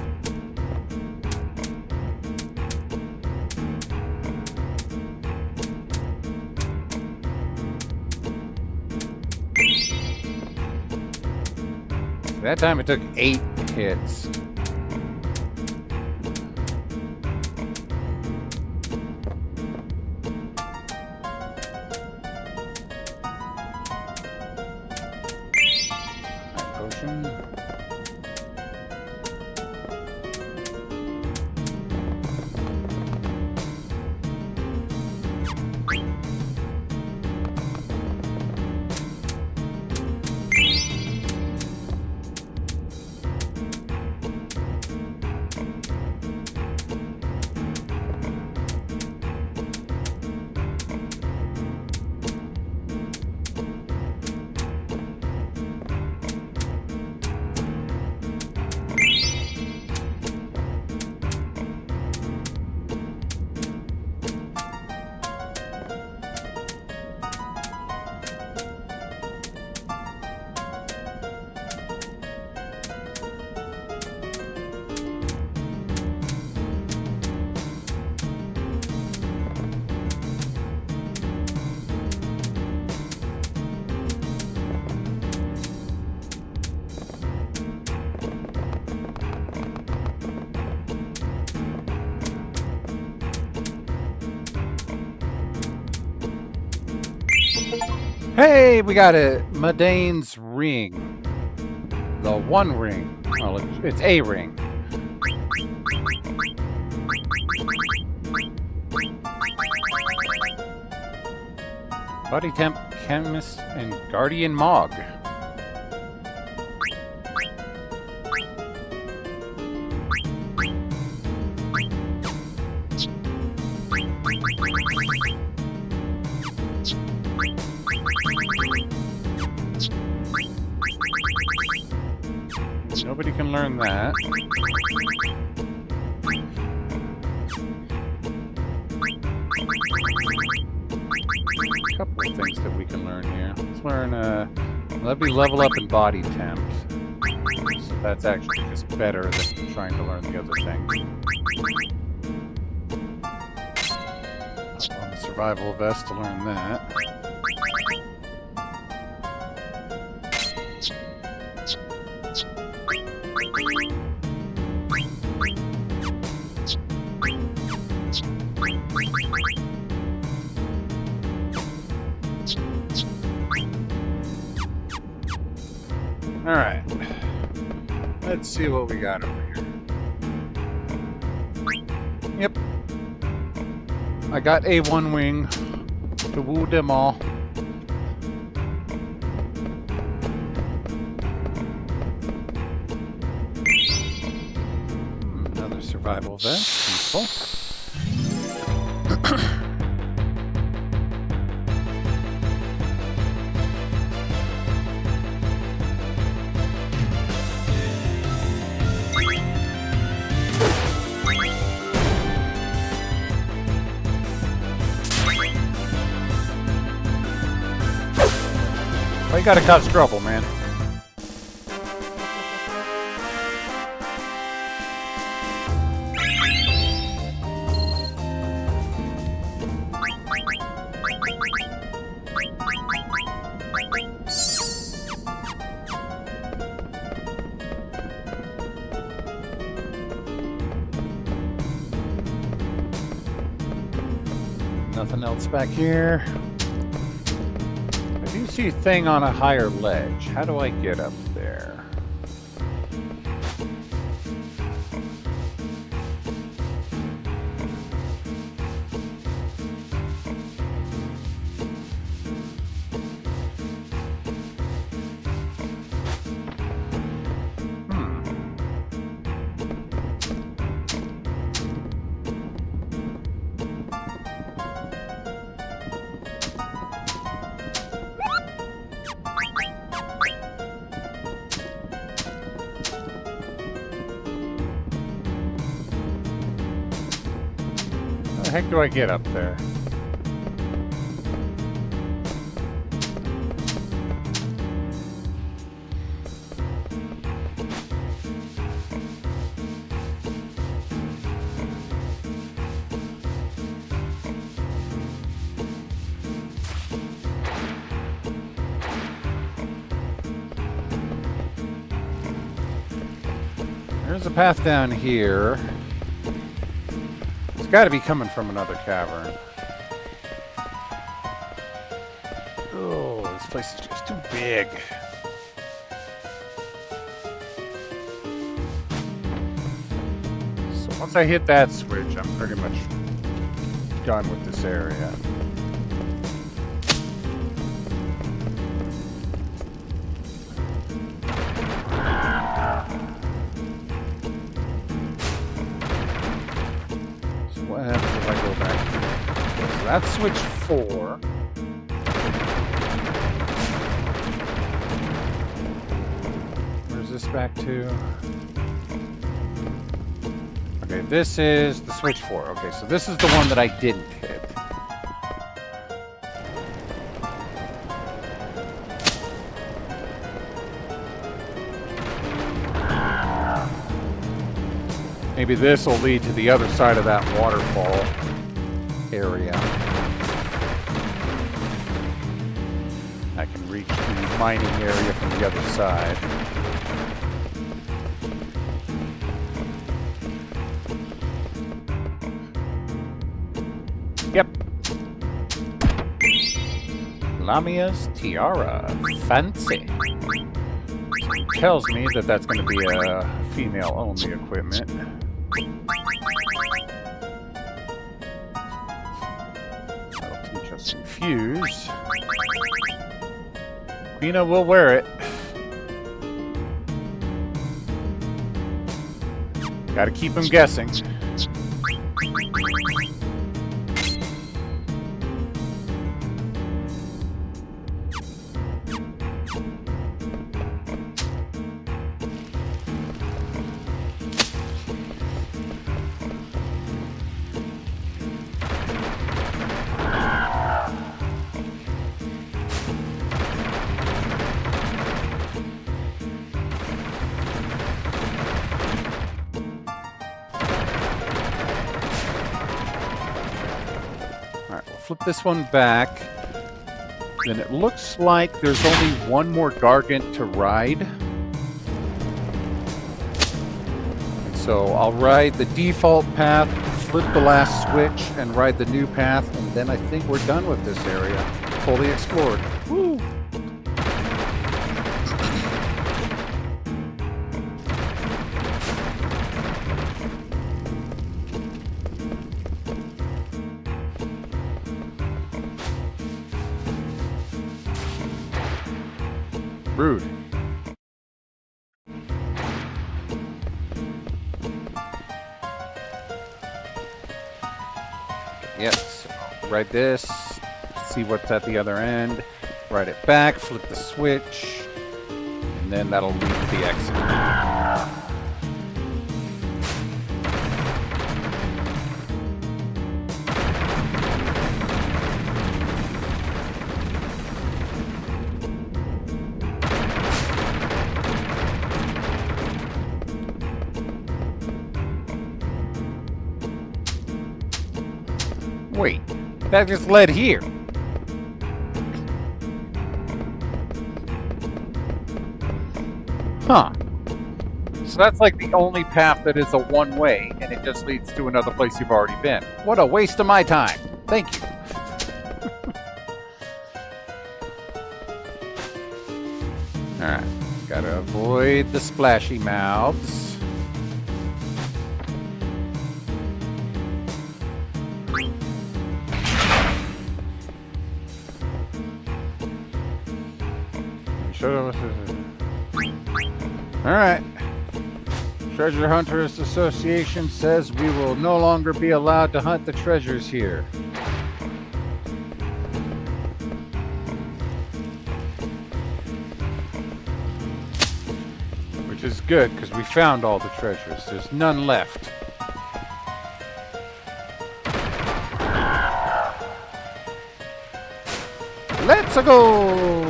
That time it took 8 hits. Potion. Hey, we got it. Madane's ring. The one ring. Well, it's a ring. Body temp, chemist, and guardian Mog. Nobody can learn that. A couple of things that we can learn here. Let's learn, let me level up in body temp. So that's actually just better than trying to learn the other thing. On the survival vest to learn that. Alright. Let's see what we got over here. Yep. I got a one wing to woo them all. Another survival vest. Peaceful. You gotta cause trouble, man. Nothing else back here. See a thing on a higher ledge. How do I get up there? How the heck do I get up there? There's a path down here. It's got to be coming from another cavern. Oh, this place is just too big. So once I hit that switch, I'm pretty much done with this area. What happens if I go back here? So that's switch 4. Where's this back to? Okay, this is the switch 4. Okay, so this is the one that I didn't hit. Maybe this will lead to the other side of that waterfall area. I can reach the mining area from the other side. Yep. Lamia's tiara. Fancy. Tells me that that's going to be a female-only equipment. That'll teach us some fuse. Quina will wear it. Gotta keep him guessing. Flip this one back. Then it looks like there's only one more Gargant to ride. And so I'll ride the default path, flip the last switch, and ride the new path, and then I think we're done with this area. Fully explored. Woo! Rude. Yes. Ride this. See what's at the other end. Ride it back. Flip the switch. And then that'll lead to the exit. Wait, that just led here. Huh. So that's like the only path that is a one-way, and it just leads to another place you've already been. What a waste of my time. Thank you. Alright, gotta avoid the splashy mouths. Alright. Treasure Hunters Association says we will no longer be allowed to hunt the treasures here. Which is good, because we found all the treasures. There's none left. Let's go!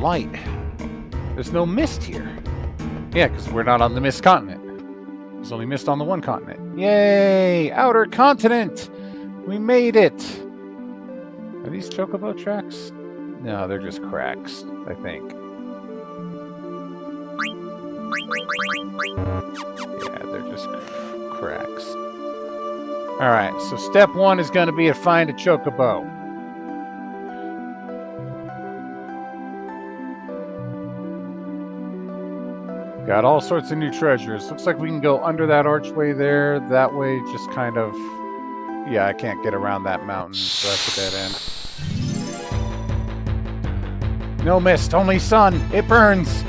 Light. There's no mist here. Yeah, because we're not on the mist continent. There's only mist on the one continent. Yay! Outer continent! We made it! Are these chocobo tracks? No, they're just cracks, I think. Yeah, they're just cracks. Alright, so step one is going to be to find a chocobo. Got all sorts of new treasures. Looks like we can go under that archway there. That way, just kind of... Yeah, I can't get around that mountain, so that's a dead end. No mist, only sun. It burns.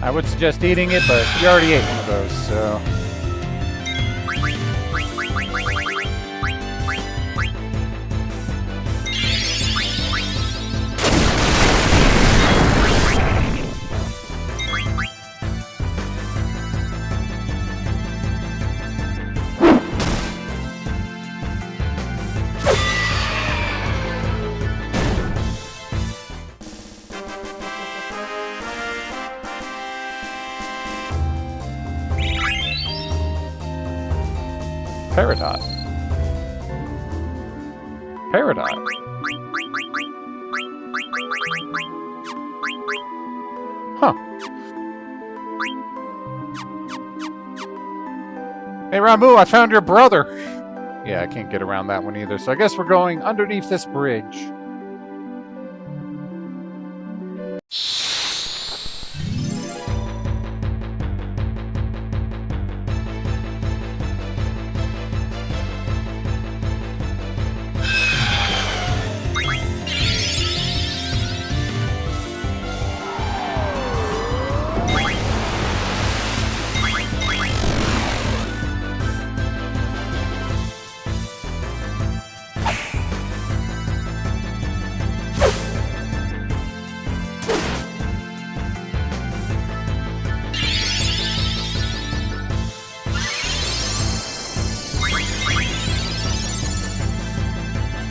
I would suggest eating it, but you already ate one of those, so... Peridot. Peridot. Huh. Hey, Ramu, I found your brother. Yeah, I can't get around that one either, so I guess we're going underneath this bridge.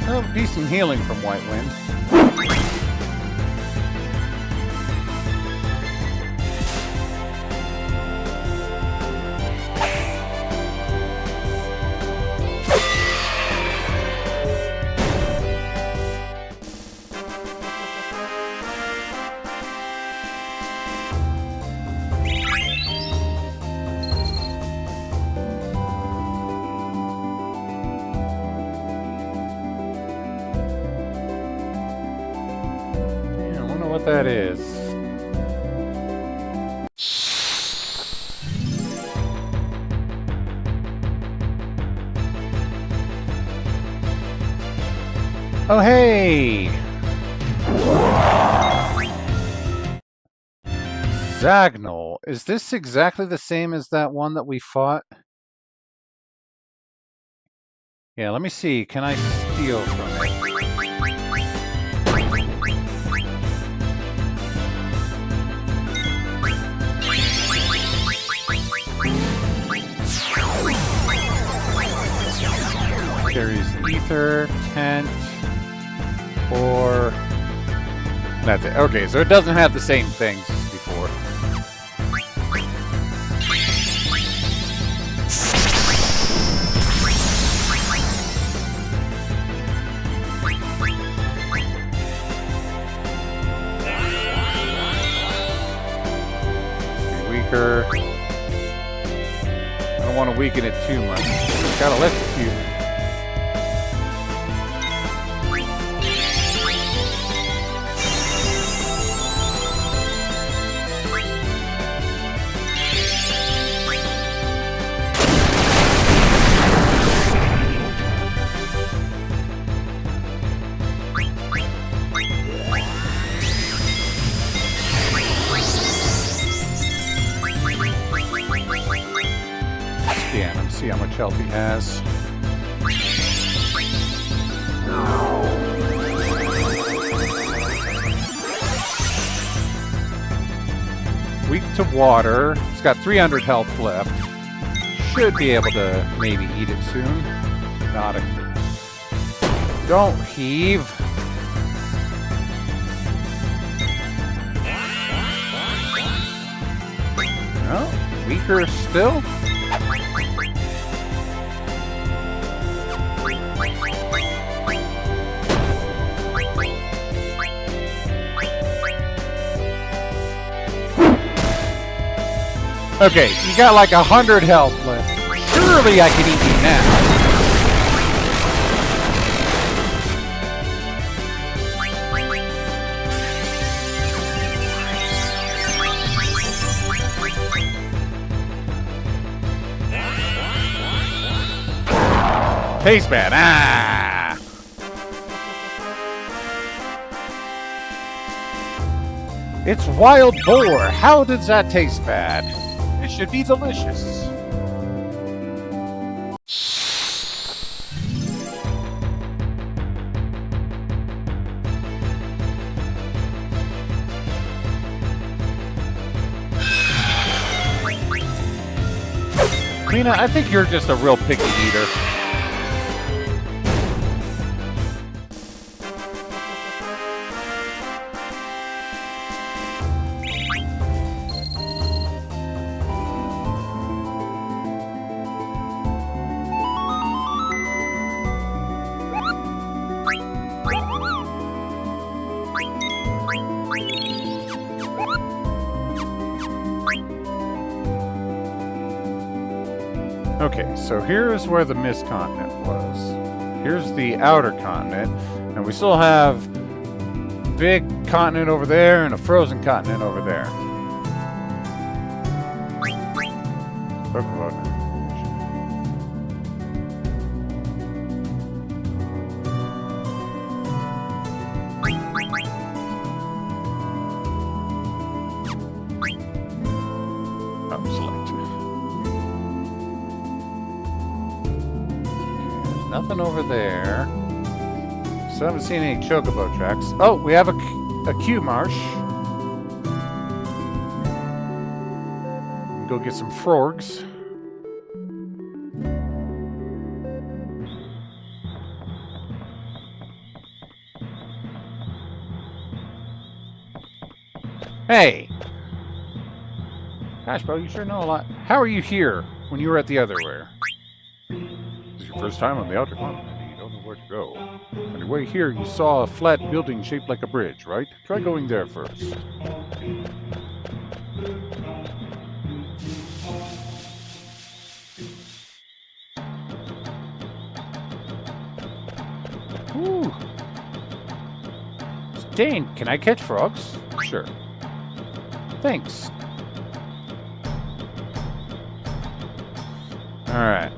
Oh, decent healing from White Wind. What that is. Oh, hey! Zagnol. Is this exactly the same as that one that we fought? Yeah, let me see. Can I steal from it? Carries ether, tent, or... That's it. Okay, so it doesn't have the same things as before. Weaker. I don't want to weaken it too much. Gotta electrocute. Scan him, see how much health he has. Weak to water. He's got 300 health left. Should be able to maybe eat it soon. Not a... Don't heave. No, weaker still. Okay, you got like 100 health left. Surely I can eat you now. Tastes bad. Ah! It's wild boar. How does that taste bad? It should be delicious. Lena, I think you're just a real picky eater. Okay, so here's where the mist continent was. Here's the outer continent, and we still have a big continent over there and a frozen continent over there. Nothing over there. So I haven't seen any chocobo tracks. Oh, we have a Q marsh. Go get some frogs. Hey! Gosh, bro, you sure know a lot. How are you here when you were at the Otherwhere? First time on the outer continent, you don't know where to go. On your way here, you saw a flat building shaped like a bridge, right? Try going there first. Ooh. Dane, can I catch frogs? Sure. Thanks. Alright.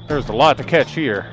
There's a lot to catch here.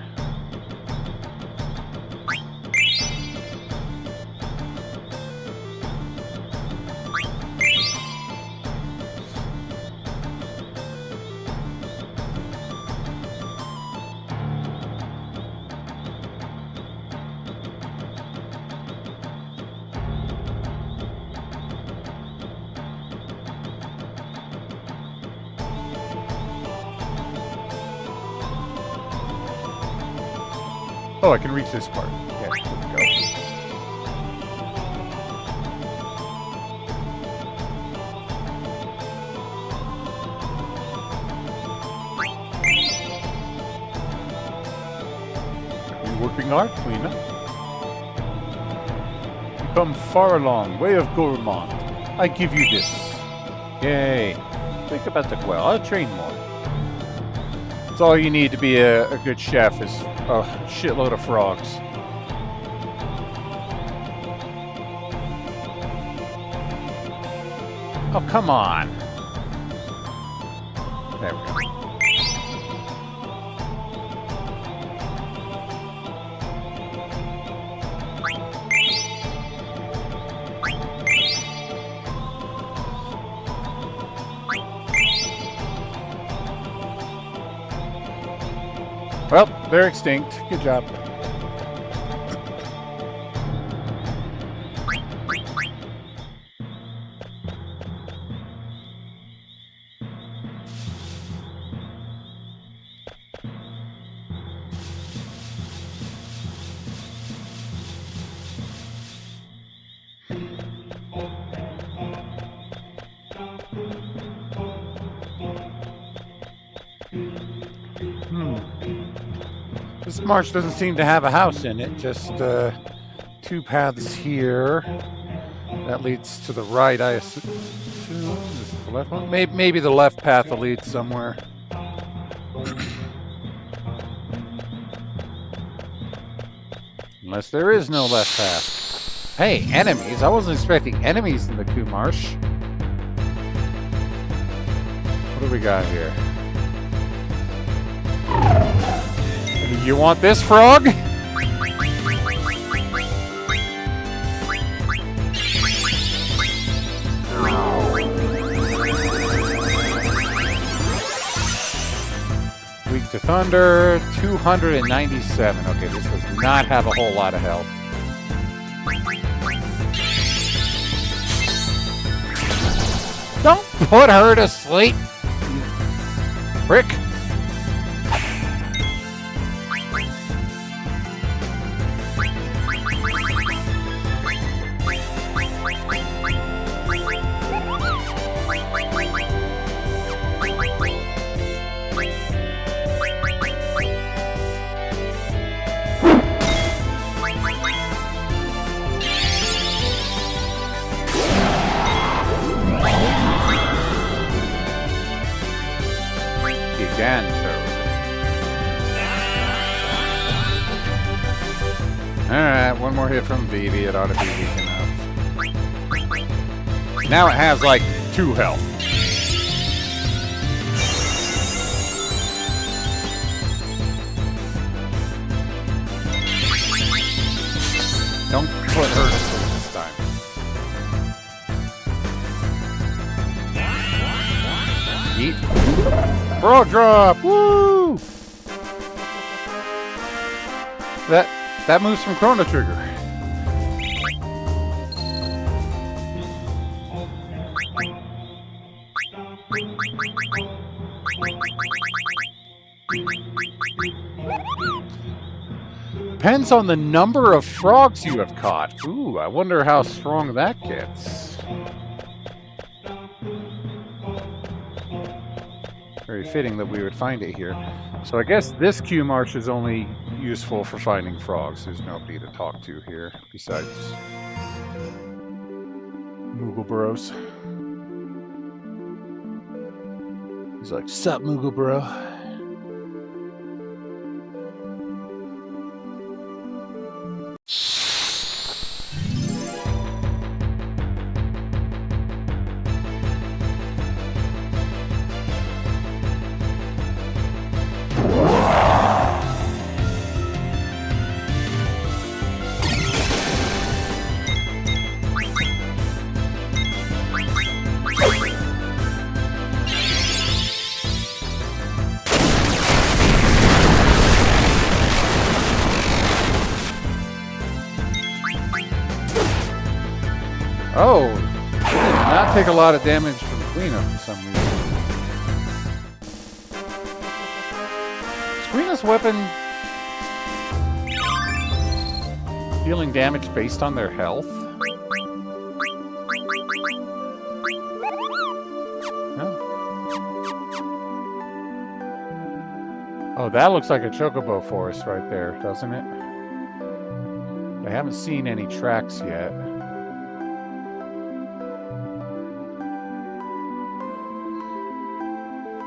Oh, I can reach this part. Yeah, here we go. Are you working hard, Lena? You come far along, way of Gourmand. I give you this. Yay. Think about the well. I'll train more. That's all you need to be a good chef is a shitload of frogs. Oh, come on. There we go. Well, they're extinct. Good job. This marsh doesn't seem to have a house in it, just two paths here. That leads to the right, I assume. Is it the left one? Maybe the left path will lead somewhere. Unless there is no left path. Hey, enemies. I wasn't expecting enemies in the Ku Marsh. What do we got here? You want this, frog? Weak to thunder, 297. Okay, this does not have a whole lot of health. Don't put her to sleep, you prick. one more hit from Vivi, it ought to be weak enough. Now it has like 2 health. Don't put her to sleep this time. Yeet. Frog drop! Woo! That moves from Chrono Trigger. Depends on the number of frogs you have caught. Ooh, I wonder how strong that gets. Very fitting that we would find it here. So I guess this Q marsh is only useful for finding frogs. There's nobody to talk to here besides Moogle Bros. He's like, "Sup, Moogle Bro?" Oh, it did not take a lot of damage from Quina for some reason. Is Quina's weapon dealing damage based on their health? No. Oh, that looks like a chocobo forest right there, doesn't it? I haven't seen any tracks yet.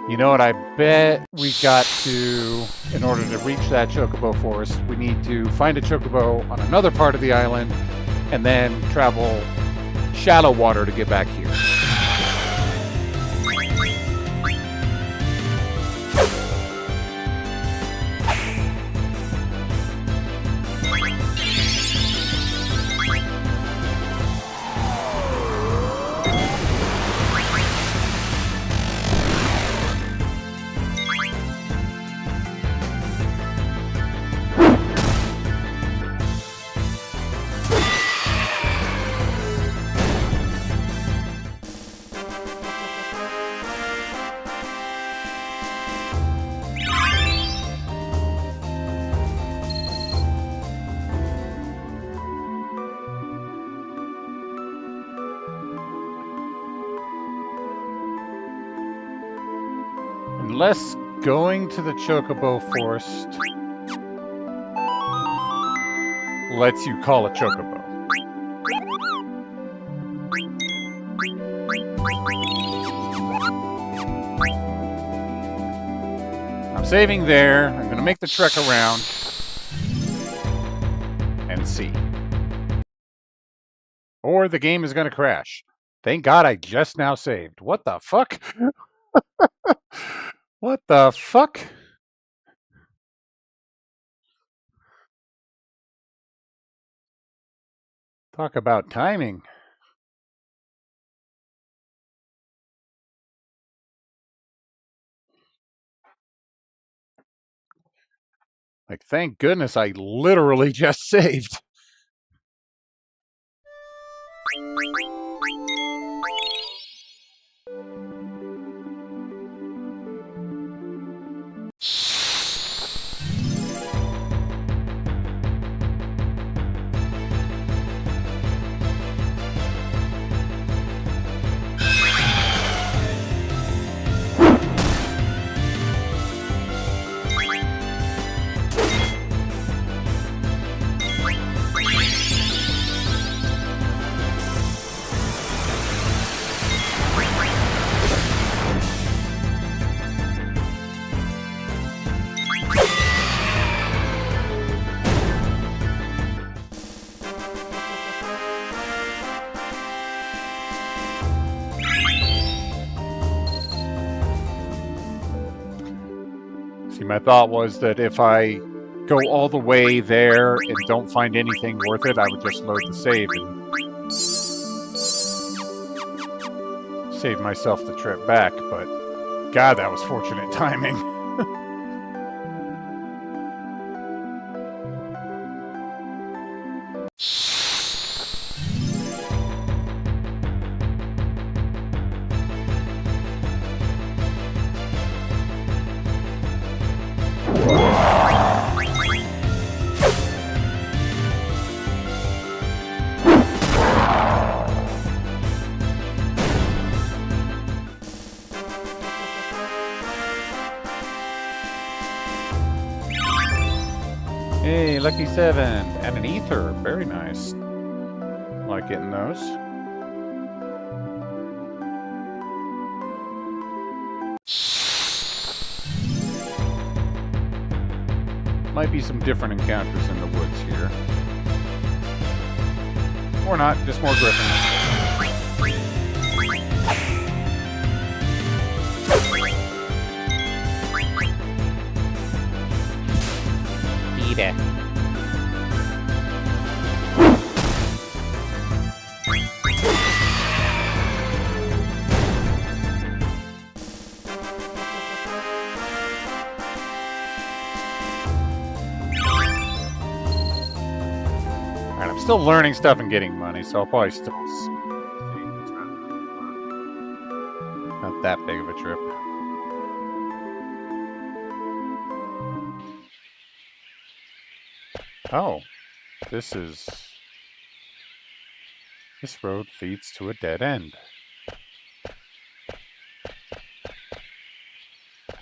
You know what, I bet we got to, in order to reach that chocobo forest, we need to find a chocobo on another part of the island and then travel shallow water to get back here. Unless going to the chocobo forest lets you call a chocobo. I'm saving there. I'm going to make the trek around and see. Or the game is going to crash. Thank God I just now saved. What the fuck? What the fuck? Talk about timing. Like, thank goodness I literally just saved. My thought was that if I go all the way there and don't find anything worth it, I would just load the save and save myself the trip back, but God, that was fortunate timing. Hey, lucky 7 and an ether. Very nice. Like getting those. Might be some different encounters in the woods here. Or not, just more griffins. Eat it. Alright, I'm still learning stuff and getting money, so I'll probably still... Not that big of a trip. Oh, this road leads to a dead end.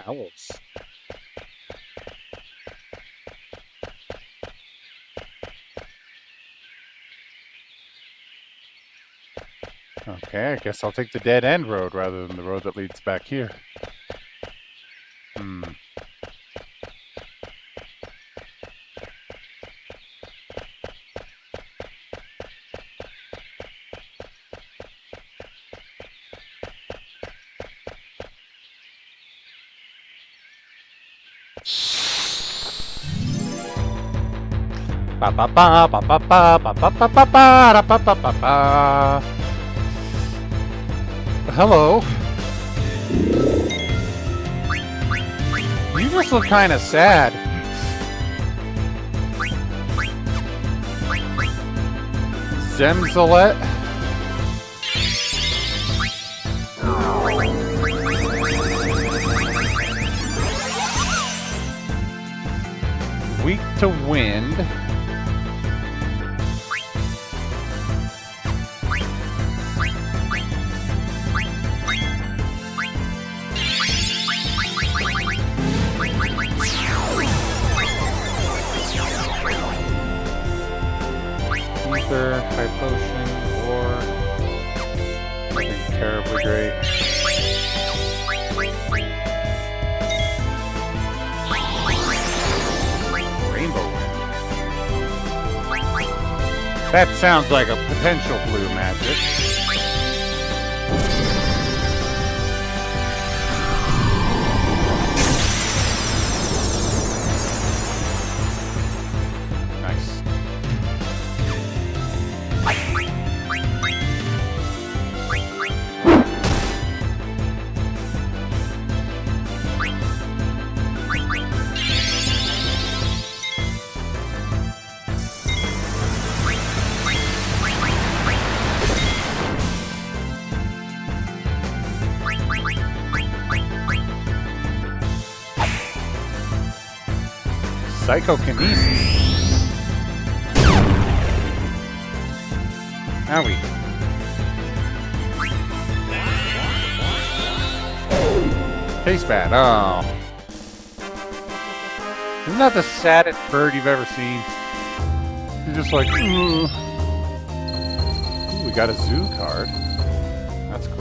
Owls. Okay, I guess I'll take the dead end road rather than the road that leads back here. Ba ba ba ba ba ba ba ba ba ba ba ba ba ba ba. Hello. You just look kind of sad. Zemzalet? Weak to wind. High potion or something terribly great. Rainbow wind. That sounds like a potential blue magic. Psychokinesis. Owie. Tastes bad. Oh. Isn't that the saddest bird you've ever seen? You're just like, ooh. Ooh, we got a zoo card. That's cool.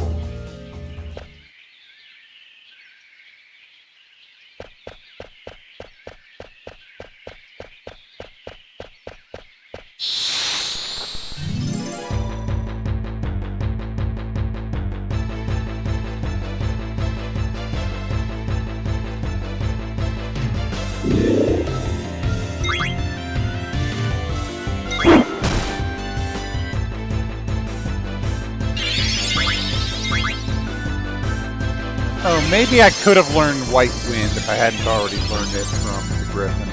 Oh, maybe I could have learned White Wind if I hadn't already learned it from the Griffin.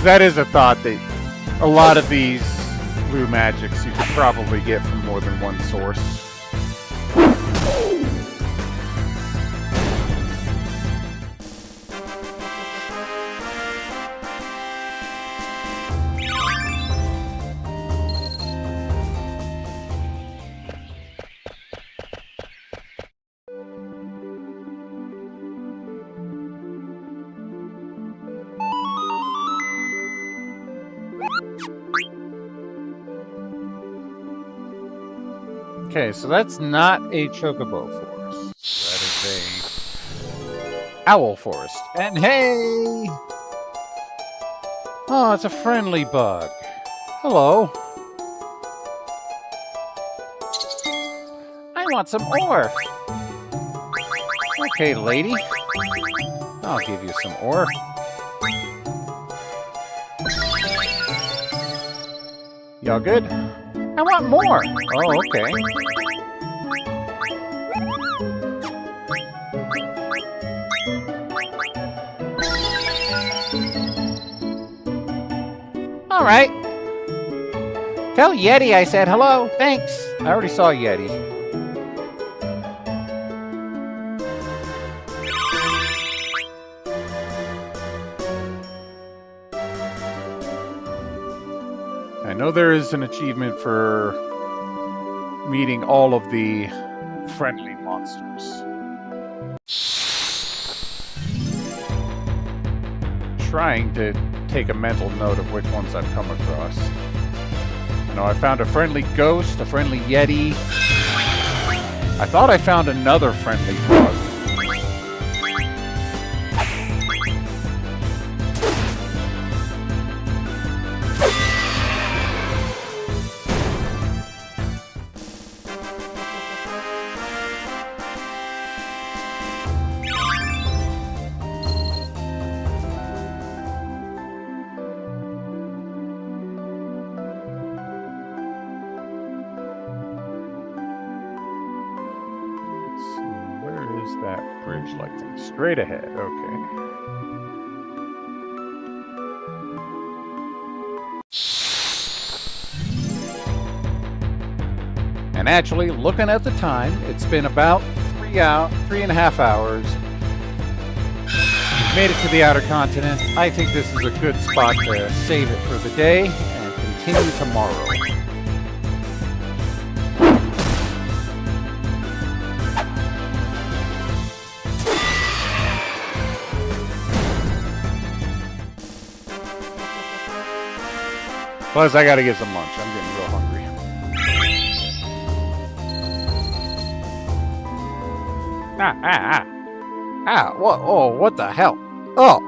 That is a thought that a lot of these blue magics you could probably get from more than one source. Okay, so that's not a chocobo forest. That is a owl forest. And hey! Oh, it's a friendly bug. Hello. I want some ore. Okay, lady. I'll give you some ore. Y'all good? I want more. Oh, okay. All right. Tell Yeti I said hello. Thanks. I already saw Yeti. I know there is an achievement for meeting all of the friendly monsters. Trying to take a mental note of which ones I've come across. I know I found a friendly ghost, a friendly yeti. I thought I found another friendly bug. That bridge-like thing straight ahead. Okay. And actually, looking at the time, it's been about 3.5 hours. We've made it to the outer continent. I think this is a good spot to save it for the day and continue tomorrow. Plus, I gotta get some lunch. I'm getting real hungry. What? Oh, what the hell? Oh.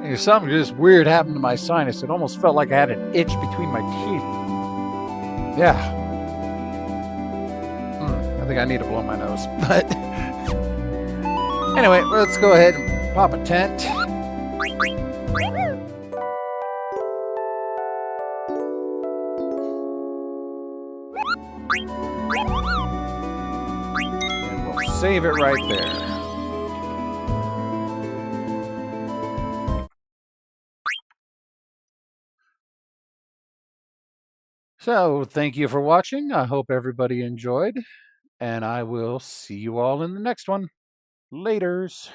Hey, something just weird happened to my sinus. It almost felt like I had an itch between my teeth. Yeah. I think I need to blow my nose. But anyway, let's go ahead and pop a tent. And we'll save it right there. So, thank you for watching. I hope everybody enjoyed, and I will see you all in the next one. Laters.